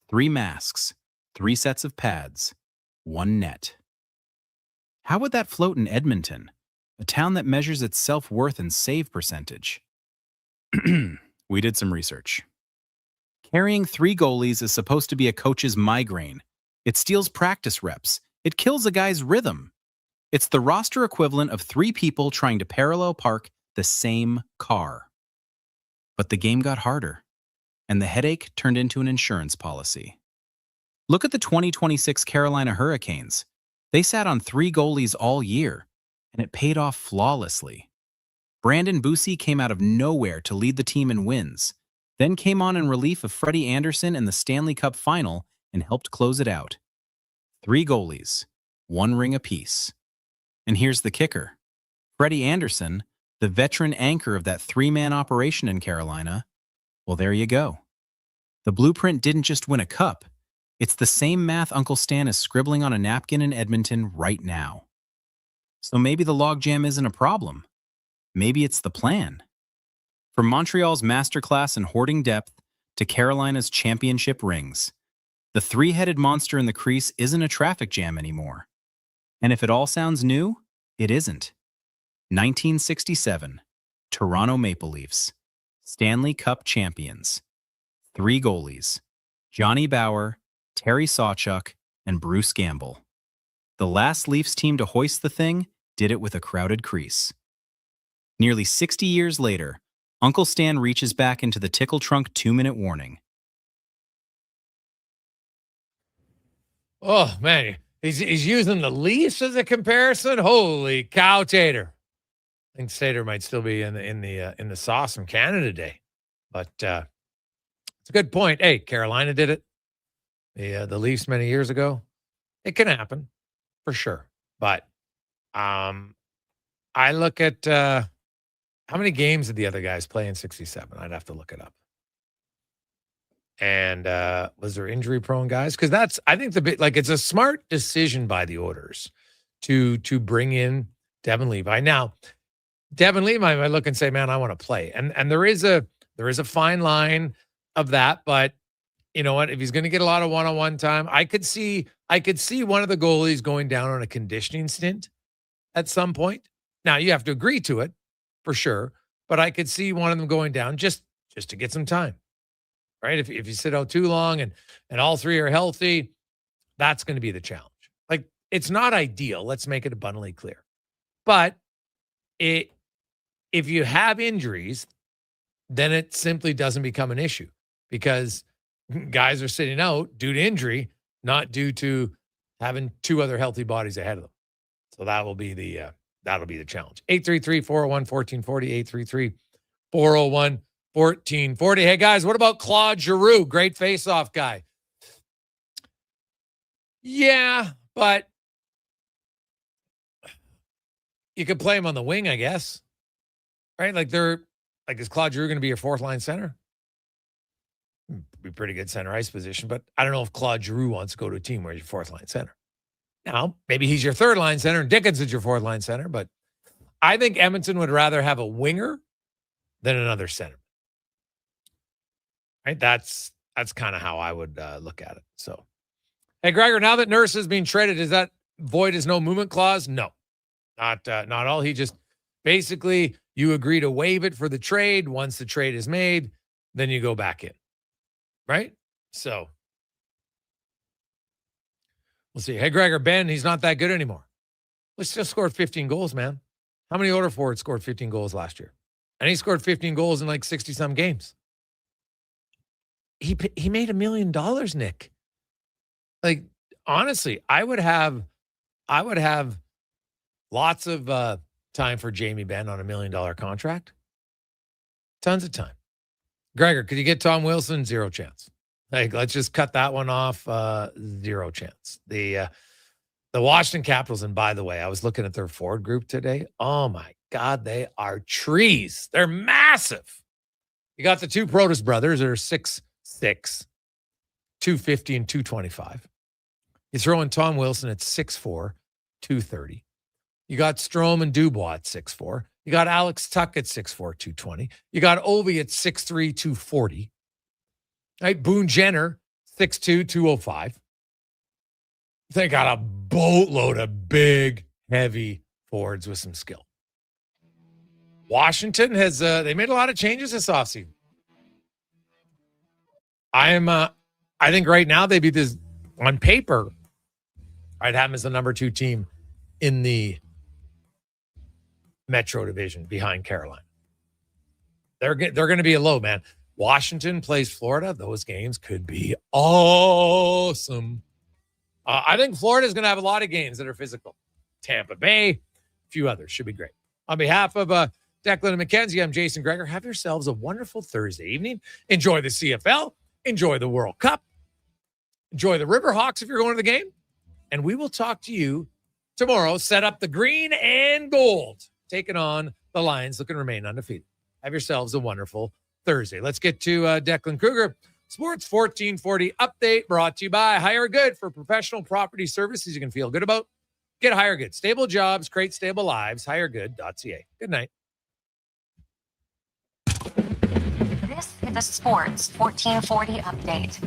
3 masks, 3 sets of pads, 1 net. How would that float in Edmonton, a town that measures its self-worth and save percentage? We did some research. Carrying 3 goalies is supposed to be a coach's migraine. It steals practice reps. It kills a guy's rhythm. It's the roster equivalent of 3 people trying to parallel park the same car. But the game got harder, and the headache turned into an insurance policy. Look at the 2026 Carolina Hurricanes. They sat on 3 goalies all year, and it paid off flawlessly. Brandon Bussi came out of nowhere to lead the team in wins, then came on in relief of Freddie Anderson in the Stanley Cup final and helped close it out. 3 goalies, 1 ring apiece. And here's the kicker. Freddie Anderson, the veteran anchor of that 3-man operation in Carolina, well, there you go. The blueprint didn't just win a cup. It's the same math Uncle Stan is scribbling on a napkin in Edmonton right now. So maybe the logjam isn't a problem. Maybe it's the plan. From Montreal's masterclass in hoarding depth to Carolina's championship rings, the 3-headed monster in the crease isn't a traffic jam anymore. And if it all sounds new, it isn't. 1967, Toronto Maple Leafs. Stanley Cup champions. 3 goalies. Johnny Bower, Terry Sawchuk, and Bruce Gamble. The last Leafs team to hoist the thing did it with a crowded crease. Nearly 60 years later, Uncle Stan reaches back into the tickle trunk 2-minute warning. Oh, man. He's using the Leafs as a comparison. Holy cow, Tater. I think Tater might still be in the sauce from Canada Day. But it's a good point. Hey, Carolina did it. The Leafs many years ago. It can happen, for sure. But I look at how many games did the other guys play in 67? I'd have to look it up. And was there injury-prone guys? Because that's, I think, it's a smart decision by the Oilers to bring in Devin Levi. Now, Devin Levi might look and say, "Man, I want to play," and there is a fine line of that. But you know what? If he's going to get a lot of one-on-one time, I could see one of the goalies going down on a conditioning stint at some point. Now you have to agree to it for sure, but I could see one of them going down just to get some time. Right? If you sit out too long and all 3 are healthy, that's going to be the challenge. Like, it's not ideal. Let's make it abundantly clear. But if you have injuries, then it simply doesn't become an issue because guys are sitting out due to injury, not due to having 2 other healthy bodies ahead of them. So that'll be the challenge. 833-401-1440, 833-401-1440. Hey, guys, what about Claude Giroux? Great face-off guy. Yeah, but you could play him on the wing, I guess. Right? Is Claude Giroux going to be your 4th-line center? Be pretty good center ice position, but I don't know if Claude Giroux wants to go to a team where he's your 4th-line center. Now, maybe he's your 3rd-line center and Dickens is your 4th-line center, but I think Edmonton would rather have a winger than another center. Right? That's kind of how I would look at it. So, hey, Gregor, now that Nurse is being traded, does that void his no movement clause? No, not all. He just basically, you agree to waive it for the trade. Once the trade is made, then you go back in. Right? So, we'll see. Hey, Gregor, Ben, he's not that good anymore. Let's just scored 15 goals, man. How many Oilers forwards scored 15 goals last year? And he scored 15 goals in like 60-some games. He made $1 million, Nick. Like, honestly, I would have lots of time for Jamie Benn on $1 million contract. Tons of time. Gregor, could you get Tom Wilson? 0 chance. Like, let's just cut that one off. 0 chance. The Washington Capitals, and by the way, I was looking at their forward group today. Oh my God, they are trees. They're massive. You got the 2 Protas brothers that are 6'6", 250 and 225. You throw in Tom Wilson at 6'4", 230. You got Strome and Dubois at 6'4". You got Alex Tuck at 6'4", 220. You got Ovi at 6'3", 240. Right? Boone Jenner, 6'2", 205. They got a boatload of big, heavy forwards with some skill. Washington has they made a lot of changes this offseason. I think right now they'd be this on paper. I'd have them as the number 2 team in the Metro Division behind Carolina. They're going to be a low, man. Washington plays Florida. Those games could be awesome. I think Florida is going to have a lot of games that are physical. Tampa Bay, a few others should be great. On behalf of Declan and Mackenzie, I'm Jason Gregor. Have yourselves a wonderful Thursday evening. Enjoy the CFL. Enjoy the World Cup. Enjoy the Riverhawks if you're going to the game. And we will talk to you tomorrow. Set up the green and gold, taking on the Lions, looking to remain undefeated. Have yourselves a wonderful Thursday. Let's get to Declan Kruger. Sports 1440 update brought to you by Hire Good for professional property services you can feel good about. Get Hire Good. Stable jobs, create stable lives. HireGood.ca. Good night. This is the Sports 1440 update.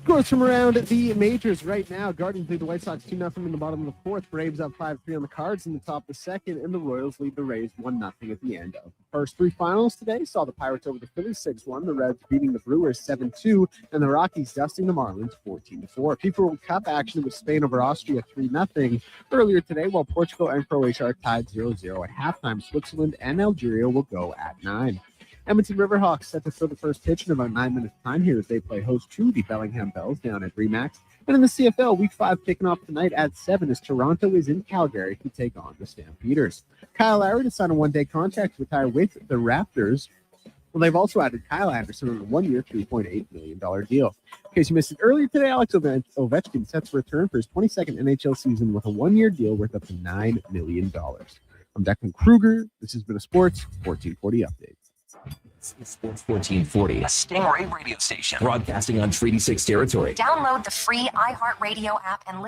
Scores from around the majors right now. Guardians lead the White Sox 2-0 in the bottom of the fourth. Braves up 5-3 on the Cards in the top of the second. And the Royals lead the Rays 1-0 at the end of the first three finals today. Saw the Pirates over the Phillies 6-1. The Reds beating the Brewers 7-2. And the Rockies dusting the Marlins 14-4. FIFA World Cup action with Spain over Austria 3-0 earlier today, while Portugal and Croatia are tied 0-0 at halftime. Switzerland and Algeria will go at 9. Edmonton Riverhawks set to throw the first pitch in about 9 minutes' time here as they play host to the Bellingham Bells down at Remax. And in the CFL, Week 5 kicking off tonight at 7 as Toronto is in Calgary to take on the Stampeders. Kyle Lowry to sign a one-day contract to retire with the Raptors. Well, they've also added Kyle Anderson on a one-year, $3.8 million deal. In case you missed it earlier today, Alex Ovechkin sets to return for his 22nd NHL season with a one-year deal worth up to $9 million. I'm Declan Kruger. This has been a Sports 1440 update. Sports 1440, a Stingray radio station broadcasting on Treaty 6 territory. Download the free iHeartRadio app and listen.